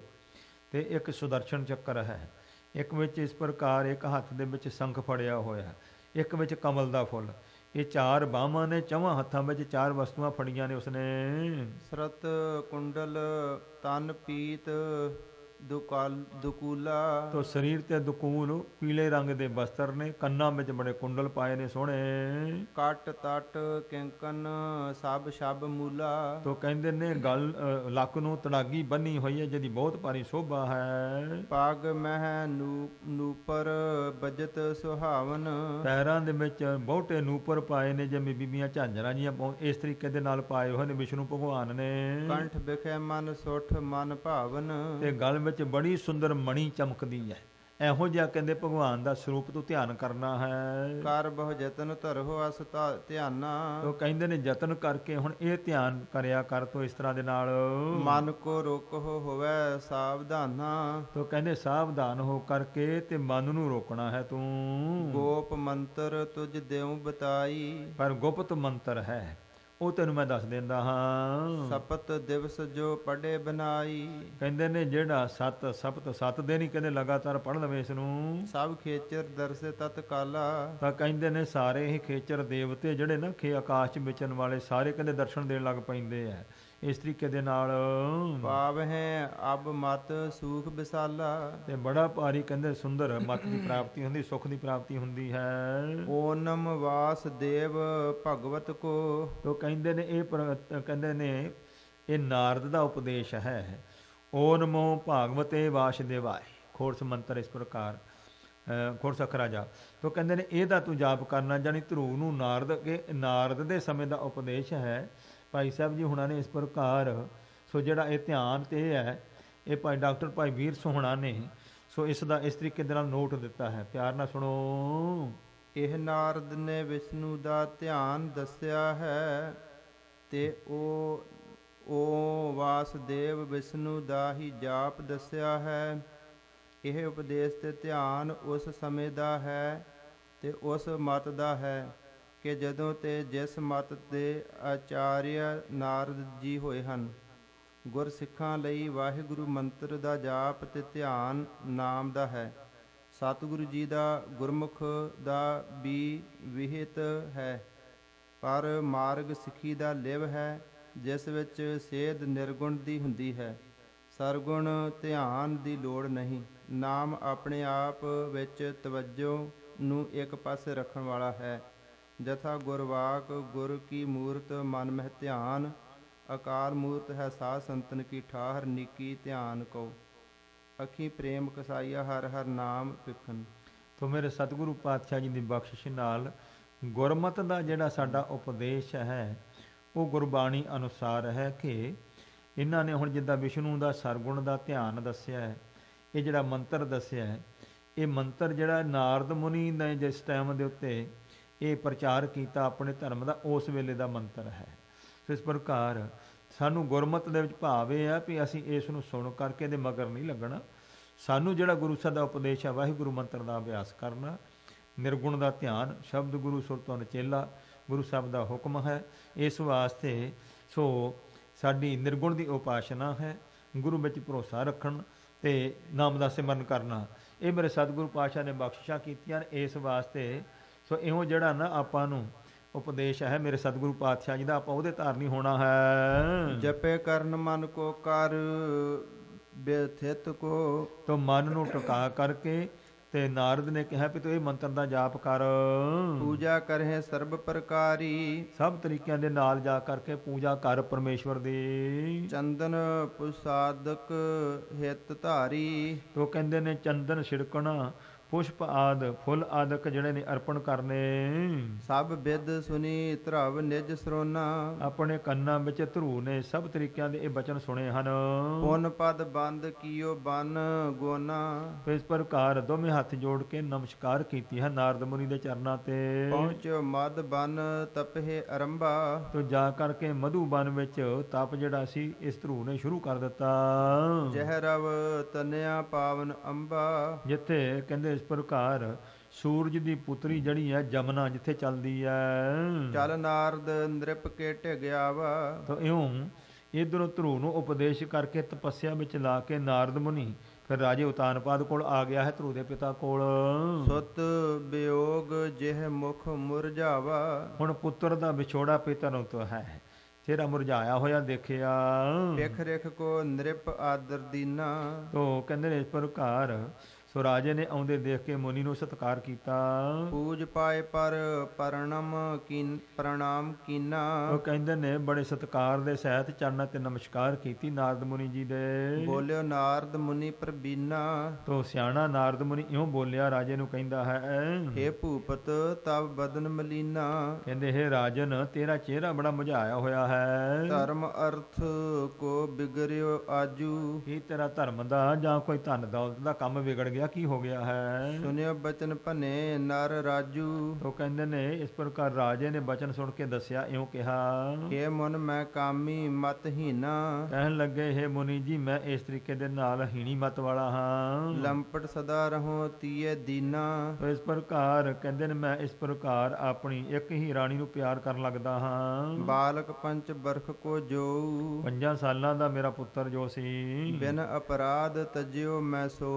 ਤੇ ਇੱਕ ਸੁਦਰਸ਼ਨ ਚੱਕਰ ਹੈ। ਇੱਕ ਵਿੱਚ ਇਸ ਪ੍ਰਕਾਰ ਇੱਕ ਹੱਥ ਦੇ ਵਿੱਚ ਸੰਖ ਫੜਿਆ ਹੋਇਆ, ਇੱਕ ਵਿੱਚ ਕਮਲ ਦਾ ਫੁੱਲ। ਇਹ ਚਾਰ ਬਾਹਾਂ ਨੇ, ਚੌਹਾਂ ਹੱਥਾਂ ਵਿੱਚ ਚਾਰ ਵਸਤੂਆਂ ਫੜੀਆਂ ਨੇ ਉਸਨੇ। ਸਰਤ ਕੁੰਡਲ ਤਨ ਪੀਤ ਦੁਕੂਲਾ। ਤੋ ਸਰੀਰ ਤੇ ਦੁਕੂਲ ਪੀਲੇ ਰੰਗ ਦੇ ਬਸਤਰ ਨੇ, ਕੰਨਾਂ ਵਿੱਚ ਬੜੇ ਕੁੰਡਲ ਪਾਏ ਨੇ ਸੋਹਣੇ। ਕੱਟ ਤਟ ਕਿੰਕਨ ਸਭ ਸ਼ਬ ਮੂਲਾ। ਤੋ ਕਹਿੰਦੇ ਨੇ ਗਲ ਲੱਕ ਨੂੰ ਤੜਾਗੀ ਬੰਨੀ ਹੋਈ ਹੈ ਜਿਹਦੀ ਬਹੁਤ ਭਾਰੀ ਸ਼ੋਭਾ ਹੈ। ਪੱਗ ਮਹਿ ਨੂਪਰ ਬਜਤ ਸੁਹਾਵਨ। ਪੈਰਾਂ ਦੇ ਵਿੱਚ ਬਹੁਤੇ ਨੂਪਰ ਪਾਏ ਨੇ ਜਿਵੇਂ ਬੀਬੀਆਂ ਝਾਂਜਰਾਂ ਜੀਆਂ ਇਸ ਤਰੀਕੇ ਦੇ ਨਾਲ ਪਾਏ ਹੋਏ ਨੇ ਵਿਸ਼ਨੂੰ ਭਗਵਾਨ ਨੇ। ਕੰਠ ਵਿਖੇ ਮਨ ਸੁਠ ਮਨ ਭਾਵਨ। ਤੇ ਗਲ ਵਿੱਚ ਬੜੀ ਸੁੰਦਰ ਮਣੀ ਚਮਕਦੀ ਹੈ। ਇਹੋ ਜਿਹਾ ਕਹਿੰਦੇ ਭਗਵਾਨ ਦਾ ਸਰੂਪ ਤੋਂ ਧਿਆਨ ਕਰਨਾ ਹੈ। ਕਰ ਬਹੁ ਯਤਨ ਧਰੋ ਅਸ ਧਿਆਨਾ। ਉਹ ਕਹਿੰਦੇ ਨੇ ਯਤਨ ਕਰਕੇ ਹੁਣ ਇਹ ਧਿਆਨ ਕਰਿਆ ਕਰ ਤੋ ਇਸ ਤਰ੍ਹਾਂ ਦੇ ਨਾਲ। ਮਨ ਕੋ ਰੋਕੋ ਹੋਵੇ ਸਾਵਧਾਨਾ। ਤੋ ਕਹਿੰਦੇ ਸਾਵਧਾਨ ਹੋ ਕਰਕੇ ਤੇ ਮਨ ਨੂੰ ਰੋਕਣਾ ਹੈ ਤੂੰ। ਗੋਪ ਮੰਤਰ ਤੁਝ ਦੇਉ ਬਤਾਈ। ਪਰ ਗੁਪਤ ਮੰਤਰ ਹੈ ਉਹ ਤੈਨੂੰ ਮੈਂ ਦੱਸ ਦਿੰਦਾ ਹਾਂ। ਸਪਤ ਦਿਵਸ ਜੋ ਪੜੇ ਬਨਾਈ, ਕਹਿੰਦੇ ਨੇ ਜਿਹੜਾ ਸਪਤ 7 ਦਿਨ ਹੀ ਕਹਿੰਦੇ ਲਗਾਤਾਰ ਪੜ੍ਹ ਲਵੇ ਇਸ ਨੂੰ, ਸਭ ਖੇਚਰ ਦਰਸੇ ਤਤ ਕਾਲਾ। ਤਾਂ ਕਹਿੰਦੇ ਨੇ ਸਾਰੇ ਹੀ ਖੇਚਰ ਦੇਵਤੇ ਜਿਹੜੇ ਨਾ ਆਕਾਸ਼ 'ਚ ਵਿਚਰਨ ਵਾਲੇ ਸਾਰੇ ਕਹਿੰਦੇ ਦਰਸ਼ਨ ਦੇਣ ਲੱਗ ਪੈਂਦੇ ਆ ਇਸ ਤਰੀਕੇ ਦੇ ਨਾਲ। ਭਾਵ ਹੈ ਅਬ ਮਤ ਸੂਖ ਵਿਸਾਲਾ, ਤੇ ਬੜਾ ਭਾਰੀ ਕਹਿੰਦੇ ਸੁੰਦਰ ਮਤ ਦੀ ਪ੍ਰਾਪਤੀ ਹੁੰਦੀ, ਸੁਖ ਦੀ ਪ੍ਰਾਪਤੀ ਹੁੰਦੀ ਹੈ। ਓਨਮ ਵਾਸਦੇਵ ਭਗਵਤ ਕੋ, ਤੋ ਕਹਿੰਦੇ ਨੇ ਕਹਿੰਦੇ ਨੇ ਇਹ ਨਾਰਦ ਦਾ ਉਪਦੇਸ਼ ਹੈ। ਓ ਨਮੋ ਭਾਗਵਤੇ ਵਾਸੁਦੇਵਾਏ, ਖੋਰਸ ਮੰਤਰ ਇਸ ਪ੍ਰਕਾਰ ਖੋਰਸ ਅਖਰਾ ਜਾ। ਤੋ ਕਹਿੰਦੇ ਨੇ ਇਹਦਾ ਤੂੰ ਜਾਪ ਕਰਨਾ, ਜਾਨੀ ਧਰੂ ਨੂੰ ਨਾਰਦ ਦੇ ਸਮੇਂ ਦਾ ਉਪਦੇਸ਼ ਹੈ। ਭਾਈ ਸਾਹਿਬ ਜੀ ਹੁਣਾਂ ਨੇ ਇਸ ਪ੍ਰਕਾਰ ਸੋ ਜਿਹੜਾ ਇਹ ਧਿਆਨ ਤੇ ਹੈ, ਇਹ ਭਾਈ ਡਾਕਟਰ ਭਾਈ ਵੀਰ ਸੋਹਣਾ ਨੇ ਸੋ ਇਸ ਦਾ ਇਸ ਤਰੀਕੇ ਦੇ ਨਾਲ ਨੋਟ ਦਿੱਤਾ ਹੈ, ਪਿਆਰ ਨਾਲ ਸੁਣੋ। ਇਹ ਨਾਰਦ ਨੇ ਵਿਸ਼ਨੂੰ ਦਾ ਧਿਆਨ ਦੱਸਿਆ ਹੈ, ਤੇ ਉਹ ਵਾਸੁਦੇਵ ਵਿਸ਼ਨੂੰ ਦਾ ਹੀ ਜਾਪ ਦੱਸਿਆ ਹੈ। ਇਹ ਉਪਦੇਸ਼ ਤੇ ਧਿਆਨ ਉਸ ਸਮੇਂ ਦਾ ਹੈ ਤੇ ਉਸ ਮਤ ਦਾ ਹੈ ਕਿ ਜਦੋਂ ਤੇ ਜਿਸ ਮਤ ਦੇ ਆਚਾਰਿਆ ਨਾਰਦ ਜੀ ਹੋਏ ਹਨ। ਗੁਰਸਿੱਖਾਂ ਲਈ ਵਾਹਿਗੁਰੂ ਮੰਤਰ ਦਾ ਜਾਪ ਤੇ ਧਿਆਨ ਨਾਮ ਦਾ ਹੈ। ਸਤਿਗੁਰੂ ਜੀ ਦਾ ਗੁਰਮੁਖ ਦਾ ਵੀ ਵਿਹਿਤ ਹੈ, ਪਰ ਮਾਰਗ ਸਿੱਖੀ ਦਾ ਲਿਵ ਹੈ, ਜਿਸ ਵਿੱਚ ਸੇਧ ਨਿਰਗੁਣ ਦੀ ਹੁੰਦੀ ਹੈ, ਸਰਗੁਣ ਧਿਆਨ ਦੀ ਲੋੜ ਨਹੀਂ। ਨਾਮ ਆਪਣੇ ਆਪ ਵਿੱਚ ਤਵੱਜੋ ਨੂੰ ਇੱਕ ਪਾਸੇ ਰੱਖਣ ਵਾਲਾ ਹੈ। ਜਥਾ ਗੁਰਵਾਕ ਗੁਰ ਕੀ ਮੂਰਤ ਮਨ ਮਹਿ ਧਿਆਨ, ਅਕਾਲ ਮੂਰਤ ਹੈ ਸਾਧ ਸੰਤਨ ਕੀ ਠਾਹਰ, ਨੀਕੀ ਧਿਆਨ ਕਉ ਅੱਖੀ ਪ੍ਰੇਮ ਕਸਾਈਆ ਹਰ ਹਰ ਨਾਮ ਵਿਖਨ। ਤੋ ਮੇਰੇ ਸਤਿਗੁਰੂ ਪਾਤਸ਼ਾਹ ਜੀ ਦੀ ਬਖਸ਼ਿਸ਼ ਨਾਲ ਗੁਰਮਤਿ ਦਾ ਜਿਹੜਾ ਸਾਡਾ ਉਪਦੇਸ਼ ਹੈ ਉਹ ਗੁਰਬਾਣੀ ਅਨੁਸਾਰ ਹੈ ਕਿ ਇਹਨਾਂ ਨੇ ਹੁਣ ਜਿੱਦਾਂ ਵਿਸ਼ਨੂੰ ਦਾ ਸਰਗੁਣ ਦਾ ਧਿਆਨ ਦੱਸਿਆ ਹੈ, ਇਹ ਜਿਹੜਾ ਮੰਤਰ ਦੱਸਿਆ ਹੈ, ਇਹ ਮੰਤਰ ਜਿਹੜਾ ਨਾਰਦ ਮੁਨੀ ਨੇ ਜਿਸ ਟਾਈਮ ਦੇ ਉੱਤੇ ਇਹ ਪ੍ਰਚਾਰ ਕੀਤਾ ਆਪਣੇ ਧਰਮ ਦਾ, ਉਸ ਵੇਲੇ ਦਾ ਮੰਤਰ ਹੈ। ਸੋ ਇਸ ਪ੍ਰਕਾਰ ਸਾਨੂੰ ਗੁਰਮਤਿ ਦੇ ਵਿੱਚ ਭਾਵ ਇਹ ਹੈ ਵੀ ਅਸੀਂ ਇਸ ਨੂੰ ਸੁਣ ਕਰਕੇ ਇਹਦੇ ਮਗਰ ਨਹੀਂ ਲੱਗਣਾ। ਸਾਨੂੰ ਜਿਹੜਾ ਗੁਰੂ ਸਾਹਿਬ ਦਾ ਉਪਦੇਸ਼ ਹੈ, ਵਾਹਿਗੁਰੂ ਮੰਤਰ ਦਾ ਅਭਿਆਸ ਕਰਨਾ, ਨਿਰਗੁਣ ਦਾ ਧਿਆਨ, ਸ਼ਬਦ ਗੁਰੂ ਸੁਰ ਤੋਂ ਨਚੇਲਾ ਗੁਰੂ ਸਾਹਿਬ ਦਾ ਹੁਕਮ ਹੈ। ਇਸ ਵਾਸਤੇ ਸੋ ਸਾਡੀ ਨਿਰਗੁਣ ਦੀ ਉਪਾਸਨਾ ਹੈ, ਗੁਰੂ ਵਿੱਚ ਭਰੋਸਾ ਰੱਖਣ ਤੇ ਨਾਮ ਦਾ ਸਿਮਰਨ ਕਰਨਾ। ਇਹ ਮੇਰੇ ਸਤਿਗੁਰੂ ਪਾਤਸ਼ਾਹ ਨੇ ਬਖਸ਼ਿਸ਼ਾਂ ਕੀਤੀਆਂ। ਇਸ ਵਾਸਤੇ ਸੋ ਇਹੋ ਜਿਹੜਾ ਨਾ ਆਪਾਂ ਨੂੰ ਉਪਦੇਸ਼ ਹੈ ਮੇਰੇ ਸਤਿਗੁਰੂ ਪਾਤਸ਼ਾਹ ਜੀ ਦਾ, ਆਪਾਂ ਉਹਦੇ ਧਾਰਨੀ ਹੋਣਾ ਹੈ। ਜਪੇ ਕਰਨ ਮਨ ਕੋ ਕਰ ਬਿਥਿਤ ਕੋ, ਤੋ ਮਨ ਨੂੰ ਟਿਕਾ ਕਰਕੇ ਤੇ ਨਾਰਦ ਨੇ ਕਿਹਾ ਵੀ ਤੂੰ ਇਹ ਮੰਤਰ ਦਾ ਜਾਪ ਕਰ। ਪੂਜਾ ਕਰੇ ਸਰਬ ਪ੍ਰਕਾਰੀ, ਸਭ ਤਰੀਕਿਆਂ ਦੇ ਨਾਲ ਜਾ ਕਰਕੇ ਪੂਜਾ ਕਰ ਪਰਮੇਸ਼ਵਰ ਦੀ। ਚੰਦਨ ਪੁਸਾਦਕ ਹਿਤ ਧਾਰੀ, ਤੋ ਕਹਿੰਦੇ ਨੇ ਚੰਦਨ ਛਿੜਕਣਾ, ਪੁਸ਼ਪ ਆਦ ਫੁੱਲ ਆਦਿਕ ਜਿਹੜੇ ਨੇ ਅਰਪਣ ਕਰਨੇ। ਸਭ ਬਿਦ ਸੁਨੀ ਧਰਵ ਨਿਜ ਸਰੋਨਾ, ਆਪਣੇ ਕੰਨਾਂ ਵਿੱਚ ਧਰੂ ਨੇ ਸਭ ਤਰੀਕਿਆਂ ਦੇ ਇਹ ਬਚਨ ਸੁਣੇ ਹਨ। ਪੁਨ ਪਦ ਬੰਦ ਕੀਓ ਬਨ ਗੋਨਾ, ਇਸ ਪ੍ਰਕਾਰ ਦੋਵੇਂ ਹੱਥ ਜੋੜ ਕੇ ਨਮਸਕਾਰ ਕੀਤੀ ਹੈ ਨਾਰਦ ਮੁਨੀ ਦੇ ਚਰਨਾਂ ਤੇ। ਪਹੁੰਚੋ ਮਦ ਬਨ ਤਪਹਿ ਅਰੰਭਾ, ਤੋ ਜਾ ਕਰਕੇ ਮਧੂ ਬਨ ਵਿੱਚ ਤਪ ਜਿਹੜਾ ਸੀ ਇਸ ਧਰੂ ਨੇ ਸ਼ੁਰੂ ਕਰ ਦਿੱਤਾ। ਜਹ ਰਵ ਤਨਿਆ ਪਾਵਨ ਅੰਬਾ, ਜਿੱਥੇ ਕਹਿੰਦੇ ਇਸ ਪ੍ਰਕਾਰ ਸੂਰਜ ਦੀ ਪੁੱਤਰੀ ਜਿਹੜੀ ਹੈ ਜਮਨਾ ਜਿੱਥੇ ਚੱਲਦੀ ਹੈ। ਚਲ ਨਾਰਦ ਨ੍ਰਿਪ ਕੇ ਢਿਗਿਆ ਵਾ, ਤਾਂ ਇਉਂ ਇਧਰੋਂ ਧਰੂ ਨੂੰ ਉਪਦੇਸ਼ ਕਰਕੇ ਤਪੱਸਿਆ ਵਿੱਚ ਲਾ ਕੇ ਨਾਰਦ ਮੁਨੀ ਫਿਰ ਰਾਜੇ ਉਤਾਨਪਾਦ ਕੋਲ ਆ ਗਿਆ ਹੈ, ਧਰੂ ਦੇ ਪਿਤਾ ਕੋਲ। ਸੁਤ ਵਿਯੋਗ ਜਿਹ ਮੁਖ ਮੁਰਝਾਵਾ, ਹੁਣ ਪੁੱਤਰ ਦਾ ਵਿਛੋੜਾ ਪਿਤਾ ਨੂੰ ਤਾਂ ਹੈ, ਚਿਹਰਾ ਮੁਰਝਾਇਆ ਹੋਇਆ ਦੇਖਿਆ। ਵੇਖ ਰੇਖ ਕੋ ਨ੍ਰਿਪ ਆਦਰ ਦੀਨਾ, ਤੋ ਕਹਿੰਦੇ ਨੇ ਇਸ ਪ੍ਰਕਾਰ ਸੋ ਰਾਜੇ ਨੇ ਆਉਂਦੇ ਦੇਖ ਕੇ ਮੁਨੀ ਨੂੰ ਸਤਿਕਾਰ ਕੀਤਾ। ਪੂਜ ਪਾਏ ਪਰ ਪ੍ਰਣਾਮ ਕੀਨਾ, ਉਹ ਕਹਿੰਦੇ ਨੇ ਬੜੇ ਸਤਿਕਾਰ ਦੇ ਸਹਿਤ ਚਰਨਾਂ ਤੇ ਨਮਸਕਾਰ ਕੀਤੀ ਨਾਰਦ ਮੁਨੀ ਜੀ ਦੇ। ਬੋਲਿਓ ਨਾਰਦ ਮੁਨੀ ਪ੍ਰਬੀਨਾ, ਤੋ ਸਿਆਣਾ ਨਾਰਦ ਮੁਨੀ ਇਉਂ ਬੋਲਿਆ, ਰਾਜੇ ਨੂੰ ਕਹਿੰਦਾ ਹੈ ਹੇ ਭੂਪਤ ਤਵ ਬਦਨ ਮਲੀਨਾ, ਕਹਿੰਦੇ ਹੈ ਰਾਜਨ ਤੇਰਾ ਚਿਹਰਾ ਬੜਾ ਮੁਝਾਇਆ ਹੋਇਆ ਹੈ। ਧਰਮ ਅਰਥ ਕੋ ਬਿਗੜਿਓ ਆਜੂ, ਕੀ ਤੇਰਾ ਧਰਮ ਦਾ ਜਾਂ ਕੋਈ ਧਨ ਦੌਲਤ ਦਾ ਕੰਮ ਵਿਗੜ ਗਿਆ ਗਿਆ, ਕੀ ਹੋ ਗਿਆ ਹੈ? ਸੁਨਿਓ ਬਚਨ ਭਨੇ ਨਰ ਰਾਜੂ। ਉਹ ਕਹਿੰਦੇ ਨੇ ਇਸ ਪ੍ਰਕਾਰ ਰਾਜੇ ਨੇ ਬਚਨ ਸੁਣ ਕੇ ਦੱਸਿਆ, ਇਉਂ ਕਿਹਾ ਕਿ ਮਨ ਮੈਂ ਕਾਮੀ ਮਤ ਹੀਨਾ। ਕਹਿਣ ਲੱਗੇ, ਹੇ ਮੁਨੀ ਜੀ, ਮੈਂ ਇਸ ਤਰੀਕੇ ਦੇ ਨਾਲ ਹੀਣੀ ਮਤ ਵਾਲਾ ਹਾਂ। ਲੰਪਟ ਸਦਾ ਰਹੋ ਤੀਏ ਦੀਨਾ। ਇਸ ਪ੍ਰਕਾਰ ਕਹਿੰਦੇ ਨੇ ਮੈਂ ਇਸ ਪ੍ਰਕਾਰ ਆਪਣੀ ਇੱਕ ਹੀ ਰਾਣੀ ਨੂੰ ਪਿਆਰ ਕਰਨ ਲੱਗਦਾ ਹਾਂ। ਬਾਲਕ ਪੰਚ ਬਰਖ ਕੋ ਜੋ। 5 ਸਾਲਾਂ ਦਾ ਮੇਰਾ ਪੁੱਤਰ ਜੋ ਸੀ, ਬਿਨ ਅਪਰਾਧ ਤਜਿਓ ਮੈਂ ਸੋ।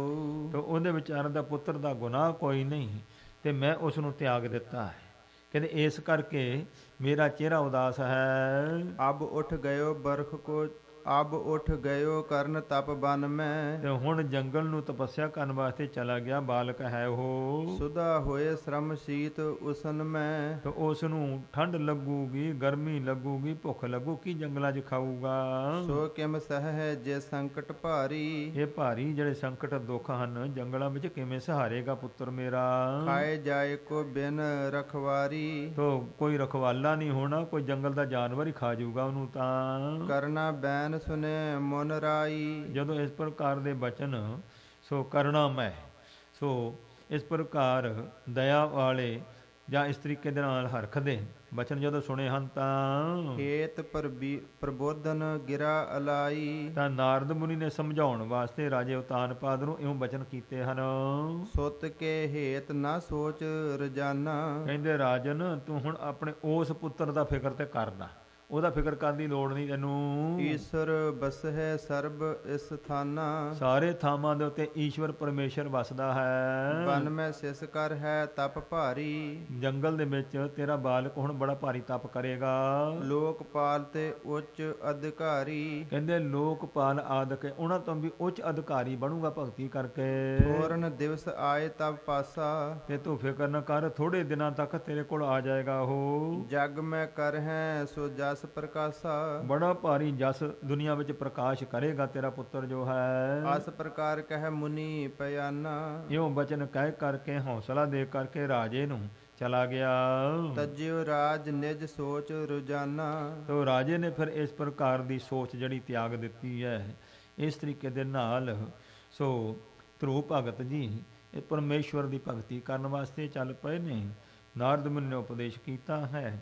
ਤੇ ਉਹਦੇ ਵਿਚਾਰ ਦਾ ਪੁੱਤਰ ਦਾ ਗੁਨਾਹ ਕੋਈ ਨਹੀਂ ਤੇ ਮੈਂ ਉਸ ਨੂੰ ਤਿਆਗ ਦਿੱਤਾ ਹੈ। ਕਹਿੰਦੇ ਇਸ ਕਰਕੇ ਮੇਰਾ ਚਿਹਰਾ ਉਦਾਸ ਹੈ। ਅਬ ਉਠ ਗਇਓ ਬਰਖ ਕੋ, ਅਬ ਉਠ ਗਇਓ ਕਰਨ ਤਪ ਬਨ ਮੈਂ। ਤੇ ਹੁਣ ਜੰਗਲ ਨੂੰ ਤਪੱਸਿਆ ਕਰਨ ਵਾਸਤੇ ਚਲਾ ਗਿਆ, ਬਾਲਕ ਹੈ ਉਹ। ਸੁਦਾ ਹੋਏ ਸ਼ਰਮ ਸੀਤ ਉਸਨ ਮੈਂ। ਤੇ ਉਸ ਨੂੰ ਠੰਡ ਲੱਗੂਗੀ, ਗਰਮੀ ਲੱਗੂਗੀ, ਭੁੱਖ ਲੱਗੂ, ਕੀ ਜੰਗਲਾਂ 'ਚ ਖਾਊਗਾ? ਸੋ ਕਿਮ ਸਹਿ ਜੇ ਸੰਕਟ ਭਾਰੀ। ਇਹ ਭਾਰੀ ਜਿਹੜੇ ਸੰਕਟ ਦੁੱਖ ਹਨ ਜੰਗਲਾਂ ਵਿੱਚ ਕਿਵੇਂ ਸਹਾਰੇਗਾ ਪੁੱਤਰ ਮੇਰਾ? ਖਾਏ ਜਾਏ ਕੋ ਬਿਨ ਰਖਵਾਰੀ। ਤੋ ਕੋਈ ਰਖਵਾਲਾ ਨਹੀਂ ਹੋਣਾ, ਕੋਈ ਜੰਗਲ ਦਾ ਜਾਨਵਰ ਹੀ ਖਾ ਜਾਊਗਾ ਉਹਨੂੰ ਤਾਂ। ਕਰਨਾ ਬੈਨ ਸੁਨੇ ਮਨ ਰਾਈ। ਜਦੋਂ ਇਸ ਪ੍ਰਕਾਰ ਦੇ ਬਚਨ ਸੋ ਕਰਨਾ ਮੈਂ, ਸੋ ਇਸ ਪ੍ਰਕਾਰ ਦਇਆ ਵਾਲੇ ਜਾਂ ਇਸ ਤਰੀਕੇ ਦੇ ਨਾਲ ਹਰਖਦੇ ਬਚਨ ਜਦੋਂ ਸੁਣੇ ਹਨ ਤਾਂ ਹੇਤ ਪ੍ਰਬੋਧਨ ਗਿਰਾ ਅਲਾਈ। ਤਾਂ ਨਾਰਦ ਮੁਨੀ ਨੇ ਸਮਝਾਉਣ ਵਾਸਤੇ ਰਾਜੇ ਉਤਾਨਪਾਦ ਨੂੰ ਇਉਂ ਬਚਨ ਕੀਤੇ ਹਨ। ਸੁਤ ਕੇ ਹੇਤ ਨਾ ਸੋਚ ਰਜਾਨਾ। ਕਹਿੰਦੇ ਰਾਜਨ ਤੂੰ ਹੁਣ ਆਪਣੇ ਉਸ ਪੁੱਤਰ ਦਾ ਫਿਕਰ ਤੇ ਕਰਨਾ, ਉਹਦਾ ਫਿਕਰ ਕਰਨ ਦੀ ਲੋੜ ਨਹੀਂ ਤੈਨੂੰ। ਈਸ਼ਰ ਬਸਹਿ ਸਰਬ ਸਥਾਨਾ। ਸਾਰੇ ਥਾਵਾਂ ਦੇ ਉੱਤੇ ਈਸ਼ਵਰ ਪਰਮੇਸ਼ਰ ਵਸਦਾ ਹੈ। ਬਨ ਮੈਂ ਸਿਸ ਕਰ ਹੈ ਤਪ ਭਾਰੀ। ਜੰਗਲ ਦੇ ਵਿੱਚ ਤੇਰਾ ਬਾਲਕ ਹੁਣ ਬੜਾ ਭਾਰੀ ਤਪ ਕਰੇਗਾ। ਲੋਕਪਾਲ ਤੇ ਉੱਚ ਅਧਿਕਾਰੀ। ਕਹਿੰਦੇ ਲੋਕਪਾਲ ਆਦਿਕ ਉਹਨਾਂ ਤੋਂ ਵੀ ਉੱਚ ਅਧਿਕਾਰੀ ਬਣੂਗਾ ਭਗਤੀ ਕਰਕੇ। ਥੋਰਨ ਦਿਵਸ ਆਏ ਤਬ ਪਾਸਾ। ਤੇ ਤੂੰ ਫਿਕਰ ਨਾ ਕਰ, ਥੋੜੇ ਦਿਨਾਂ ਤੱਕ ਤੇਰੇ ਕੋਲ ਆ ਜਾਏਗਾ ਉਹ। ਜਗ ਮੈਂ ਕਰ ਹੈ ਸੋ ਜਸ ਪ੍ਰਕਾਸ਼ਾ। ਬੜਾ ਭਾਰੀ ਜਸ ਦੁਨੀਆ ਵਿੱਚ ਪ੍ਰਕਾਸ਼ ਕਰੇਗਾ ਤੇਰਾ ਪੁੱਤਰ ਜੋ ਹੈ। ਅਸ ਪ੍ਰਕਾਰ ਕਹਿ ਮੁਨੀ ਪਿਆਨਾ। ਇਉਂ ਬਚਨ ਕਹਿ ਕਰਕੇ ਹੌਸਲਾ ਦੇ ਕਰਕੇ ਰਾਜੇ ਨੂੰ ਚਲਾ ਗਿਆ। ਤਜਿਓ ਰਾਜ ਨਿਜ ਸੋਚ ਰੋਜ਼ਾਨਾ। ਤੋ ਰਾਜੇ ਨੇ ਫਿਰ ਇਸ ਪ੍ਰਕਾਰ ਦੀ ਸੋਚ ਜਿਹੜੀ ਤਿਆਗ ਦਿੱਤੀ ਹੈ। ਇਸ ਤਰੀਕੇ ਦੇ ਨਾਲ ਸੋ ਧਰੁਵ ਭਗਤ ਜੀ ਇਹ ਪਰਮੇਸ਼ਵਰ ਦੀ ਭਗਤੀ ਕਰਨ ਵਾਸਤੇ ਚੱਲ ਪਏ ਨੇ। ਨਾਰਦ ਮੁਨੀ ਨੇ ਉਪਦੇਸ਼ ਕੀਤਾ ਹੈ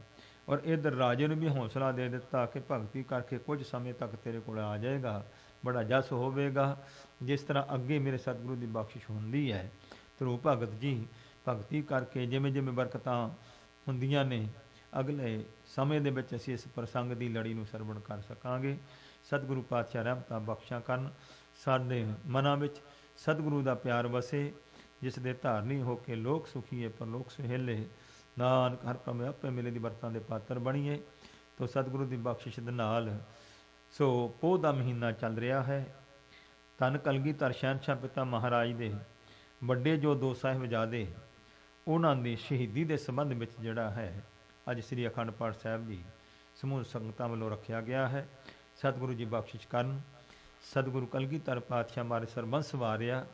ਔਰ ਇੱਧਰ ਰਾਜੇ ਨੂੰ ਵੀ ਹੌਸਲਾ ਦੇ ਦਿੱਤਾ ਕਿ ਭਗਤੀ ਕਰਕੇ ਕੁਝ ਸਮੇਂ ਤੱਕ ਤੇਰੇ ਕੋਲ ਆ ਜਾਏਗਾ, ਬੜਾ ਜਸ ਹੋਵੇਗਾ, ਜਿਸ ਤਰ੍ਹਾਂ ਅੱਗੇ ਮੇਰੇ ਸਤਿਗੁਰੂ ਦੀ ਬਖਸ਼ਿਸ਼ ਹੁੰਦੀ ਹੈ। ਧਰੁਵ ਭਗਤ ਜੀ ਭਗਤੀ ਕਰਕੇ ਜਿਵੇਂ ਜਿਵੇਂ ਬਰਕਤਾਂ ਹੁੰਦੀਆਂ ਨੇ ਅਗਲੇ ਸਮੇਂ ਦੇ ਵਿੱਚ ਅਸੀਂ ਇਸ ਪ੍ਰਸੰਗ ਦੀ ਲੜੀ ਨੂੰ ਸਰਵਣ ਕਰ ਸਕਾਂਗੇ। ਸਤਿਗੁਰੂ ਪਾਤਸ਼ਾਹ ਰਹਿਮਤਾਂ ਬਖਸ਼ਾਂ ਕਰਨ, ਸਾਡੇ ਮਨਾਂ ਵਿੱਚ ਸਤਿਗੁਰੂ ਦਾ ਪਿਆਰ ਵਸੇ, ਜਿਸ ਦੇ ਧਾਰਨੀ ਹੋ ਕੇ ਲੋਕ ਸੁਖੀਏ ਪਰਲੋਕ ਸੁਹੇਲੇ। ਨਾਨਕ ਹਰ ਪ੍ਰਮੇ ਆਪੇ ਮਿਲੇ ਦੀ ਵਰਤਾਂ ਦੇ ਪਾਤਰ ਬਣੀਏ। ਤੋ ਸਤਿਗੁਰੂ ਦੀ ਬਖਸ਼ਿਸ਼ ਦੇ ਨਾਲ ਸੋ ਪੋਹ ਦਾ ਮਹੀਨਾ ਚੱਲ ਰਿਹਾ ਹੈ। ਧੰਨ ਕਲਗੀਧਰ ਸ਼ਹਿਨਸ਼ਾਹ ਪਿਤਾ ਮਹਾਰਾਜ ਦੇ ਵੱਡੇ ਜੋ 2 ਸਾਹਿਬਜ਼ਾਦੇ ਉਹਨਾਂ ਦੀ ਸ਼ਹੀਦੀ ਦੇ ਸੰਬੰਧ ਵਿੱਚ ਜਿਹੜਾ ਹੈ ਅੱਜ ਸ੍ਰੀ ਅਖੰਡ ਪਾਠ ਸਾਹਿਬ ਜੀ ਸਮੂਹ ਸੰਗਤਾਂ ਵੱਲੋਂ ਰੱਖਿਆ ਗਿਆ ਹੈ। ਸਤਿਗੁਰੂ ਜੀ ਬਖਸ਼ਿਸ਼ ਕਰਨ। ਸਤਿਗੁਰੂ ਕਲਗੀਧਰ ਪਾਤਸ਼ਾਹ ਮਾਰੇ ਸਰਬੰਸ ਵਾਰਿਆ।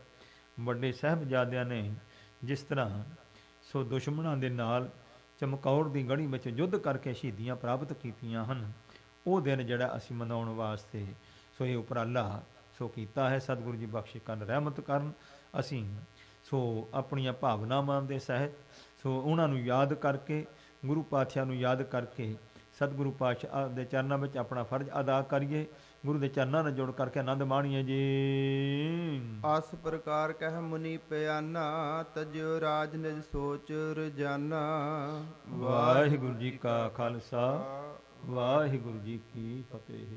ਵੱਡੇ ਸਾਹਿਬਜ਼ਾਦਿਆਂ ਨੇ ਜਿਸ ਤਰ੍ਹਾਂ ਸੋ ਦੁਸ਼ਮਣਾਂ ਦੇ ਨਾਲ ਚਮਕੌਰ ਦੀ ਗੜੀ ਵਿੱਚ ਯੁੱਧ ਕਰਕੇ ਸ਼ਹੀਦੀਆਂ ਪ੍ਰਾਪਤ ਕੀਤੀਆਂ ਹਨ, ਉਹ ਦਿਨ ਜਿਹੜਾ ਅਸੀਂ ਮਨਾਉਣ ਵਾਸਤੇ ਸੋ ਇਹ ਉਪਰਾਲਾ ਸੋ ਕੀਤਾ ਹੈ। ਸਤਿਗੁਰੂ ਜੀ ਬਖਸ਼ਿਸ਼ ਕਰਨ, ਰਹਿਮਤ ਕਰਨ। ਅਸੀਂ ਸੋ ਆਪਣੀਆਂ ਭਾਵਨਾਵਾਂ ਦੇ ਸਹਿਤ ਸੋ ਉਹਨਾਂ ਨੂੰ ਯਾਦ ਕਰਕੇ, ਗੁਰੂ ਪਾਤਸ਼ਾਹ ਨੂੰ ਯਾਦ ਕਰਕੇ ਸਤਿਗੁਰੂ ਪਾਤਸ਼ਾਹ ਦੇ ਚਰਨਾਂ ਵਿੱਚ ਆਪਣਾ ਫਰਜ਼ ਅਦਾ ਕਰੀਏ। ਗੁਰੂ ਦੇ ਚਰਨਾਂ ਨਾਲ ਜੁੜ ਕਰਕੇ ਆਨੰਦ ਮਾਣੀਏ ਜੀ। ਆਸ ਪ੍ਰਕਾਰ ਕਹਿ ਮੁਨੀ ਪਿਆਨਾ। ਤਜਿਓ ਰਾਜ ਨਿਜ ਸੋਚ ਰਜਾਨਾ। ਵਾਹਿਗੁਰੂ ਜੀ ਕਾ ਖਾਲਸਾ, ਵਾਹਿਗੁਰੂ ਜੀ ਕੀ ਫਤਿਹ।